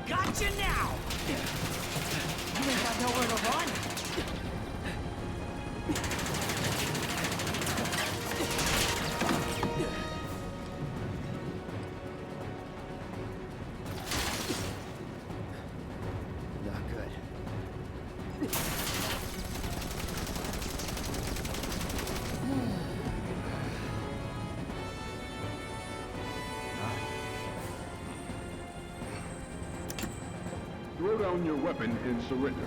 Gotcha now! You ain't got nowhere to run. Not good. Throw down your weapon and surrender.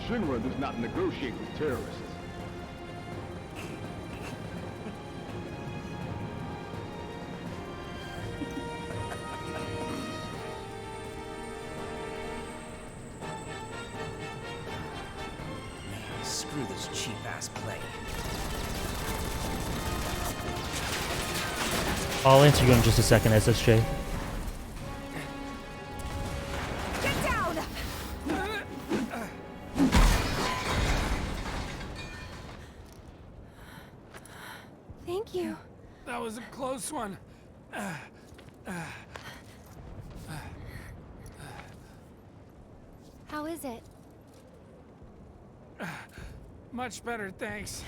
Shinra does not negotiate with terrorists. Man, screw this cheap-ass play. I'll answer you in just a second, SSJ. Get down! Thank you. That was a close one. How is it? Much better, thanks.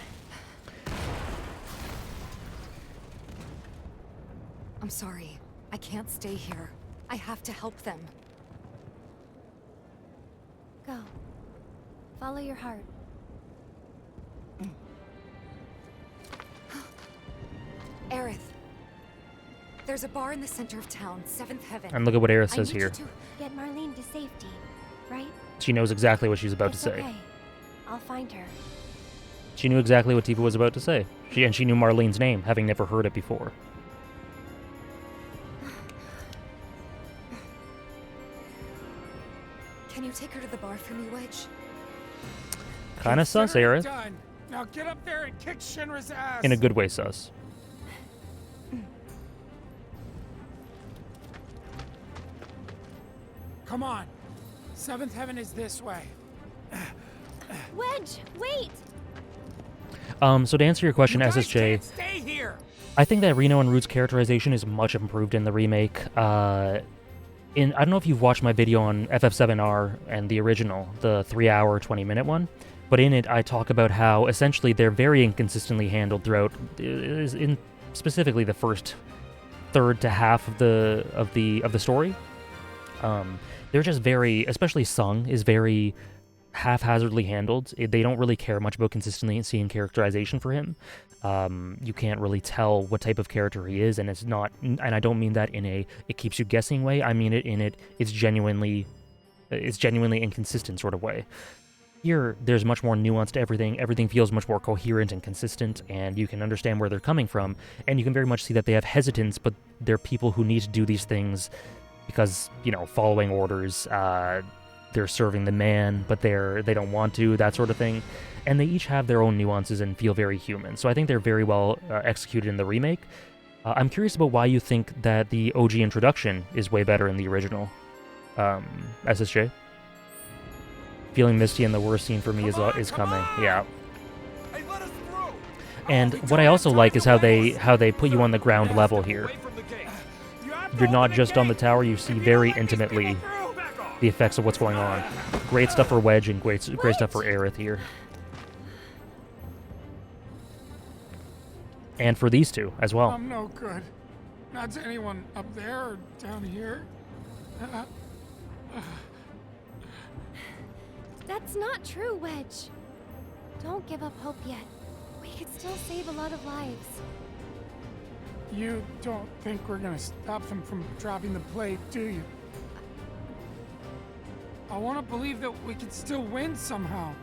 I'm sorry. I can't stay here. I have to help them. Go. Follow your heart. Aerith. There's a bar in the center of town, Seventh Heaven. And look at what Aerith I says need here. you to get Marlene to safety, right? She knows exactly what she's about It's to say. okay. I'll find her. She knew exactly what Tifa was about to say. She knew Marlene's name, having never heard it before. Can you take her to the bar for me, Wedge? Kinda sus, Consider it Aerith. done. Now get up there and kick Shinra's ass. In a good way, sus. Come on. Seventh Heaven is this way. Wedge, wait! So to answer your question, You guys SSJ, can't stay here. I think that Reno and Root's characterization is much improved in the remake. I don't know if you've watched my video on FF7R and the original, the 3-hour, 20-minute one, but in it I talk about how essentially they're very inconsistently handled throughout, in specifically the first third to half of the story. They're just very, especially Sung is very haphazardly handled. They don't really care much about consistency and characterization for him. You can't really tell what type of character he is, and it's not, and I don't mean that in a it keeps you guessing way. I mean it in it's genuinely inconsistent sort of way. Here, there's much more nuance to everything. Everything feels much more coherent and consistent, and you can understand where they're coming from, and you can very much see that they have hesitance, but they're people who need to do these things because, you know, following orders, they're serving the man, but they don't want to, that sort of thing. And they each have their own nuances and feel very human. So I think they're very well executed in the remake. I'm curious about why you think that the OG introduction is way better in the original. SSJ? Feeling misty, and the worst scene for me is coming. Yeah. And what I also like is how they put you on the ground level here. You're not just on the tower; you see very intimately the effects of what's going on. Great stuff for Wedge and great stuff for Aerith here. And for these two as well. I'm no good. Not to anyone up there or down here. That's not true, Wedge. Don't give up hope yet. We could still save a lot of lives. You don't think we're gonna stop them from dropping the plate, do you? I want to believe that we could still win somehow.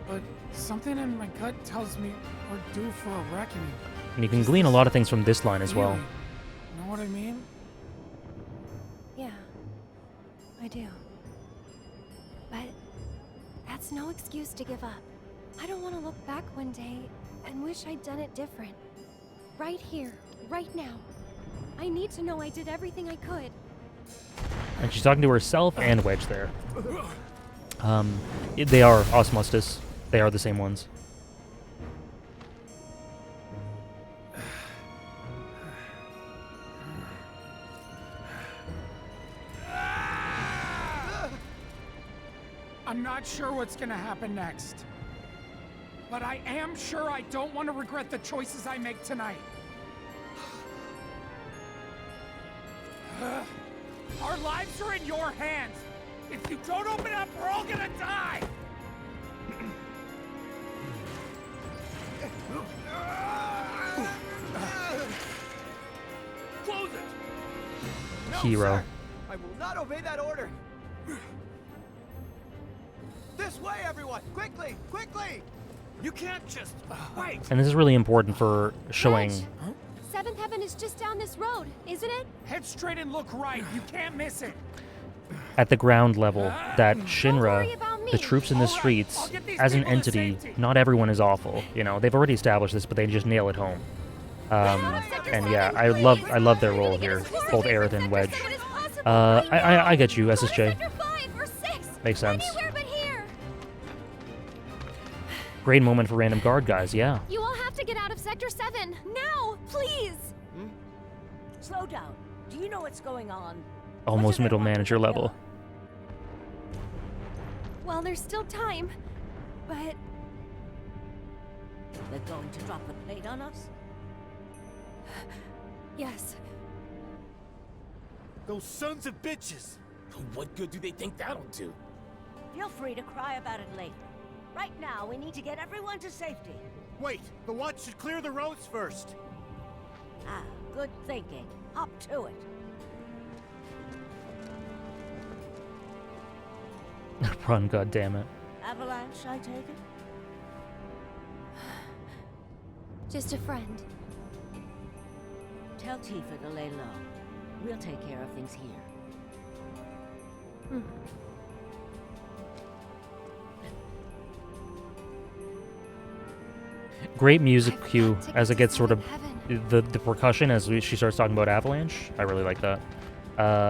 But something in my gut tells me we're due for a reckoning. And you can glean a lot of things from this line as well. Really? Know what I mean? Yeah, I do. But that's no excuse to give up. I don't want to look back one day and wish I'd done it different. Right here, right now. I need to know I did everything I could. And she's talking to herself and Wedge there. They are osmosis. They are the same ones. I'm not sure what's gonna happen next. But I am sure I don't want to regret the choices I make tonight. Our lives are in your hands. If you don't open up, we're all gonna die. Close it. No, Hero. sir. I will not obey that order. This way, everyone! Quickly! Quickly! You can't just wait. And this is really important for showing. Wedge, Seventh Heaven is just down this road, isn't it? Head straight and look right. You can't miss it. At the ground level, that Don't worry Shinra, about me. the troops in the streets, as an entity, not everyone is awful. You know, they've already established this, but they just nail it home. And yeah, I love their role here, both Aerith and Wedge. I get you, SSJ. Sector 5 or 6. Makes sense. Anywhere but here. Great moment for random guard guys, yeah. You all have to get out of Sector 7 now, please. Slow down. Do you know what's going on? Almost middle manager level. Well, there's still time, but They're going to drop the plate on us? yes. Those sons of bitches! What good do they think that'll do? Feel free to cry about it later. Right now, we need to get everyone to safety. Wait, the watch should clear the roads first. Ah, good thinking. Up to it. Run, goddammit. Avalanche, I take it? Just a friend. Tell Tifa to lay low. We'll take care of things here. Great music I've cue got to as get it gets to sort of Heaven. the percussion as she starts talking about Avalanche. I really like that.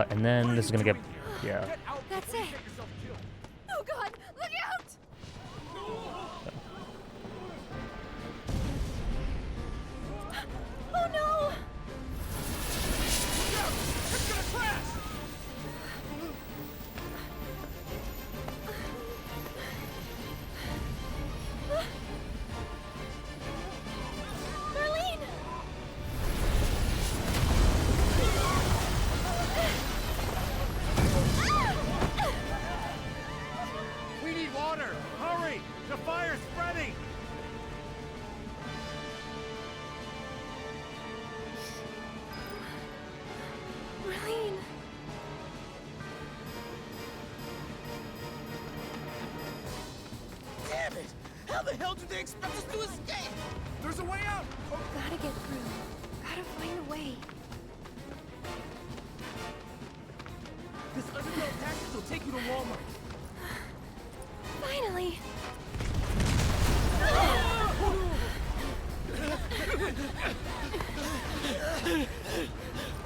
And then this is gonna get, yeah. That's it. Oh God! Look out! Oh no! It's gonna crash! Marlene! We need water! Hurry! The fire's spreading! Marlene! Damn it! How the hell do they expect us to escape? There's a way out! Gotta get through. Gotta find a way. This underground passage will take you to Walmart. Finally!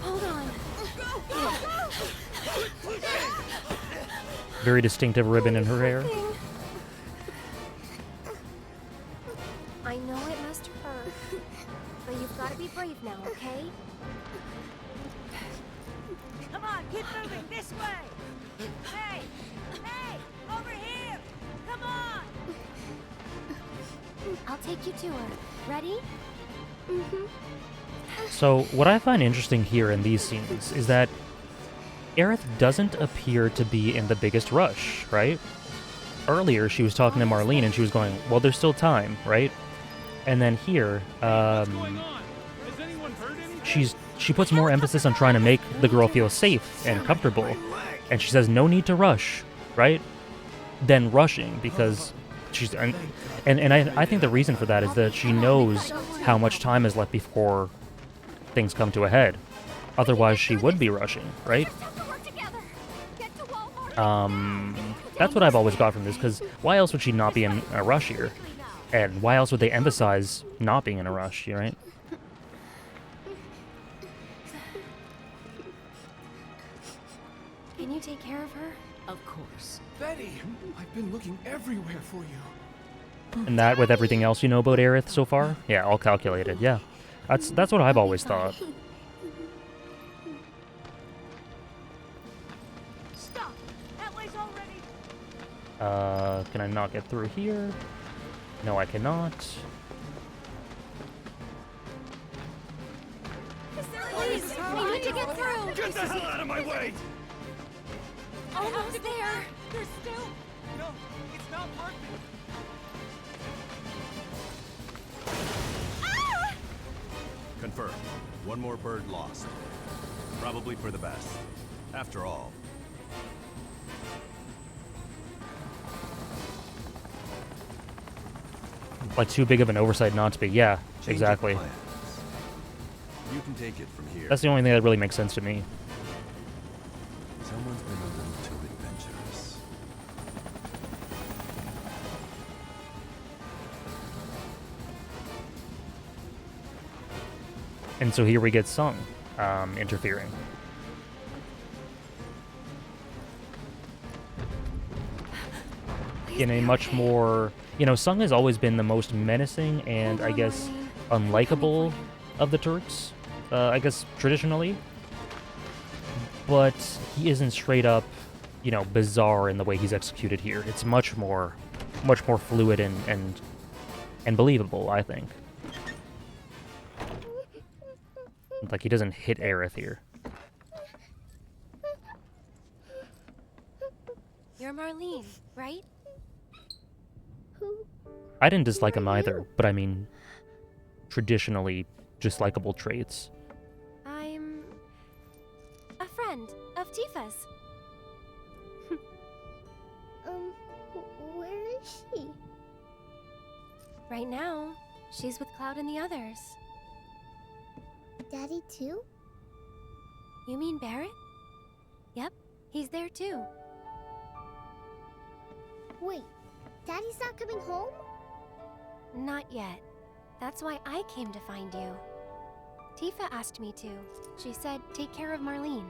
Hold on. Go! Go! Go! Very distinctive ribbon in her hair. I know it must hurt, but you've got to be brave now, okay? Come on, keep moving this way. Hey, hey, over here. Come on. I'll take you to her. Ready? So, what I find interesting here in these scenes is that Aerith doesn't appear to be in the biggest rush, right? Earlier, she was talking to Marlene and she was going, well, there's still time, right? And then here, she puts more emphasis on trying to make the girl feel safe and comfortable. And she says, no need to rush, right? Than rushing, because she's... And I think the reason for that is that she knows how much time is left before things come to a head. Otherwise, she would be rushing, right? That's what I've always got from this, because why else would she not be in a rush here? And why else would they emphasize not being in a rush, right? Can you take care of her? Of course. Betty, I've been looking everywhere for you. And that with everything else you know about Aerith so far? Yeah, all calculated, yeah. That's what I've always thought. Stop. That way's already. Can I not get through here? No, I cannot. Please, we need to get through. Get the hell out of my way! Almost there. There's still. No, it's not working. Confirmed. One more bird lost. Probably for the best. After all. Like, too big of an oversight not to be. Yeah, exactly. You can take it from here. That's the only thing that really makes sense to me. Someone's been a little too adventurous. And so here we get Sung interfering. In a much more... You know, Sung has always been the most menacing and, I guess, unlikable of the Turks. I guess, traditionally. But he isn't straight up, you know, bizarre in the way he's executed here. It's much more fluid and believable, I think. Like, he doesn't hit Aerith here. You're Marlene, right? I didn't dislike him either, but I mean, traditionally dislikable traits. I'm a friend of Tifa's. Where is she? Right now, she's with Cloud and the others. Daddy too? You mean Barrett? Yep, he's there too. Wait, Daddy's not coming home? Not yet. That's why I came to find you. Tifa asked me to. She said, take care of Marlene.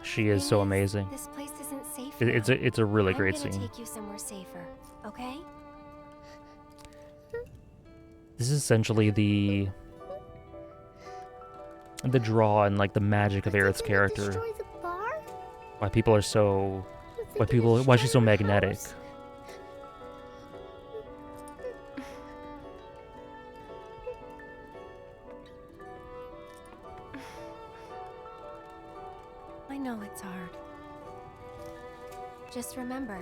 She is so amazing. This place isn't safe. It's a really great I'm scene. gonna take you somewhere safer, okay? This is essentially the draw and like the magic of Aerith's character. Destroy the bar? Why people are so why she's so magnetic. I know it's hard. Just remember,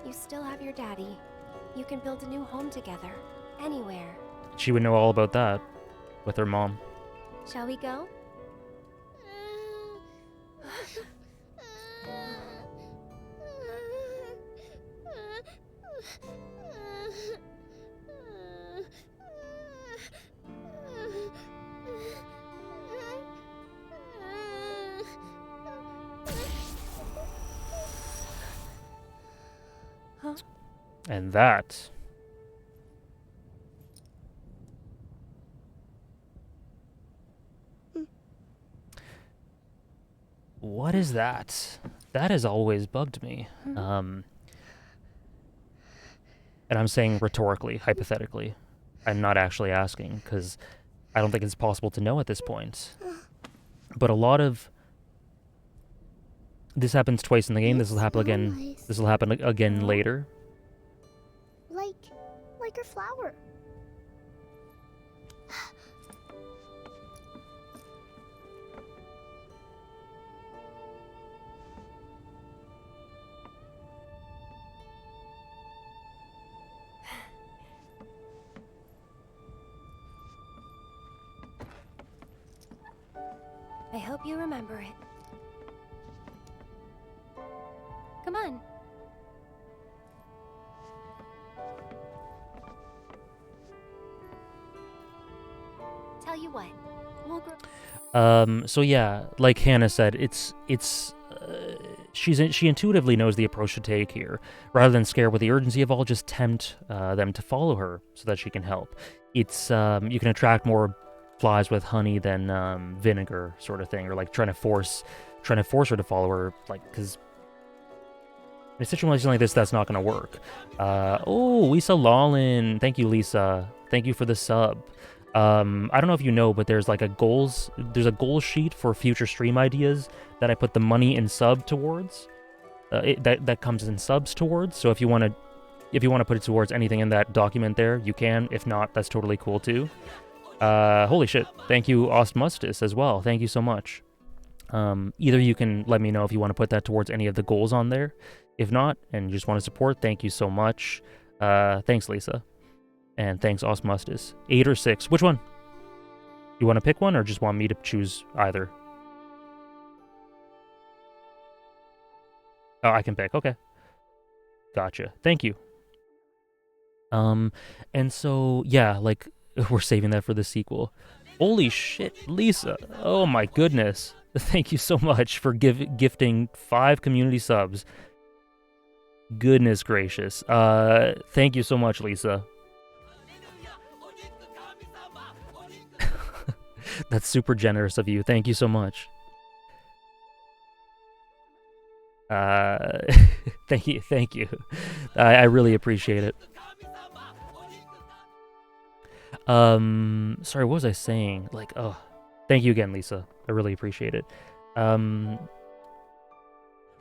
you still have your daddy. You can build a new home together, anywhere. She would know all about that with her mom. Shall we go? And that What is that? That has always bugged me. And I'm saying rhetorically, hypothetically. I'm not actually asking, because I don't think it's possible to know at this point. But a lot of... This happens twice in the game. This will happen again. Nice. This will happen again later. Like your flower. I hope you remember it. Come on. Tell you what, we'll grow. So yeah, like Hannah said, she intuitively knows the approach to take here. Rather than scare with the urgency of all, just tempt them to follow her so that she can help. It's you can attract more flies with honey than vinegar, sort of thing, or like trying to force her to follow her, like, because in a situation like this, that's not going to work. Oh, Lisa Lawlin, thank you, Lisa. Thank you for the sub. I don't know if you know, but there's like a goal sheet for future stream ideas that I put the money in sub towards. That comes in subs towards. So if you want to put it towards anything in that document there, you can. If not, that's totally cool too. Holy shit! Thank you, Ostmustus, as well. Thank you so much. Either you can let me know if you want to put that towards any of the goals on there. If not, and you just want to support, thank you so much. Thanks, Lisa. And thanks, Osmustus. 8 or 6. Which one? You want to pick one, or just want me to choose either? Oh, I can pick. Okay. Gotcha. Thank you. And so, yeah, like, we're saving that for the sequel. Holy shit, Lisa. Oh my goodness. Thank you so much for gifting 5 community subs. Goodness gracious. Thank you so much, Lisa. That's super generous of you. Thank you so much. Thank you. I really appreciate it. Sorry, what was I saying? Like, oh, thank you again, Lisa. I really appreciate it.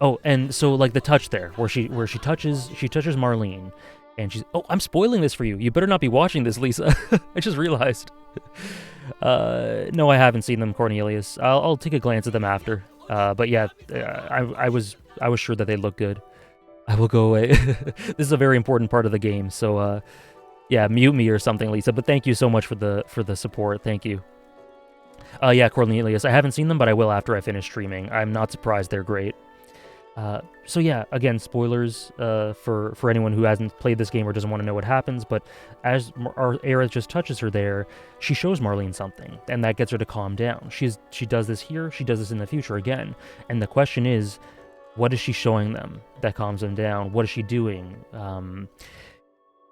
Oh, and so like the touch there, where she touches Marlene, and she's, oh, I'm spoiling this for you. You better not be watching this, Lisa. I just realized. No, I haven't seen them, Cornelius. I'll take a glance at them after. But yeah, I was sure that they look good. I will go away. This is a very important part of the game, so yeah, mute me or something, Lisa. But thank you so much for the support. Thank you. Yeah, Cornelius, I haven't seen them, but I will after I finish streaming. I'm not surprised they're great. So yeah, again, spoilers for anyone who hasn't played this game or doesn't want to know what happens, but as Aerith just touches her there, she shows Marlene something, and that gets her to calm down. She does this here, she does this in the future again, and the question is, what is she showing them that calms them down? What is she doing?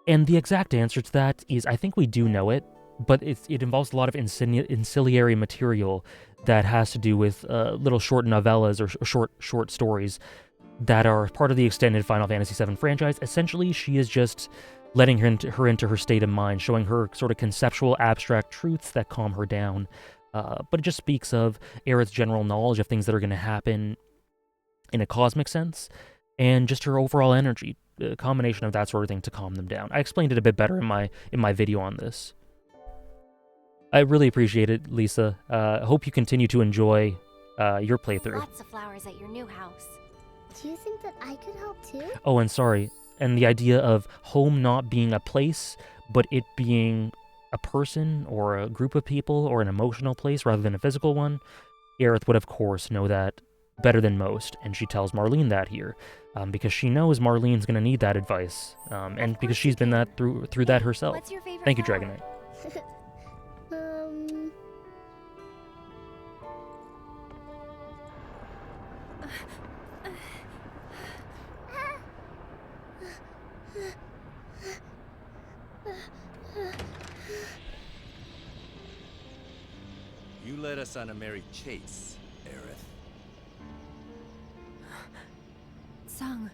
And the exact answer to that is, I think we do know it, but it involves a lot of ancillary material that has to do with little short novellas or short stories that are part of the extended Final Fantasy VII franchise. Essentially, she is just letting her into her state of mind, showing her sort of conceptual, abstract truths that calm her down. But it just speaks of Aerith's general knowledge of things that are going to happen in a cosmic sense, and just her overall energy, a combination of that sort of thing to calm them down. I explained it a bit better in my video on this. I really appreciate it, Lisa. I hope you continue to enjoy your playthrough. Lots of flowers at your new house. Do you think that I could help too? Oh, and sorry. And the idea of home not being a place, but it being a person or a group of people or an emotional place rather than a physical one, Aerith would, of course, know that better than most, and she tells Marlene that here, because she knows Marlene's going to need that advice, and because she's been through that herself. What's your favorite Thank you, flower? Dragonite. You led us on a merry chase, Aerith. Sung.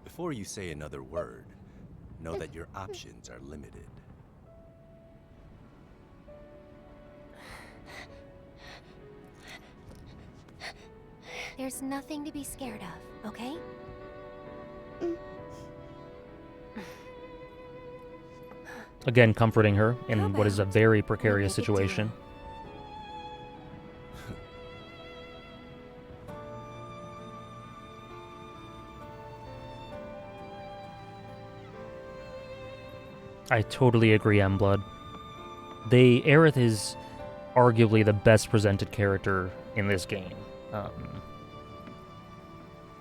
Before you say another word, know that your options are limited. There's nothing to be scared of, okay? Again, comforting her in How what is a about very we precarious make a deal? situation. I totally agree, Mblood. Aerith is arguably the best presented character in this game.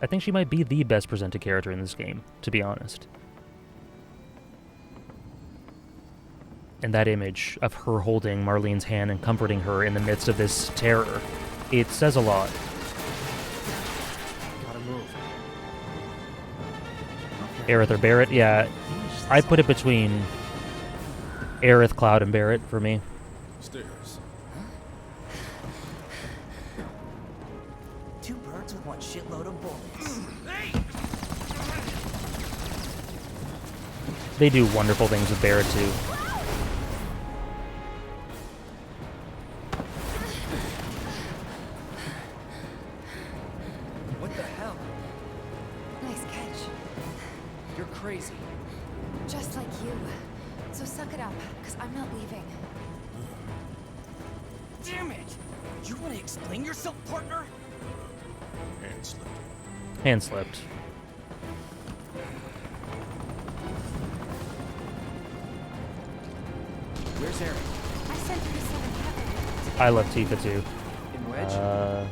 I think she might be the best presented character in this game, to be honest. And that image of her holding Marlene's hand and comforting her in the midst of this terror, it says a lot. Gotta move. Aerith or Barret? Yeah, I put it between Aerith, Cloud, and Barret for me. Stairs. Two birds with one shitload of bullets. They do wonderful things with Barret too. What the hell? Nice catch. You're crazy. Just like you. So suck it up, because I'm not leaving. Damn it! You want to explain yourself, partner? Hand slipped. Hand slipped. Where's Eric? I sent her to 7th Heaven. I love Tifa too. In Wedge? I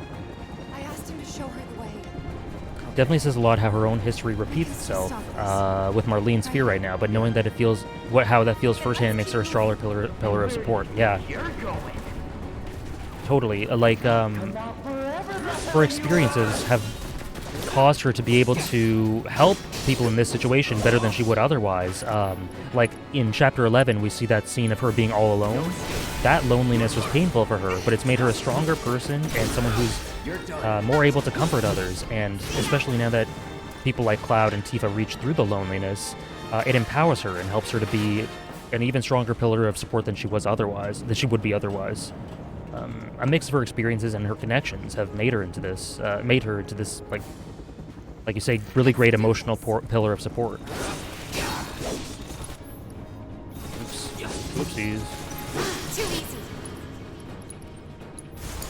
asked him to show her the way. Definitely says a lot how her own history repeats itself with Marlene's fear right now, but knowing that it feels how that feels firsthand makes her a stronger pillar of support. Yeah, totally. Her experiences have caused her to be able to help people in this situation better than she would otherwise. Like in Chapter 11, we see that scene of her being all alone. That loneliness was painful for her, but it's made her a stronger person and someone who's more able to comfort others. And especially now that people like Cloud and Tifa reach through the loneliness, it empowers her and helps her to be an even stronger pillar of support than she would be otherwise. A mix of her experiences and her connections have made her into this, like you say, really great emotional pillar of support. Oops. Oopsies. Too easy.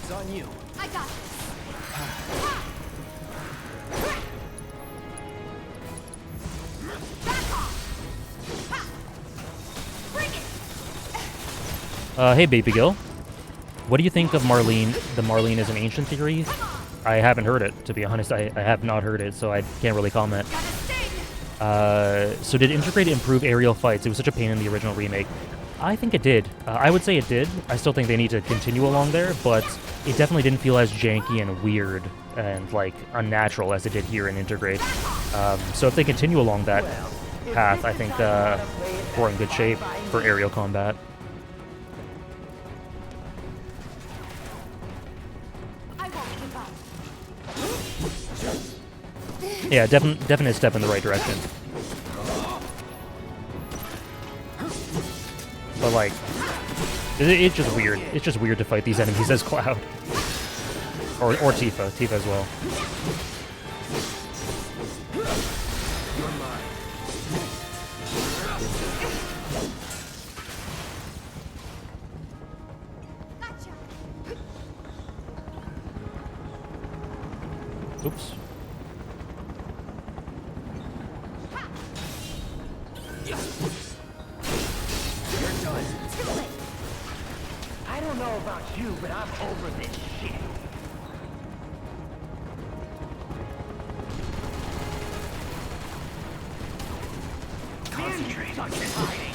It's on you. I got this. Back off. Ha. Bring it. Hey, Baby Gil. What do you think of Marlene, the Marlene is an ancient theory? I haven't heard it, to be honest. I have not heard it, so I can't really comment. So did Integrate improve aerial fights? It was such a pain in the original remake. I think it did. I would say it did. I still think they need to continue along there, but it definitely didn't feel as janky and weird and, like, unnatural as it did here in Integrate. So if they continue along that path, I think we're in good shape for aerial combat. Yeah, definite step in the right direction. But like, it's just weird. It's just weird to fight these enemies as Cloud. Or Tifa as well. Oops. I don't know about you, but I'm over this shit. Concentrate on your hiding.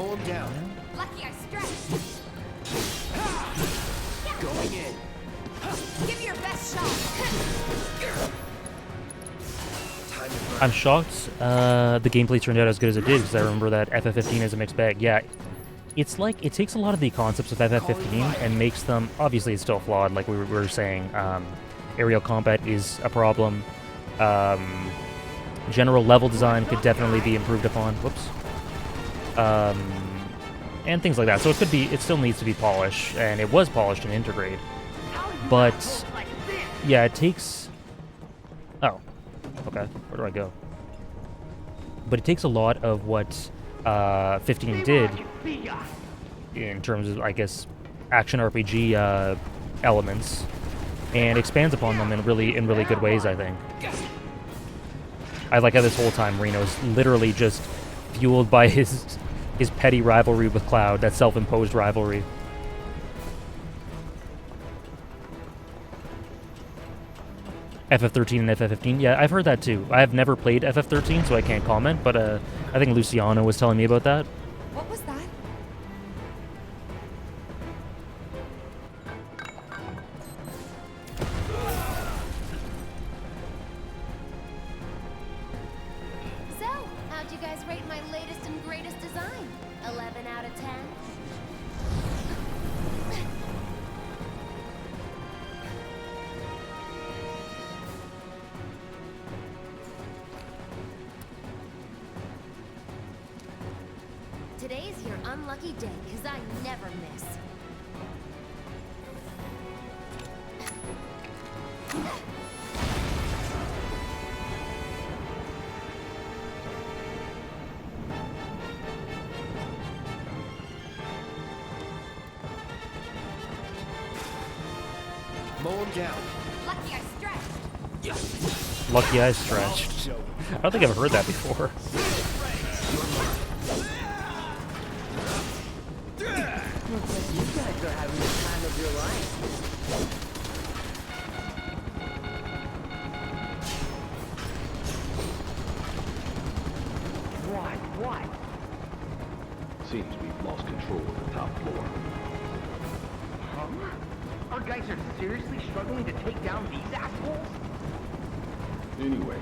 Mow him down. Lucky I stretched. Going in. Give me your best shot. Time to burn. I'm shocked the gameplay turned out as good as it did, because I remember that FF15 is a mixed bag. Yeah, it's like, it takes a lot of the concepts of FF15 and makes them, obviously it's still flawed, like we were saying. Aerial combat is a problem. General level design could definitely be improved upon. Whoops. And things like that. So it still needs to be polished, and it was polished in Integrate. But, yeah, it takes... Oh, okay. Where do I go? But it takes a lot of what 15 did in terms of, I guess, action RPG elements, and expands upon them in really good ways, I think. I like how this whole time Reno's literally just fueled by his petty rivalry with Cloud, that self-imposed rivalry. FF13 and FF15, yeah, I've heard that too. I have never played FF13, so I can't comment, but I think Luciano was telling me about that. What was that? So, how'd you guys rate my latest and greatest design? 11 out of 10? Today's your unlucky day, 'cause I never miss. Mow him down. Lucky I stretched. Lucky I stretched. I don't think I've heard that before. Looks like you guys are having the time of your life. What? Seems we've lost control of the top floor. Huh? Our guys are seriously struggling to take down these assholes? Anyway,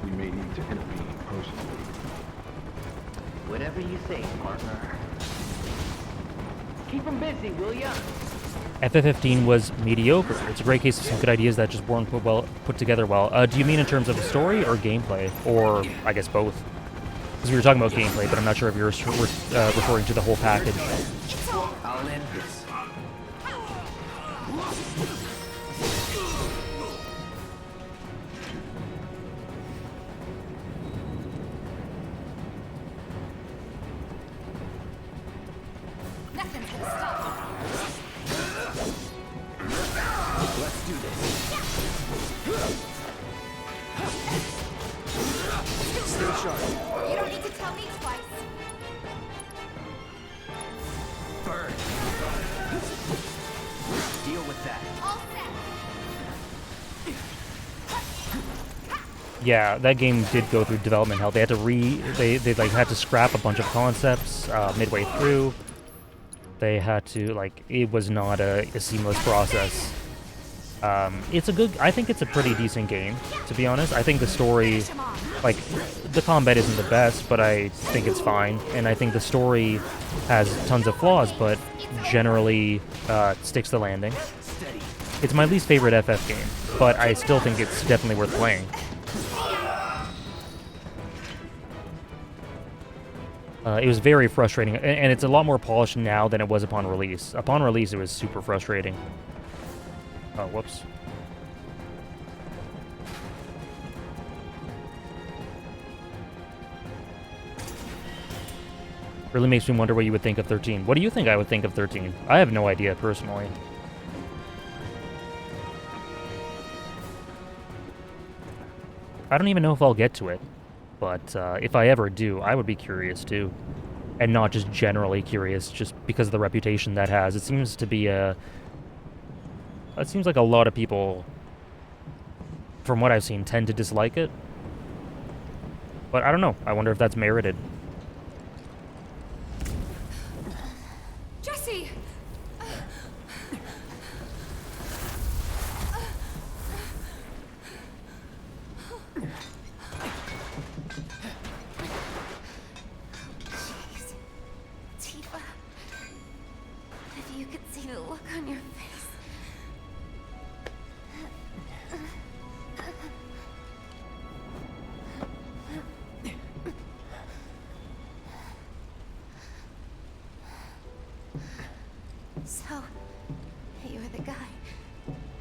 we may need to intervene personally. Whatever you say, partner. Keep them busy, will ya? FF15 was mediocre. It's a great case of some good ideas that just weren't put together well. Do you mean in terms of the story or gameplay? Or, I guess, both? Because we were talking about gameplay, but I'm not sure if you're referring to the whole package. I'll end this. Nothing's gonna stop Let's do this. Stay sharp. me. You don't need to tell me twice. Burn. Deal with that. All set. Yeah, that game did go through development hell. They had to they like had to scrap a bunch of concepts midway through. They had to, like, it was not a seamless process. I think it's a pretty decent game, to be honest. I think the story, like, the combat isn't the best, but I think it's fine. And I think the story has tons of flaws, but generally sticks the landing. It's my least favorite FF game, but I still think it's definitely worth playing. It was very frustrating, and it's a lot more polished now than it was upon release. Upon release, it was super frustrating. Oh, whoops. Really makes me wonder what you would think of 13. What do you think I would think of 13? I have no idea, personally. I don't even know if I'll get to it. But if I ever do, I would be curious too. And not just generally curious, just because of the reputation that has. It seems to be it seems like a lot of people, from what I've seen, tend to dislike it. But I don't know. I wonder if that's merited.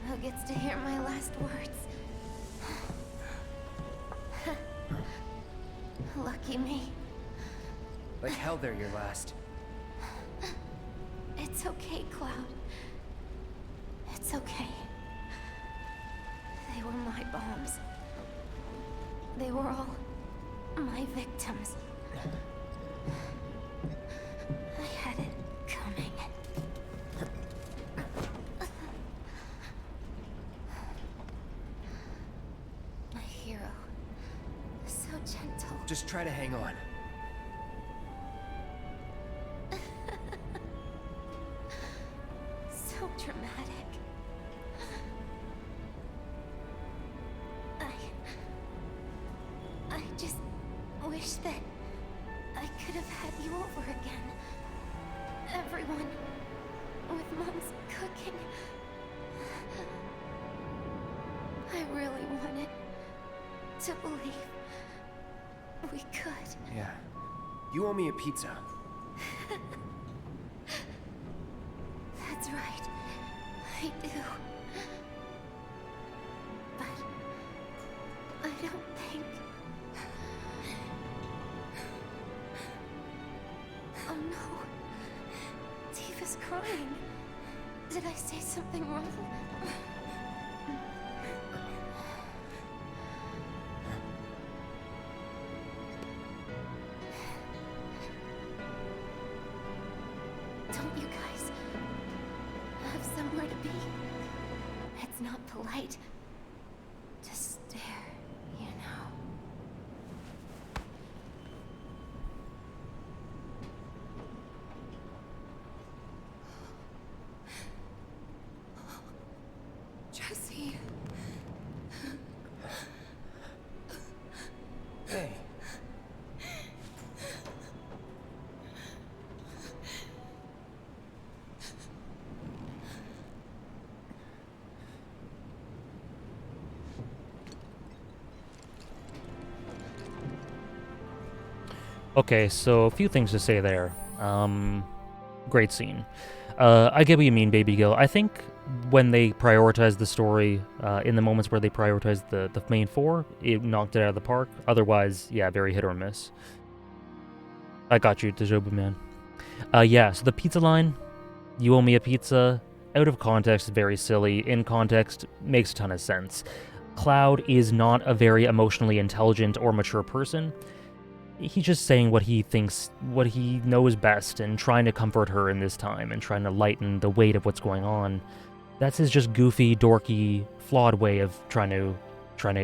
who gets to hear my last words. Lucky me. Like hell they're your last. It's okay, Cloud. It's okay. They were my bombs. They were all my victims. I had it coming. My hero. So gentle. Just try to hang on. So dramatic. I just wish that I could have had you over again. Everyone with Mom's cooking. I really wanted to believe we could. Yeah. You owe me a pizza. That's right. I do. But I don't think... Oh no. Tifa's crying. Did I say something wrong? Don't you guys have somewhere to be? It's not polite to stare, you know. Jesse. Hey. Okay, so a few things to say there. Great scene. I get what you mean, Baby Gill. I think when they prioritized the story, in the moments where they prioritized the main four, it knocked it out of the park. Otherwise, yeah, very hit or miss. I got you, Dejobu man. Yeah, so the pizza line, you owe me a pizza. Out of context, very silly. In context, makes a ton of sense. Cloud is not a very emotionally intelligent or mature person. He's just saying what he thinks, what he knows best, and trying to comfort her in this time, and trying to lighten the weight of what's going on. That's his just goofy, dorky, flawed way of trying to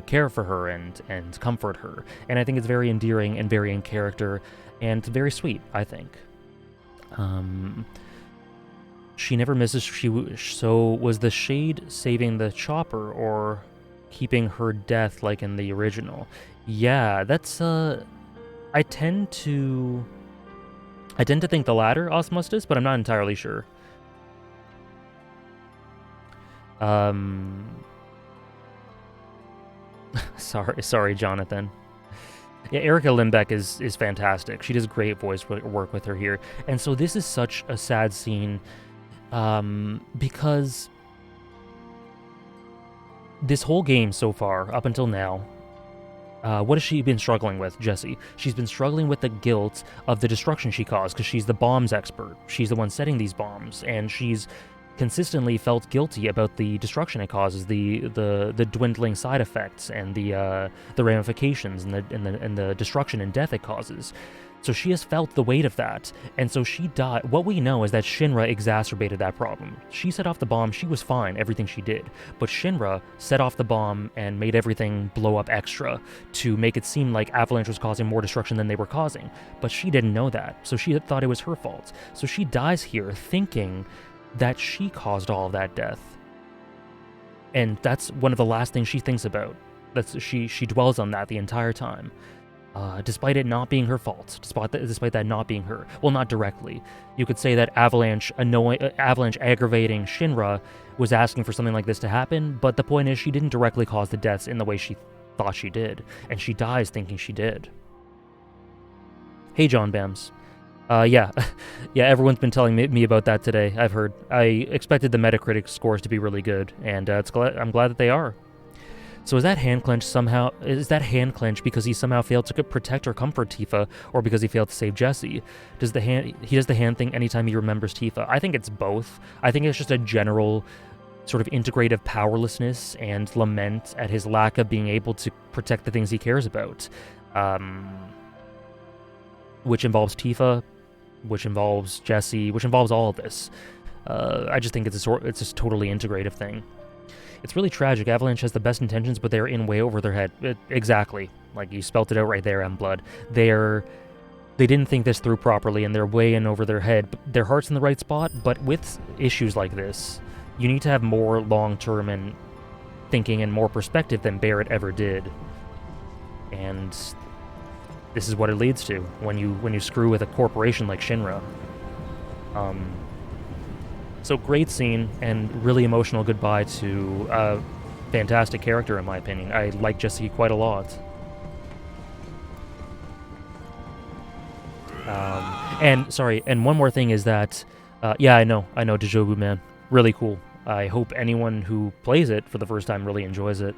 care for her and comfort her. And I think it's very endearing and very in character, and very sweet, I think. She never misses. So was the shade saving the chopper or keeping her death like in the original? Yeah, that's I tend to think the latter, Osmustus, but I'm not entirely sure. Sorry, Jonathan. Yeah, Erica Limbeck is fantastic. She does great voice work with her here. And so this is such a sad scene because this whole game so far, up until now, what has she been struggling with, Jessie? She's been struggling with the guilt of the destruction she caused, because she's the bombs expert. She's the one setting these bombs, and she's consistently felt guilty about the destruction it causes, the dwindling side effects, and the ramifications, and the destruction and death it causes. So she has felt the weight of that, and so she died. What we know is that Shinra exacerbated that problem. She set off the bomb, she was fine, everything she did, but Shinra set off the bomb and made everything blow up extra to make it seem like Avalanche was causing more destruction than they were causing, but she didn't know that, so she thought it was her fault. So she dies here thinking that she caused all of that death, and that's one of the last things she thinks about. She dwells on that the entire time. Despite it not being her fault, despite that not being her. Well, not directly. You could say that Avalanche aggravating Shinra was asking for something like this to happen, but the point is she didn't directly cause the deaths in the way she thought she did, and she dies thinking she did. Hey, John Bams. Yeah. Yeah, everyone's been telling me about that today, I've heard. I expected the Metacritic scores to be really good, and I'm glad that they are. So is that hand clench because he somehow failed to protect or comfort Tifa, or because he failed to save Jesse? He does the hand thing anytime he remembers Tifa? I think it's both. I think it's just a general sort of integrative powerlessness and lament at his lack of being able to protect the things he cares about. Which involves Tifa, which involves Jesse, which involves all of this. I just think it's a totally integrative thing. It's really tragic. Avalanche has the best intentions, but they're in way over their head. Exactly. Like, you spelt it out right there, M-Blood. They didn't think this through properly, and they're way in over their head. Their heart's in the right spot, but with issues like this, you need to have more long-term and thinking and more perspective than Barrett ever did. And this is what it leads to when you screw with a corporation like Shinra. So great scene and really emotional goodbye to a fantastic character in my opinion. I like Jesse quite a lot. And one more thing is that, yeah, I know, Dejobu, man. Really cool. I hope anyone who plays it for the first time really enjoys it.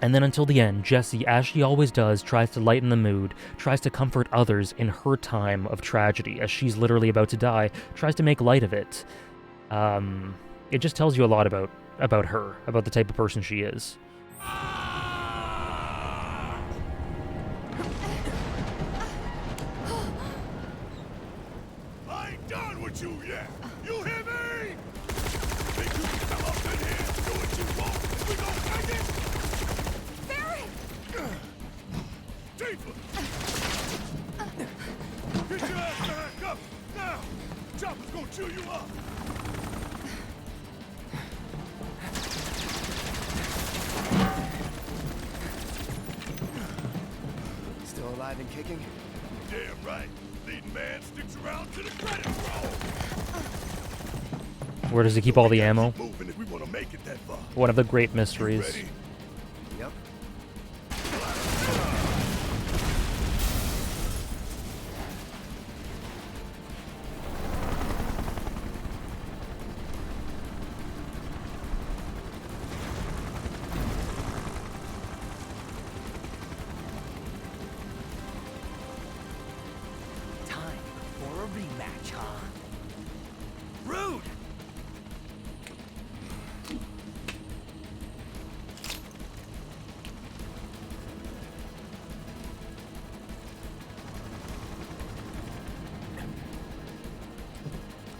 And then until the end, Jessie, as she always does, tries to lighten the mood, tries to comfort others in her time of tragedy, as she's literally about to die, tries to make light of it. It just tells you a lot about her, about the type of person she is. I ain't done with you yet. You hear me? Think you can come up in here and do what you want, and we gon' take it? Tifa! Get your ass back up now! Chopper's gonna chew you up! Still alive and kicking? Damn right. Leading man sticks around to the credit roll. Where does he keep all the ammo? Moving if we want to make it that far. One of the great mysteries. Ready? Yep. Time for a rematch, huh? Rude!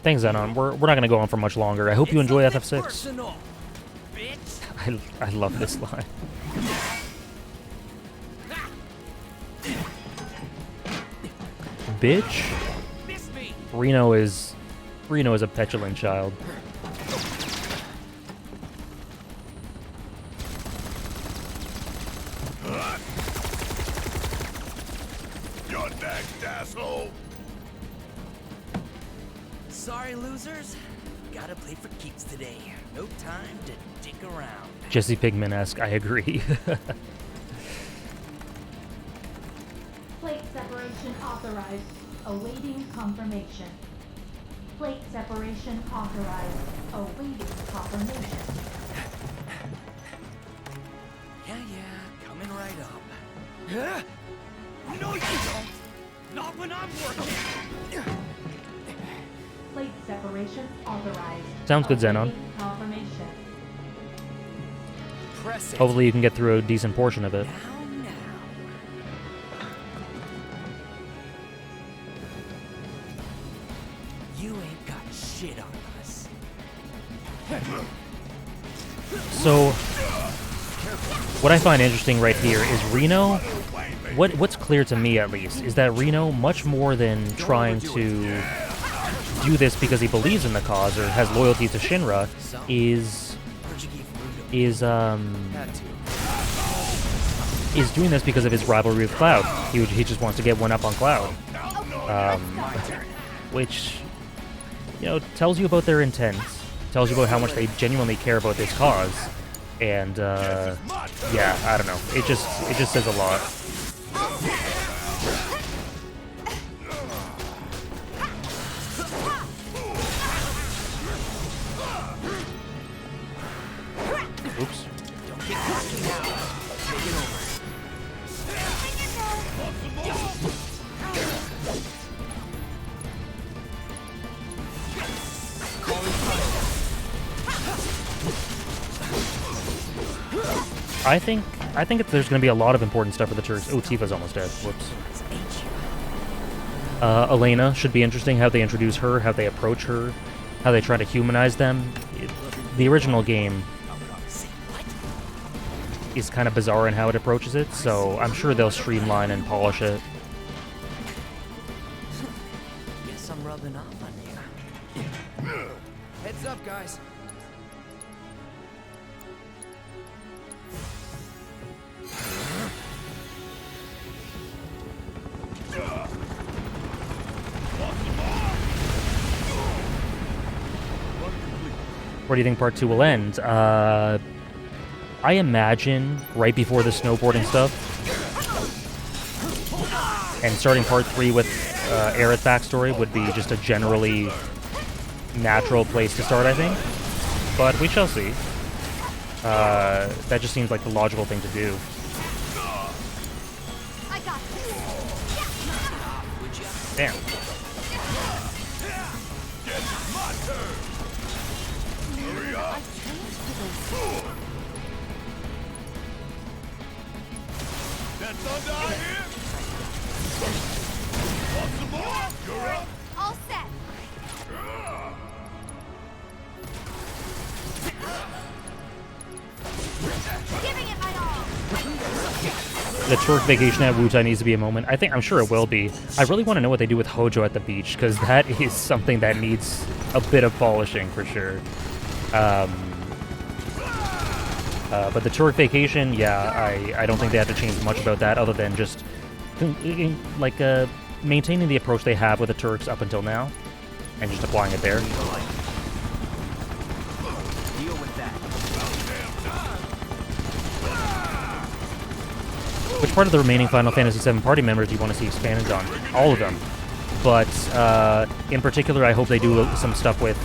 Thanks, Zenon. We're not going to go on for much longer. I hope you enjoy FF6. Personal, bitch. I love this line. Bitch? Miss me. Reno is a petulant child. You're next, asshole! Sorry, losers. Gotta play for keeps today. No time to dick around. Jesse Pinkman-esque, I agree. Plate separation authorized. Awaiting confirmation. Plate separation authorized. Awaiting confirmation. Yeah, coming right up. Huh? No, you don't. Not when I'm working. Plate separation authorized. Sounds good, Zenon. Awaiting confirmation. Press it. Hopefully you can get through a decent portion of it. Now. You ain't got shit on us. So, what I find interesting right here is Reno, what's clear to me at least, is that Reno, much more than trying to do this because he believes in the cause or has loyalty to Shinra, is doing this because of his rivalry with Cloud. He just wants to get one up on Cloud. Which, you know, tells you about their intent, tells you about how much they genuinely care about this cause, and yeah, I don't know. It just says a lot. Oops. Don't get cocky now. Take it over. I think there's going to be a lot of important stuff for the Turks. Oh, Tifa's almost dead. Whoops. Elena should be interesting, how they introduce her, how they approach her, how they try to humanize them. The original game is kind of bizarre in how it approaches it, so I'm sure they'll streamline and polish it. Guess I'm rubbing off on you. Heads up, guys. Where do you think part 2 will end? I imagine right before the snowboarding stuff. And starting part 3 with Aerith backstory would be just a generally natural place to start, I think. But we shall see. That just seems like the logical thing to do. I got this. Damn. That thunder out here? Want some more? You're up. All set. Giving it my all. The Turk vacation at Wutai needs to be a moment. I'm sure it will be. I really want to know what they do with Hojo at the beach, because that is something that needs a bit of polishing for sure. But the Turk vacation, yeah, I don't think they have to change much about that other than just maintaining the approach they have with the Turks up until now and just applying it there. Deal with that. Which part of the remaining Final Fantasy VII party members do you want to see expanded on? All of them. But in particular, I hope they do some stuff with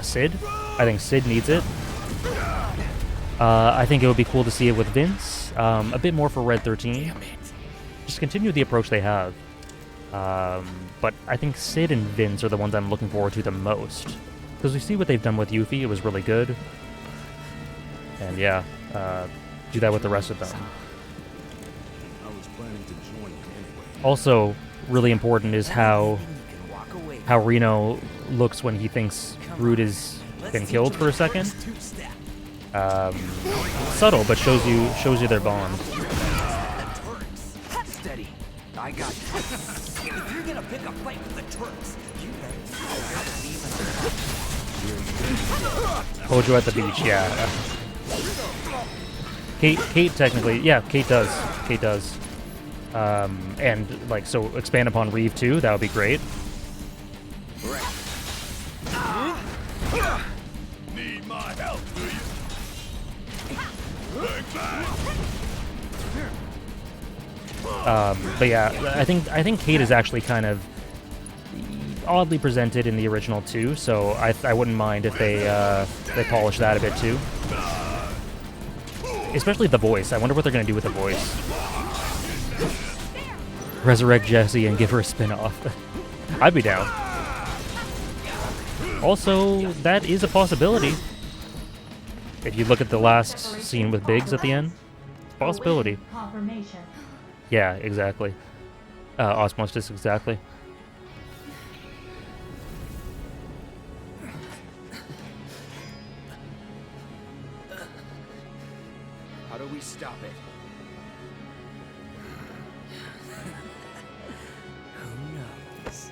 Sid. I think Sid needs it. I think it would be cool to see it with Vince. A bit more for Red 13. Just continue the approach they have. But I think Sid and Vince are the ones I'm looking forward to the most. Because we see what they've done with Yuffie. It was really good. And yeah, do that with the rest of them. Also, really important is how Reno looks when he thinks Groot has been killed for a second. Subtle, but shows you their bond. Steady. I got you. If you're gonna pick a fight with the Turks, you better Hojo at the beach, yeah. Kate technically, yeah, Kate does. And like, so expand upon Reeve too, that would be great. Need my help, do you? Big bang. But yeah, I think Kate is actually kind of oddly presented in the original too, so I wouldn't mind if they polish that a bit too. Especially the voice. I wonder what they're gonna do with the voice. Resurrect Jessie and give her a spin-off. I'd be down. Also, that is a possibility. If you look at the last scene with Biggs at the end, it's a possibility. Confirmation. Yeah, exactly. Osmosis, exactly. How do we stop it? Who knows?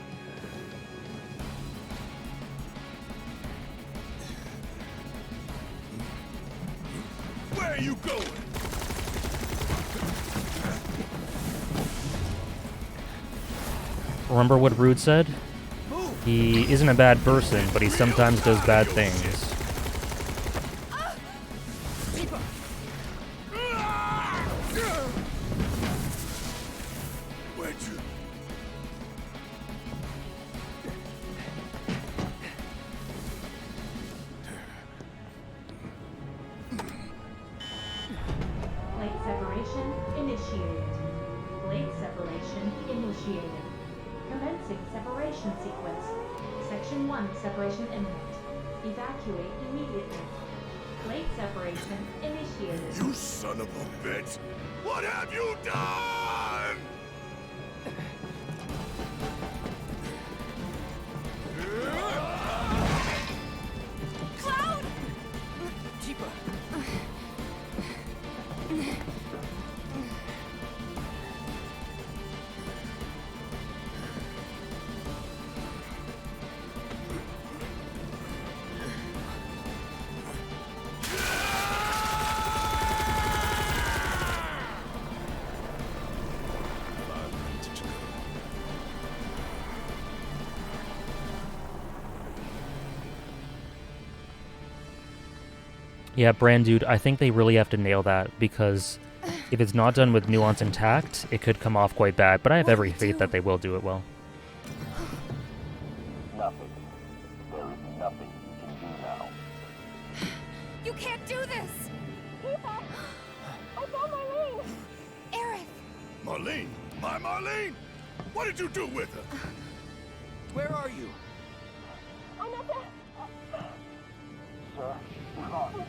Where are you going? Remember what Rude said? He isn't a bad person, but he sometimes does bad things. Where'd you? Plate separation imminent. Evacuate immediately. Plate separation initiated. You son of a bitch! What have you done? Cloud! Tifa! Yeah, Brand Dude, I think they really have to nail that, because if it's not done with nuance and tact, it could come off quite bad, but I have every faith that they will do it well. Nothing. There is nothing you can do now. You can't do this! Tifa! I found Marlene! Aerith! Marlene? My Marlene? What did you do with her? Where are you? I'm at the... Sir, you're gone.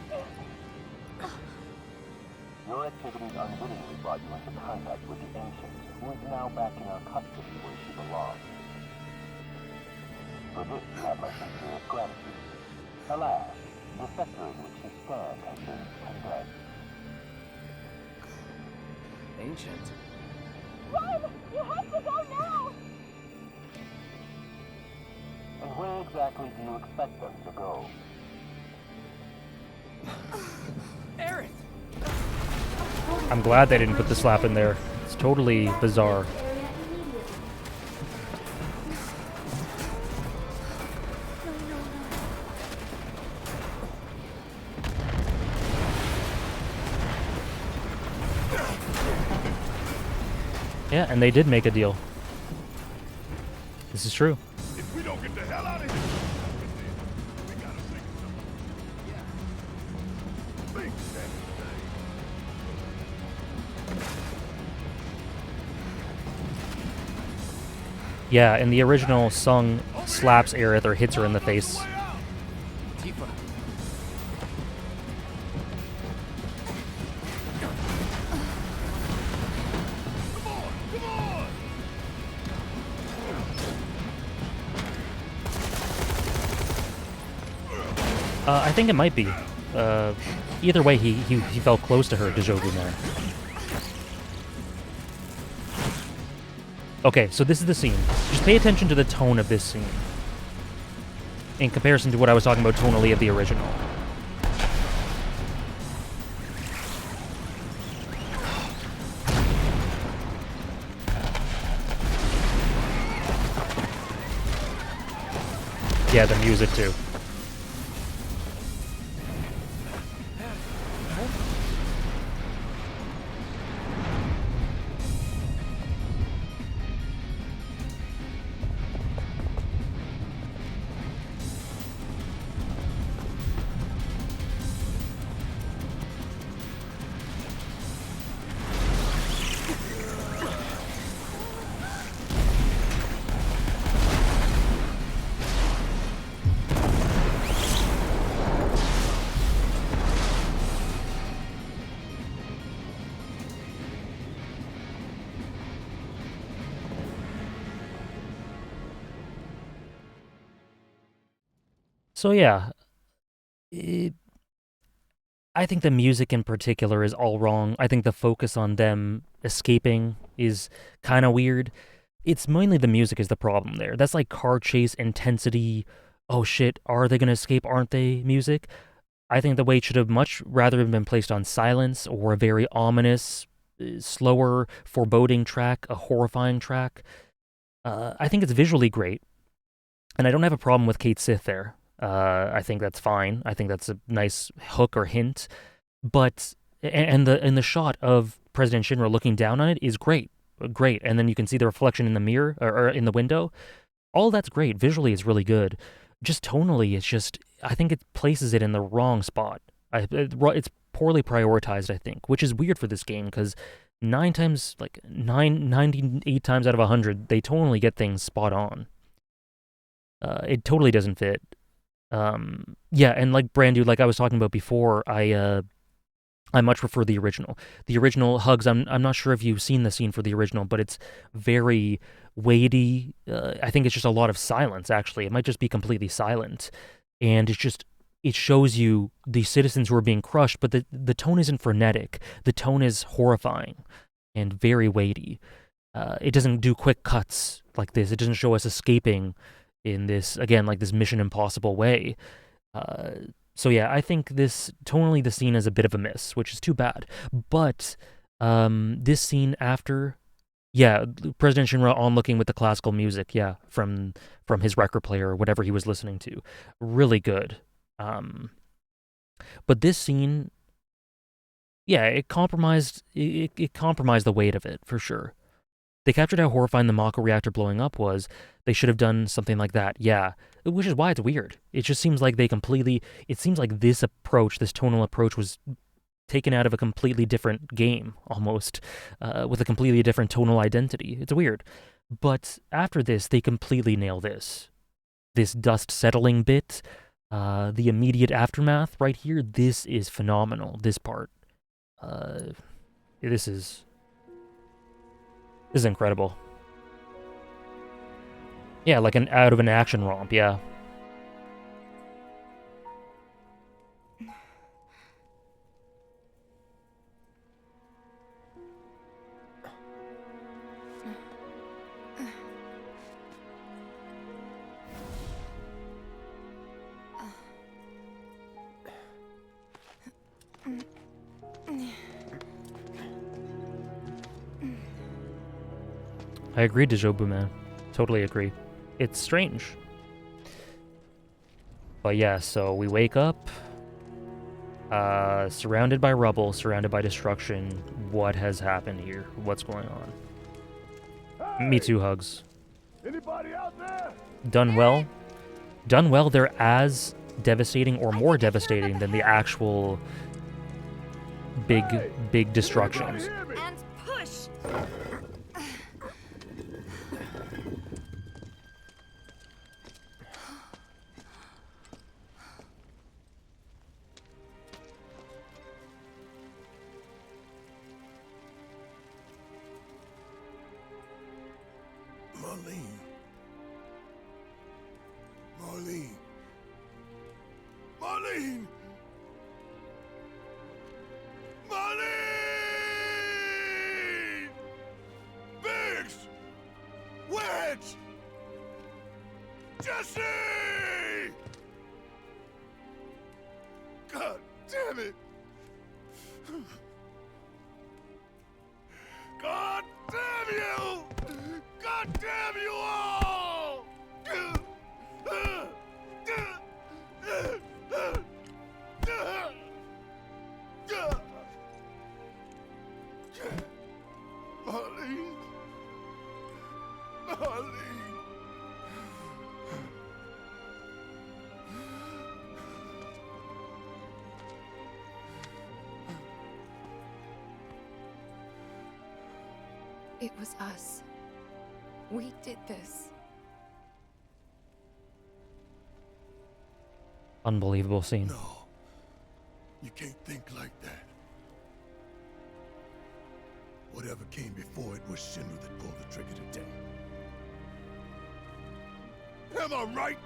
Your activities unwittingly brought you into contact with the Ancient, who is now back in our custody where she belongs. For this, I have my sincerest gratitude. Alas, the sector in which she stands has been condemned. Ancient? Run! You have to go now! And where exactly do you expect them to go? Aerith! I'm glad they didn't put the slap in there. It's totally bizarre. Yeah, and they did make a deal. This is true. If we don't get the hell out of here, we gotta think of something. Yeah. Think, Yeah, in the original, Sung slaps Aerith or hits her in the face. Tifa. I think it might be. Either way, he felt close to her, Dejovu there. Okay, so this is the scene. Just pay attention to the tone of this scene in comparison to what I was talking about tonally of the original. Yeah, the music too. So yeah, I think the music in particular is all wrong. I think the focus on them escaping is kind of weird. It's mainly the music is the problem there. That's like car chase intensity. Oh shit, are they going to escape, aren't they music? I think the weight should have much rather been placed on silence or a very ominous, slower, foreboding track, a horrifying track. I think it's visually great. And I don't have a problem with Kate Sith there. I think that's fine. I think that's a nice hook or hint. But and the shot of President Shinra looking down on it is great. And then you can see the reflection in the mirror or in the window. All that's great. Visually, it's really good. Just tonally, it's just I think it places it in the wrong spot. It's poorly prioritized, I think, which is weird for this game because 98 times out of 100, they tonally get things spot on. It totally doesn't fit. Yeah, and like Brandu, like I was talking about before, I much prefer the original. The original Hugs. I'm not sure if you've seen the scene for the original, but it's very weighty. I think it's just a lot of silence. Actually, it might just be completely silent, and it shows you the citizens who are being crushed. But the tone isn't frenetic. The tone is horrifying and very weighty. It doesn't do quick cuts like this. It doesn't show us escaping in this, again, like this Mission Impossible way. So yeah, I think tonally the scene is a bit of a miss, which is too bad. But this scene after, yeah, President Shinra onlooking with the classical music, yeah, from his record player or whatever he was listening to, really good. But this scene, yeah, it compromised the weight of it for sure. They captured how horrifying the Mako reactor blowing up was. They should have done something like that, yeah. Which is why it's weird. It just seems like it seems like this tonal approach was taken out of a completely different game, almost, with a completely different tonal identity. It's weird. But after this, they completely nail this. This dust settling bit, the immediate aftermath right here, this is phenomenal, this part. This is incredible. Yeah, like out of an action romp, yeah. I agree, Dejobu, man. Totally agree. It's strange. But yeah, so we wake up, surrounded by rubble, surrounded by destruction. What has happened here? What's going on? Hey! Me too, Hugs. Anybody out there? Done well. Done well, they're as devastating or more devastating than the actual big destructions. And push! Marlene! Biggs! Wedge! Jesse! God damn it! God damn you! God damn you all! Marlene. It was us. We did this. Unbelievable scene. No. You can't think like that. Whatever came before it was Shinra that pulled the trigger today. Am I right?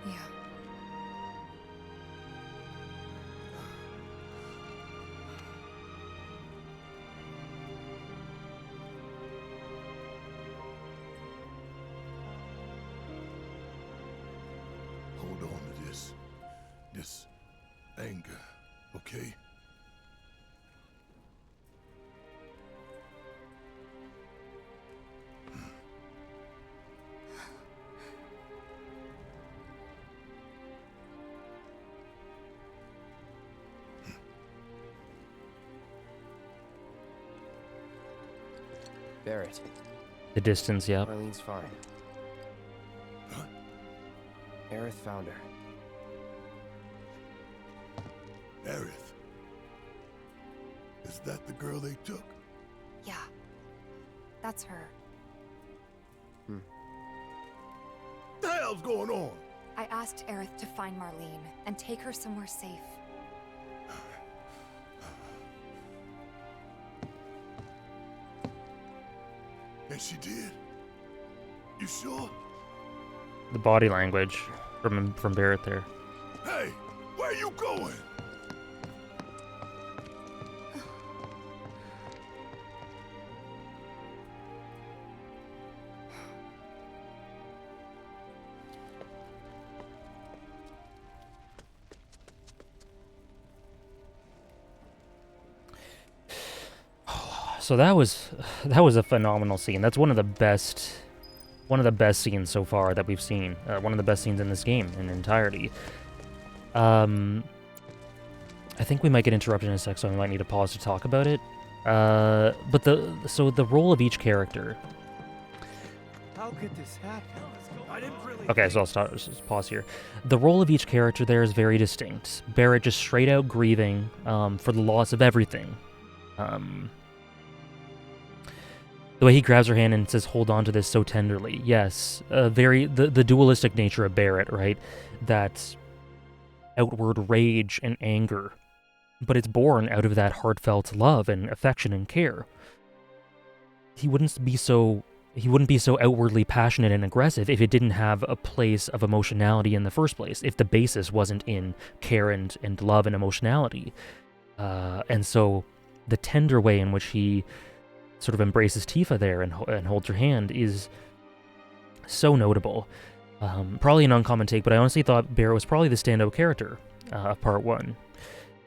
Yeah. Hold on to this anger, okay? Barrett. The distance, yep. Marlene's fine. Huh? Aerith found her. Aerith. Is that the girl they took? Yeah. That's her. What the hell's going on? I asked Aerith to find Marlene and take her somewhere safe. And she did? You sure? The body language from Barrett there. Hey, where you going? So that was a phenomenal scene. That's one of the best scenes so far that we've seen. One of the best scenes in this game in entirety. I think we might get interrupted in a sec, so I might need to pause to talk about it. But the role of each character. How could this happen? I didn't really. Okay, so I'll just pause here. The role of each character there is very distinct. Barrett just straight out grieving for the loss of everything. The way he grabs her hand and says, "Hold on to this so tenderly." Yes, the dualistic nature of Barrett, right? That outward rage and anger, but it's born out of that heartfelt love and affection and care. He wouldn't be so outwardly passionate and aggressive if it didn't have a place of emotionality in the first place, if the basis wasn't in care and love and emotionality. And so the tender way in which he sort of embraces Tifa there and holds her hand is so notable. Probably an uncommon take, but I honestly thought Barrett was probably the standout character of Part 1.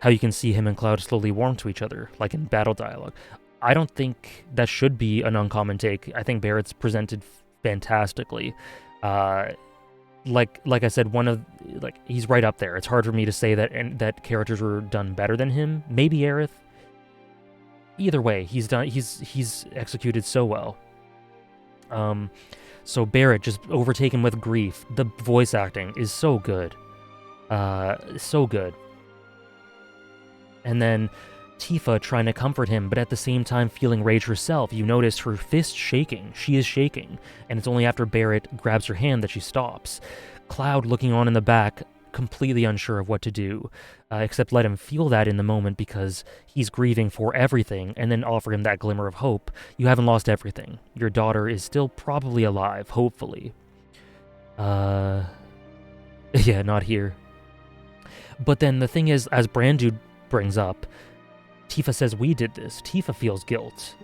How you can see him and Cloud slowly warm to each other, like in battle dialogue. I don't think that should be an uncommon take. I think Barrett's presented fantastically. Like I said, he's right up there. It's hard for me to say that characters were done better than him. Maybe Aerith. Either way, he's executed so well. So Barrett just overtaken with grief. The voice acting is so good. So good. And then Tifa trying to comfort him, but at the same time feeling rage herself. You notice her fist shaking. She is shaking. And it's only after Barrett grabs her hand that she stops. Cloud looking on in the back, completely unsure of what to do, except let him feel that in the moment because he's grieving for everything, and then offer him that glimmer of hope. You haven't lost everything. Your daughter is still probably alive, hopefully. Yeah, not here. But then the thing is, as Brandu brings up, Tifa says we did this. Tifa feels guilt,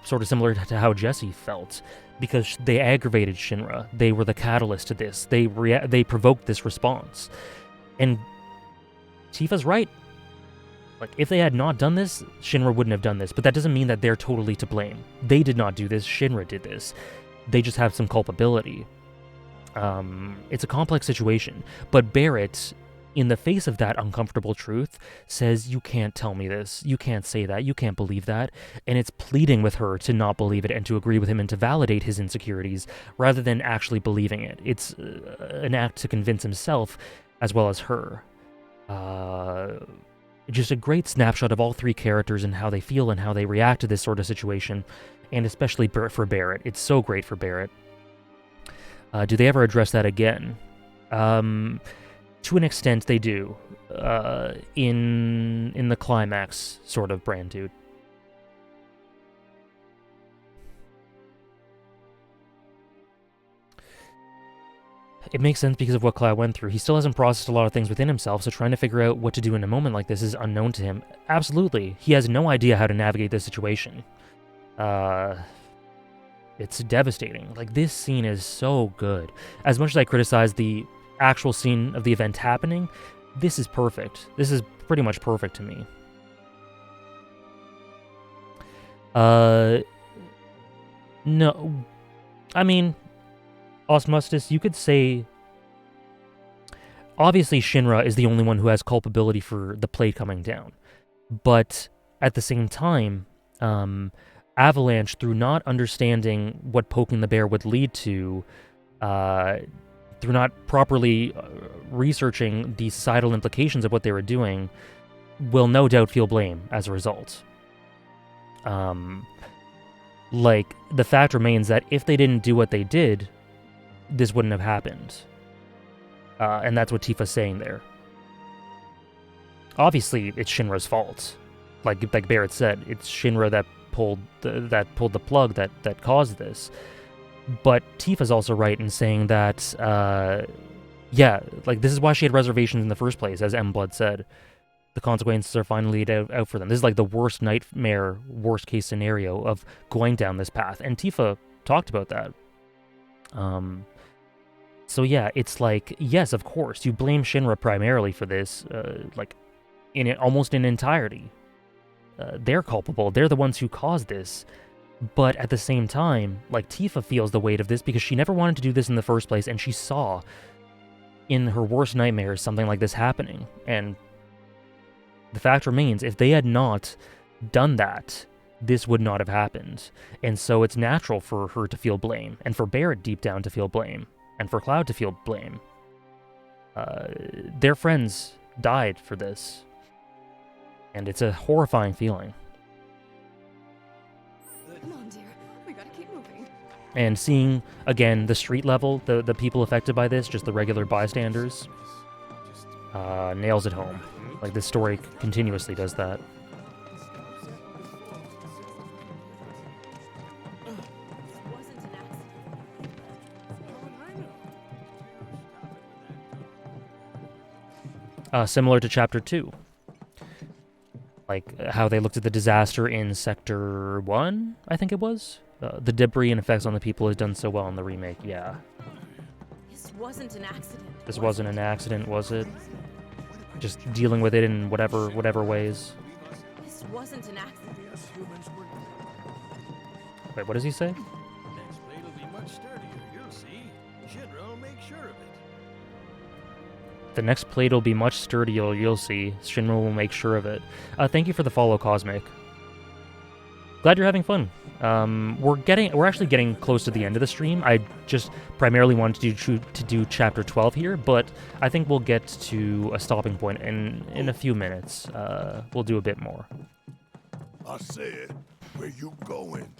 sort of similar to how Jessie felt, because they aggravated Shinra. They were the catalyst to this. They provoked this response. And Tifa's right. Like, if they had not done this, Shinra wouldn't have done this. But that doesn't mean that they're totally to blame. They did not do this. Shinra did this. They just have some culpability. It's a complex situation. But Barrett, in the face of that uncomfortable truth, says, you can't tell me this. You can't say that. You can't believe that. And it's pleading with her to not believe it and to agree with him and to validate his insecurities rather than actually believing it. It's an act to convince himself as well as her. Just a great snapshot of all three characters and how they feel and how they react to this sort of situation, and especially for Barrett. It's so great for Barrett. Do they ever address that again? To an extent, they do. In the climax, sort of, Brandu. It makes sense because of what Cloud went through. He still hasn't processed a lot of things within himself, so trying to figure out what to do in a moment like this is unknown to him. Absolutely. He has no idea how to navigate this situation. It's devastating. Like, this scene is so good. As much as I criticize the actual scene of the event happening, this is perfect. This is pretty much perfect to me. No. I mean, Osmustus, you could say... Obviously, Shinra is the only one who has culpability for the plate coming down. But at the same time, Avalanche, through not understanding what poking the bear would lead to, through not properly researching the societal implications of what they were doing, will no doubt feel blame as a result. Like, the fact remains that if they didn't do what they did, this wouldn't have happened. And that's what Tifa's saying there. Obviously, it's Shinra's fault. Like Barrett said, it's Shinra that pulled the plug that caused this. But Tifa's also right in saying that, yeah, like, this is why she had reservations in the first place, as M. Blood said. The consequences are finally laid out for them. This is like the worst nightmare, worst case scenario of going down this path. And Tifa talked about that. So yeah, it's like, yes, of course, you blame Shinra primarily for this, like, almost in entirety. They're culpable. They're the ones who caused this. But at the same time, like, Tifa feels the weight of this because she never wanted to do this in the first place, and she saw in her worst nightmares something like this happening. And the fact remains, if they had not done that, this would not have happened. And so it's natural for her to feel blame, and for Barrett deep down to feel blame, and for Cloud to feel blame. Their friends died for this, and it's a horrifying feeling. Come on, dear. We gotta keep moving. And seeing, again, the street level, the people affected by this, just the regular bystanders, nails it home. Like, this story continuously does that. Similar to Chapter 2. Like, how they looked at the disaster in Sector 1, I think it was? The debris and effects on the people is done so well in the remake, yeah. This wasn't an accident. This wasn't an accident, was it? Just dealing with it in whatever ways. This wasn't an accident. Wait, what does he say? Next blade will be much sturdier, you'll see. Shinra will make sure of it. The next plate will be much sturdier, you'll see. Shinra will make sure of it. Thank you for the follow, Cosmic. Glad you're having fun. We're actually getting close to the end of the stream. I just primarily wanted to do Chapter 12 here, but I think we'll get to a stopping point in a few minutes. We'll do a bit more. I said, where you going?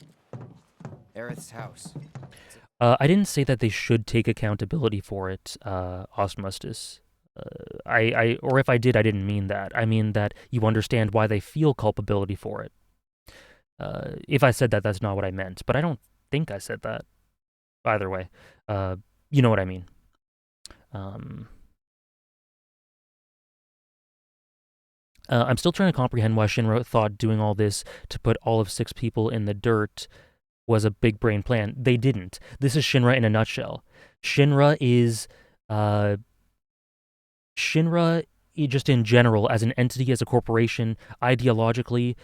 Aerith's house. I didn't say that they should take accountability for it, Ostmustus. Or if I did, I didn't mean that. I mean that you understand why they feel culpability for it. If I said that, that's not what I meant, but I don't think I said that. Either way, you know what I mean. I'm still trying to comprehend why Shinra thought doing all this to put all of 6 people in the dirt was a big brain plan. They didn't. This is Shinra in a nutshell. Shinra is, just in general, as an entity, as a corporation, ideologically,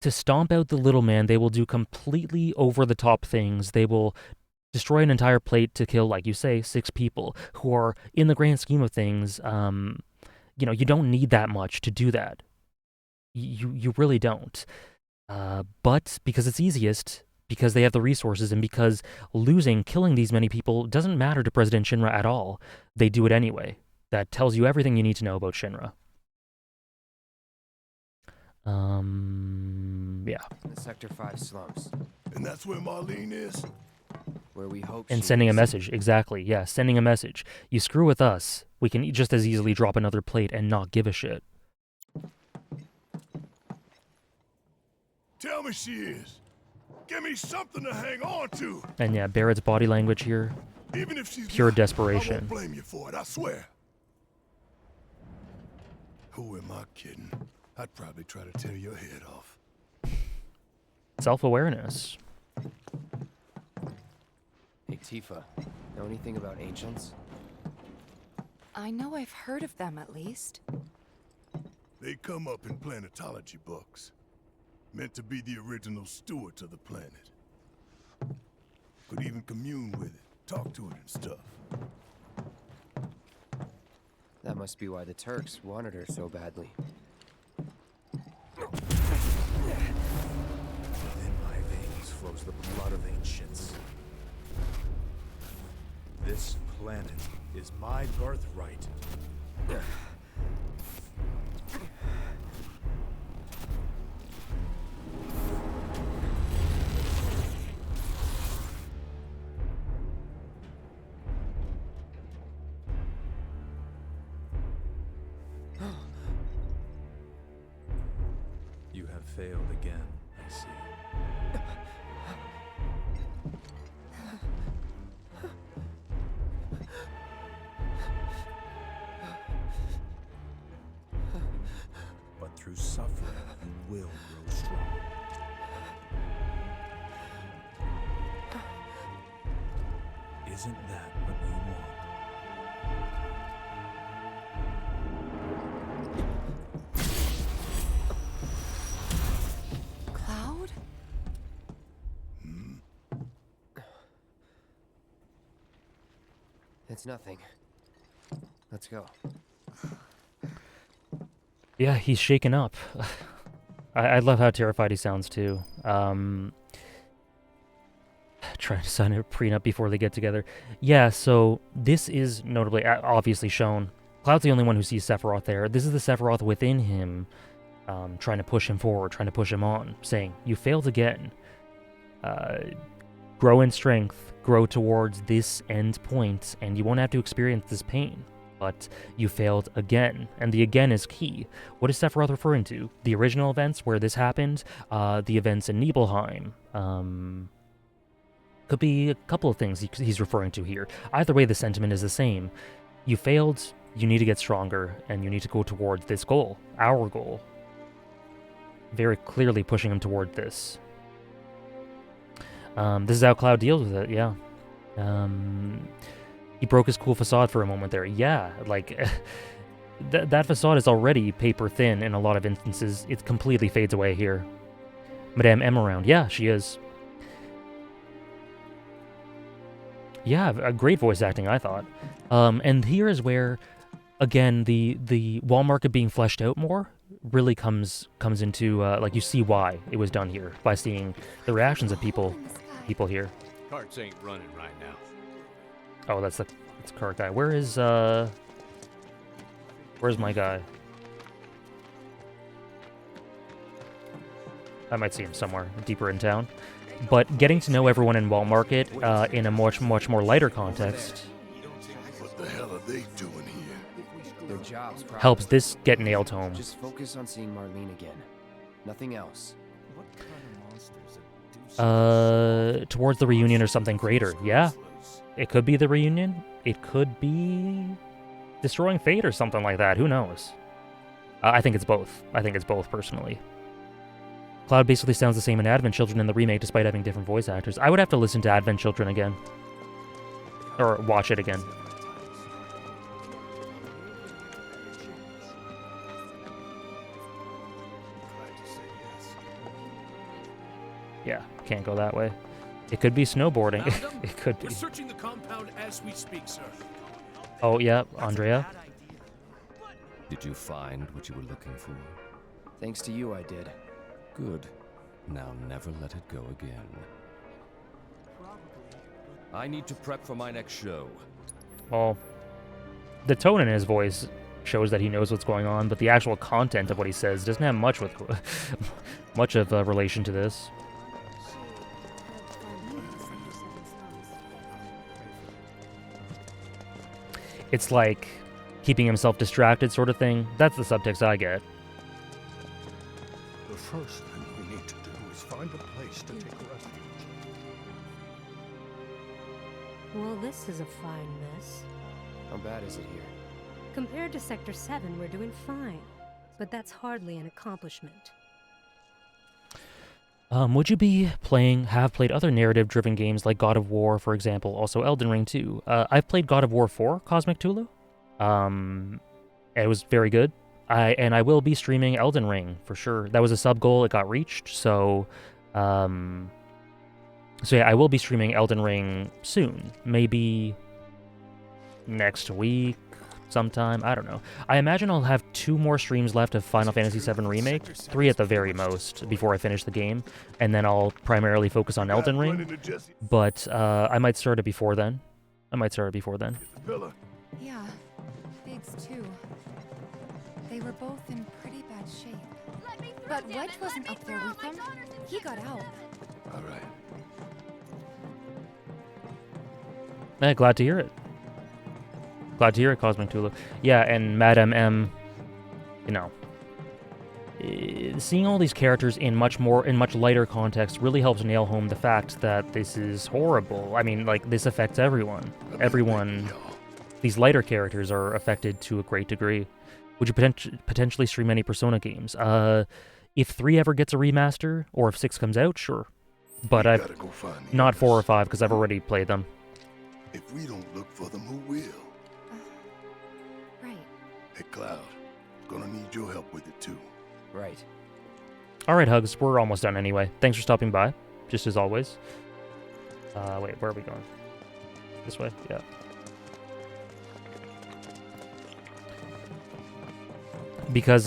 to stomp out the little man, they will do completely over-the-top things. They will destroy an entire plate to kill, like you say, 6 people, who are, in the grand scheme of things, you know, you don't need that much to do that. You really don't. But because it's easiest, because they have the resources, and because killing these many people doesn't matter to President Shinra at all, they do it anyway. That tells you everything you need to know about Shinra. Yeah. The Sector 5 slums. And that's where Marlene is? Where we hope And sending a message, exactly, yeah, sending a message. You screw with us, we can just as easily drop another plate and not give a shit. Tell me she is. Give me something to hang on to. And yeah, Barrett's body language here, Even if she's pure not, desperation. I won't blame you for it, I swear. Who am I kidding? I'd probably try to tear your head off. Self-awareness. Hey, Tifa, know anything about ancients? I know I've heard of them, at least. They come up in planetology books. Meant to be the original stewards of the planet. Could even commune with it, talk to it and stuff. That must be why the Turks wanted her so badly. Within my veins flows the blood of ancients. This planet is my birthright. Failed again, I see. But through suffering, you will grow strong. Isn't that what you want? Cloud? It's nothing. Let's go. Yeah, he's shaken up. I love how terrified he sounds too. Trying to sign a prenup before they get together. Yeah, so this is notably, obviously shown. Cloud's the only one who sees Sephiroth there. This is the Sephiroth within him, trying to push him forward, trying to push him on, saying, you failed again. Grow in strength, grow towards this end point, and you won't have to experience this pain. But you failed again, and the again is key. What is Sephiroth referring to? The original events where this happened, the events in Nibelheim. Could be a couple of things he's referring to here. Either way, the sentiment is the same. You failed, you need to get stronger, and you need to go towards this goal, our goal. Very clearly pushing him toward this. This is how Cloud deals with it, yeah. He broke his cool facade for a moment there. Yeah, like, that facade is already paper thin in a lot of instances. It completely fades away here. Madame M around. Yeah, she is. Yeah, a great voice acting, I thought. And here is where, again, the wall market being fleshed out more really comes into, like, you see why it was done here, by seeing the reactions of people here. Carts ain't running right now. Oh, that's the cart guy. Where's my guy? I might see him somewhere deeper in town. But getting to know everyone in Wall Market in a much more lighter context What the hell are they doing here? Their jobs probably. helps this get nailed home. Just focus on seeing Marlene again. Nothing else. Towards the reunion or something greater. Yeah, it could be the reunion. It could be destroying Fate or something like that. Who knows? I think it's both. I think it's both, personally. Cloud basically sounds the same in Advent Children in the remake, despite having different voice actors. I would have to listen to Advent Children again. Or watch it again. Yeah, can't go that way. It could be snowboarding. It could be. We're searching the compound as we speak, sir. Oh, yeah, Andrea. Did you find what you were looking for? Thanks to you, I did. Good. Now never let it go again. I need to prep for my next show. Well, the tone in his voice shows that he knows what's going on, but the actual content of what he says doesn't have much of a relation to this. It's like keeping himself distracted sort of thing. That's the subtext I get. The first thing we need to do is find a place to take refuge. Well, this is a fine mess. How bad is it here? Compared to Sector 7, we're doing fine. But that's hardly an accomplishment. Would you have played other narrative-driven games like God of War, for example, also Elden Ring 2? I've played God of War 4, Cosmic Tulu. It was very good. I will be streaming Elden Ring, for sure. That was a sub-goal, it got reached, so yeah, I will be streaming Elden Ring soon. Maybe next week, sometime, I don't know. I imagine I'll have 2 more streams left of Final Fantasy VII Remake, 3 at the very most, before I finish the game, and then I'll primarily focus on Elden Ring, but I might start it before then. Yeah, Biggs too. They were both in pretty bad shape. But Wedge wasn't up there with them. He got out. All right. Glad to hear it. Glad to hear it, Cosmic Tulu. Yeah, and Madame M, you know, seeing all these characters in much lighter context really helps nail home the fact that this is horrible. I mean, like, this affects everyone. These lighter characters are affected to a great degree. Would you potentially stream any Persona games? If 3 ever gets a remaster, or if 6 comes out, sure. But I've not 4 or 5, because I've already played them. If we don't look for them, who will? Right. Hey, Cloud, gonna need your help with it too. Right. Alright, Hugs, we're almost done anyway. Thanks for stopping by, just as always. Wait, where are we going? This way? Yeah. Because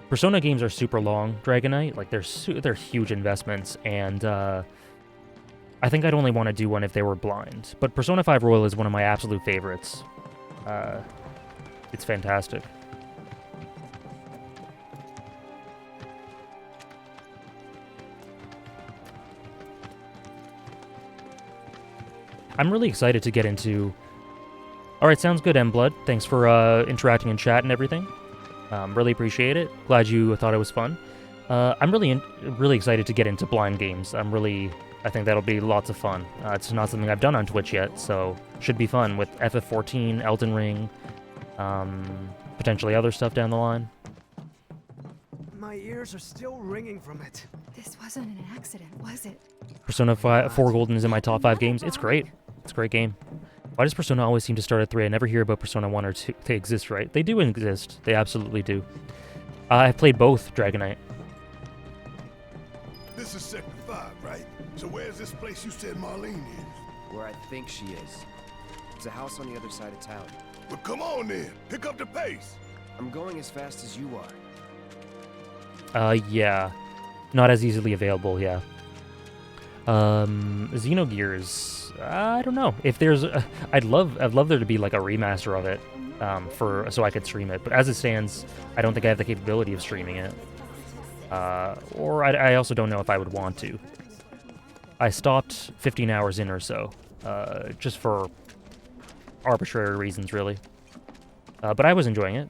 Persona games are super long, Dragon Knight. Like, they're huge investments, and I think I'd only want to do one if they were blind. But Persona 5 Royal is one of my absolute favorites. It's fantastic. I'm really excited to get into... Alright, sounds good, M-Blood. Thanks for interacting in chat and everything. Really appreciate it. Glad you thought it was fun. I'm really excited to get into blind games. I think that'll be lots of fun. It's not something I've done on Twitch yet, so should be fun with FF14, Elden Ring, potentially other stuff down the line. My ears are still ringing from it. This wasn't an accident, was it? Persona 4 Golden is in my top 5 games. It's great. It's a great game. Why does Persona always seem to start at 3? I never hear about Persona 1 or 2. They exist, right? They do exist. They absolutely do. I've played both Dragon Knight. This is Sector 5, right? So where's this place you said Marlene is? Where I think she is. It's a house on the other side of town. Well, come on then. Pick up the pace. I'm going as fast as you are. Yeah. Not as easily available, yeah. Xenogears... I don't know. If there's... I'd love there to be, like, a remaster of it, so I could stream it. But as it stands, I don't think I have the capability of streaming it. Or I also don't know if I would want to. I stopped 15 hours in or so, just for arbitrary reasons, really. But I was enjoying it.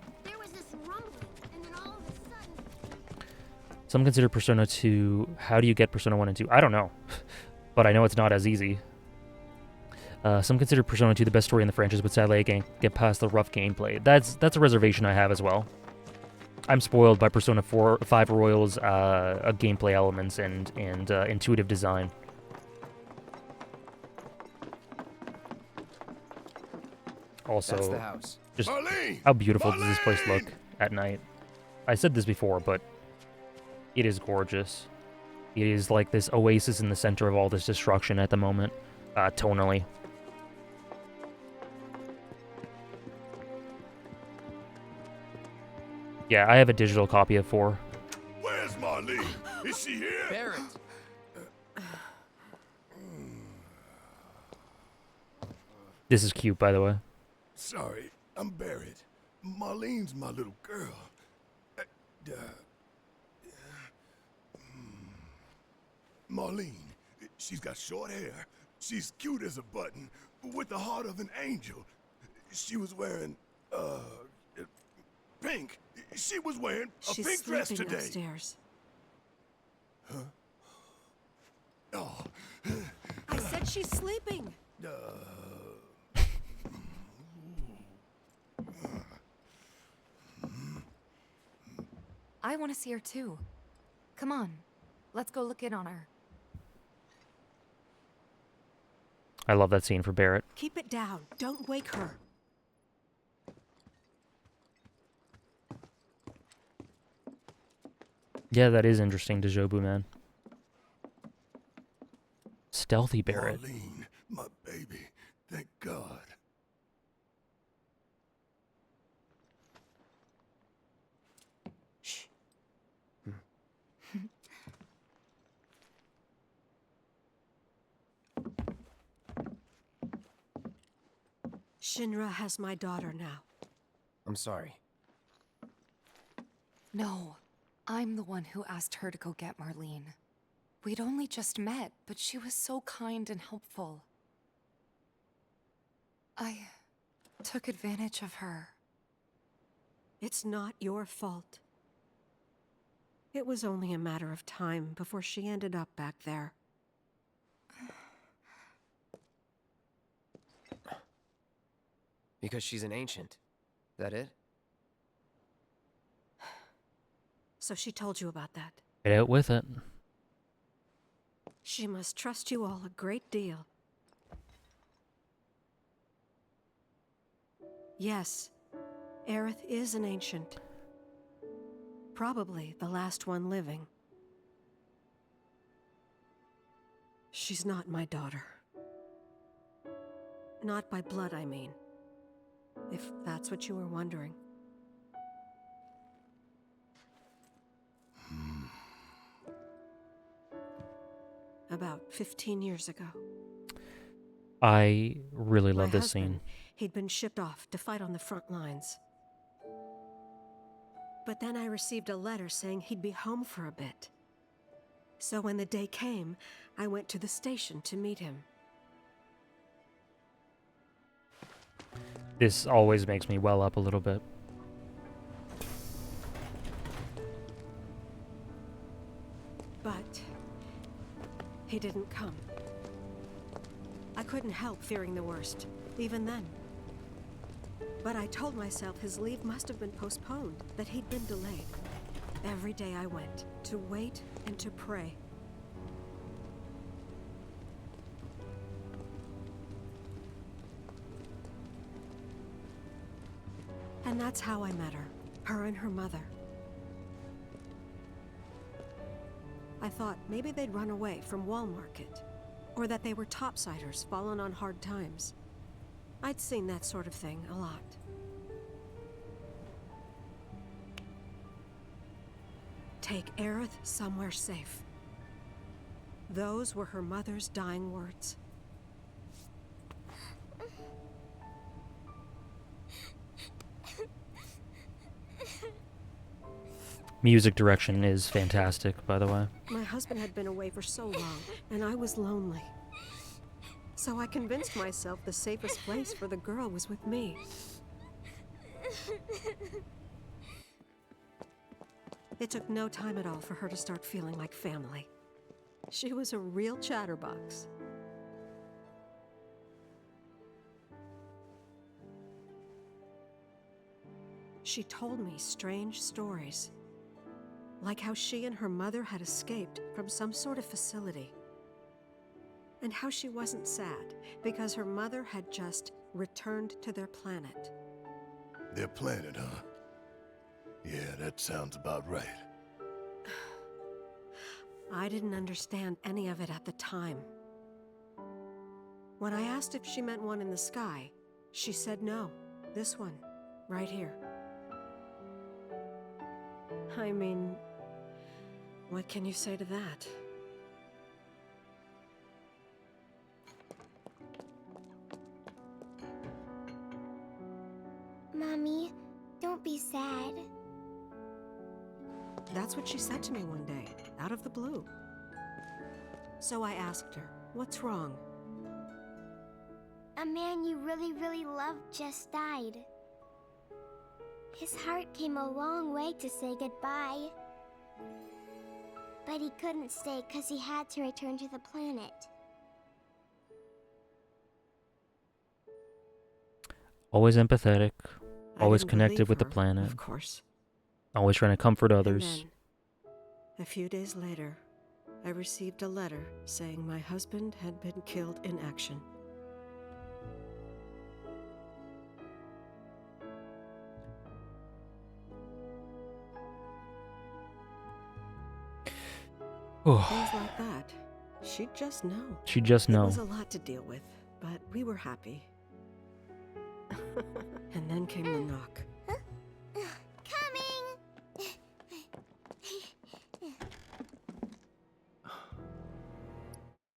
Some consider Persona 2... How do you get Persona 1 and 2? I don't know. But I know it's not as easy. Some consider Persona 2 the best story in the franchise, but sadly I can't get past the rough gameplay. That's a reservation I have as well. I'm spoiled by Persona 5 Royal's gameplay elements and intuitive design. Also, that's the house. Just Marlene! How beautiful does this place look at night? I said this before, but it is gorgeous. It is like this oasis in the center of all this destruction at the moment, tonally. Yeah, I have a digital copy of 4. Where's Marlene? Is she here? Barrett! This is cute, by the way. Sorry, I'm Barrett. Marlene's my little girl. Marlene, she's got short hair. She's cute as a button, with the heart of an angel. She was wearing, pink. She was wearing a pink dress today. Upstairs. Huh? Oh. I said she's sleeping. I want to see her too. Come on, let's go look in on her. I love that scene for Barrett. Keep it down. Don't wake her. Yeah, that is interesting, Dejobu, man. Stealthy Barrett. Marlene, my baby. Thank God. Shh. Shinra has my daughter now. I'm sorry. No, I'm the one who asked her to go get Marlene. We'd only just met, but she was so kind and helpful. I took advantage of her. It's not your fault. It was only a matter of time before she ended up back there. Because she's an ancient. That it? So she told you about that. Get out with it. She must trust you all a great deal. Yes, Aerith is an ancient. Probably the last one living. She's not my daughter. Not by blood, I mean. If that's what you were wondering. About 15 years ago. I really love My this scene. husband, he'd been shipped off to fight on the front lines. But then I received a letter saying he'd be home for a bit. So when the day came, I went to the station to meet him. This always makes me well up a little bit. But he didn't come. I couldn't help fearing the worst, even then. But I told myself his leave must have been postponed, that he'd been delayed. Every day I went, to wait and to pray. And that's how I met her and her mother. I thought maybe they'd run away from Wall Market, or that they were topsiders fallen on hard times. I'd seen that sort of thing a lot. Take Aerith somewhere safe. Those were her mother's dying words. Music direction is fantastic, by the way. My husband had been away for so long, and I was lonely. So I convinced myself the safest place for the girl was with me. It took no time at all for her to start feeling like family. She was a real chatterbox. She told me strange stories, like how she and her mother had escaped from some sort of facility, and how she wasn't sad because her mother had just returned to their planet. Their planet, huh? Yeah, that sounds about right. I didn't understand any of it at the time. When I asked if she meant one in the sky, she said no. This one, right here. I mean, what can you say to that? Mommy, don't be sad. That's what she said to me one day, out of the blue. So I asked her, what's wrong? A man you really, really loved just died. His heart came a long way to say goodbye. But he couldn't stay because he had to return to the planet. Always empathetic, always didn't connected believe with the her, planet. of course. Always trying to comfort And others. then, a few days later, I received a letter saying my husband had been killed in action. Things like that. She'd just know. She'd just It know. was a lot to deal with, but we were happy. And then came the knock. Coming!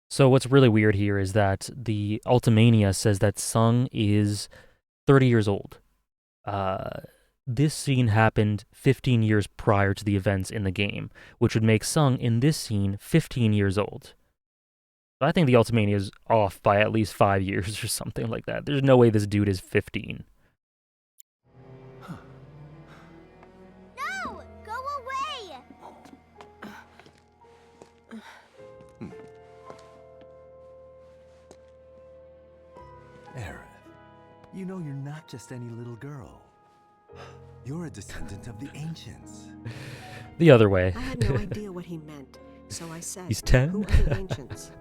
So what's really weird here is that the Ultimania says that Sung is 30 years old. This scene happened 15 years prior to the events in the game, which would make Sung in this scene 15 years old. I think the Ultimania is off by at least 5 years or something like that. There's no way this dude is 15. No! Go away! Aerith, you know you're not just any little girl. You're a descendant of the ancients. The other way. I had no idea what he meant, so I said, He's 10? Who are the ancients?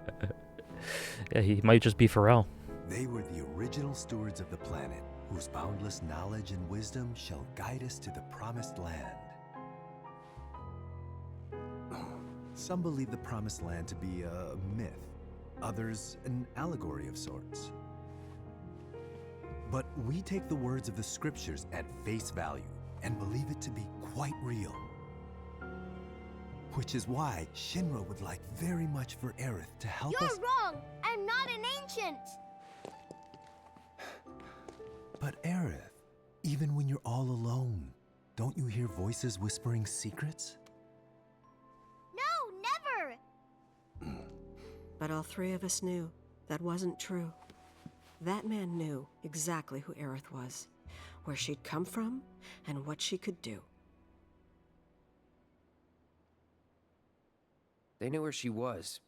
Yeah, he might just be Pharrell. They were the original stewards of the planet, whose boundless knowledge and wisdom shall guide us to the promised land. Some believe the promised land to be a myth, others an allegory of sorts. But we take the words of the scriptures at face value and believe it to be quite real. Which is why Shinra would like very much for Aerith to help us. You're wrong! I'm not an ancient! But Aerith, even when you're all alone, don't you hear voices whispering secrets? No, never! But all three of us knew that wasn't true. That man knew exactly who Aerith was, where she'd come from, and what she could do. They knew where she was,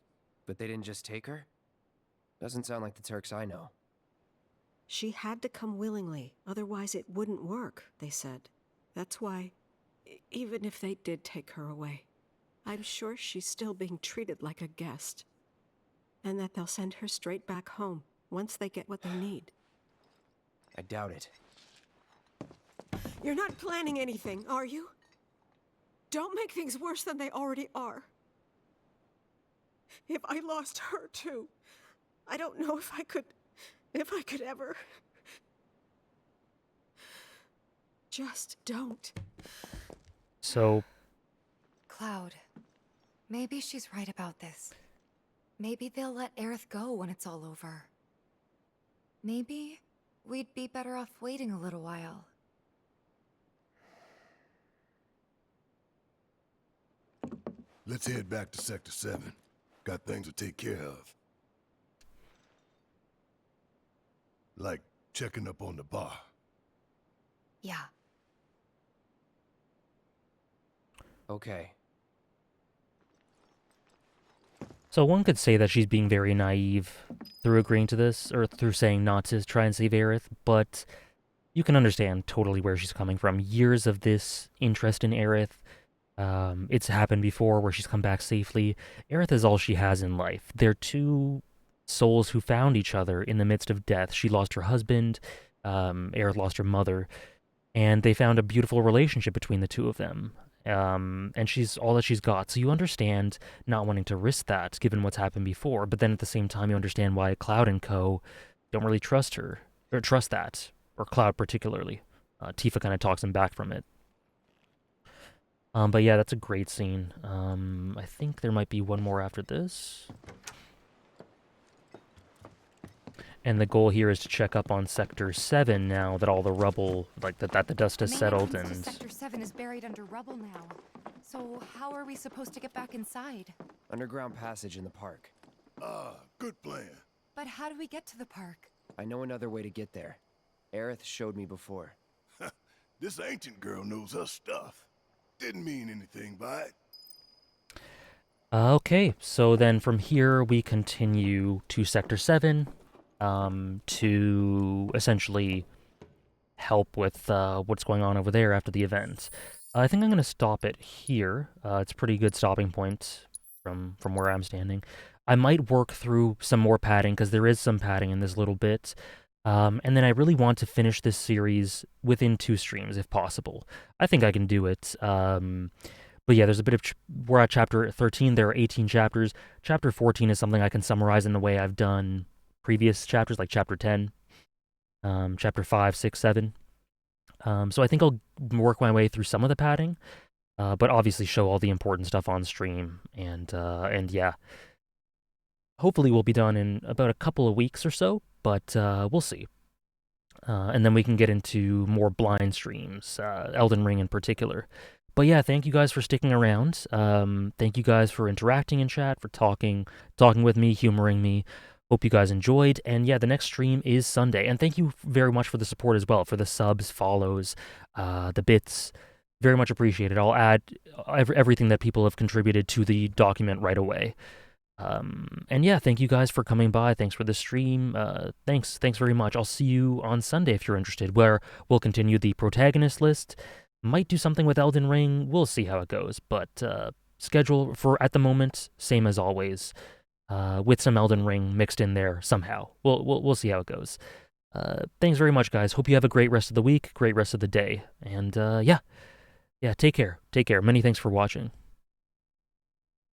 but they didn't just take her? Doesn't sound like the Turks I know. She had to come willingly, otherwise it wouldn't work, they said. That's why, even if they did take her away, I'm sure she's still being treated like a guest. And that they'll send her straight back home, once they get what they need. I doubt it. You're not planning anything, are you? Don't make things worse than they already are. If I lost her too, I don't know if I could ever. Just don't. So... Cloud, maybe she's right about this. Maybe they'll let Aerith go when it's all over. Maybe we'd be better off waiting a little while. Let's head back to Sector 7. Got things to take care of. Like checking up on the bar. Yeah. Okay. So one could say that she's being very naive through agreeing to this, or through saying not to try and save Aerith, but you can understand totally where she's coming from. Years of this interest in Aerith. It's happened before where she's come back safely. Aerith is all she has in life. They're two souls who found each other in the midst of death. She lost her husband, Aerith lost her mother, and they found a beautiful relationship between the two of them. And she's all that she's got. So you understand not wanting to risk that, given what's happened before. But then at the same time, you understand why Cloud and co. don't really trust her, or trust that, or Cloud particularly. Tifa kind of talks him back from it. But yeah, that's a great scene. I think there might be one more after this. And the goal here is to check up on Sector 7 now that all the rubble, like that the dust has settled and... Sector 7 is buried under rubble now. So how are we supposed to get back inside? Underground passage in the park. Good plan. But how do we get to the park? I know another way to get there. Aerith showed me before. This ancient girl knows her stuff. Didn't mean anything by it. Okay, so then from here we continue to Sector 7 to essentially help with what's going on over there after the event. I think I'm going to stop it here. It's a pretty good stopping point from where I'm standing. I might work through some more padding, because there is some padding in this little bit. And then I really want to finish this series within 2 streams, if possible. I think I can do it. But yeah, there's a bit of... we're at Chapter 13. There are 18 chapters. Chapter 14 is something I can summarize in the way I've done previous chapters, like Chapter 10, Chapter 5, 6, 7. So I think I'll work my way through some of the padding, but obviously show all the important stuff on stream. And yeah, hopefully we'll be done in about a couple of weeks or so, but we'll see. And then we can get into more blind streams, Elden Ring in particular. But yeah, thank you guys for sticking around. Thank you guys for interacting in chat, for talking with me, humoring me. Hope you guys enjoyed. And yeah, the next stream is Sunday. And thank you very much for the support as well, for the subs, follows, the bits. Very much appreciated. I'll add everything that people have contributed to the document right away. And yeah, thank you guys for coming by. Thanks for the stream. Thanks very much. I'll see you on Sunday if you're interested, where we'll continue the protagonist list. Might do something with Elden Ring. We'll see how it goes. But schedule for at the moment, same as always, with some Elden Ring mixed in there somehow. We'll see how it goes. Thanks very much, guys. Hope you have a great rest of the week, great rest of the day, and yeah, take care. Take care. Many thanks for watching.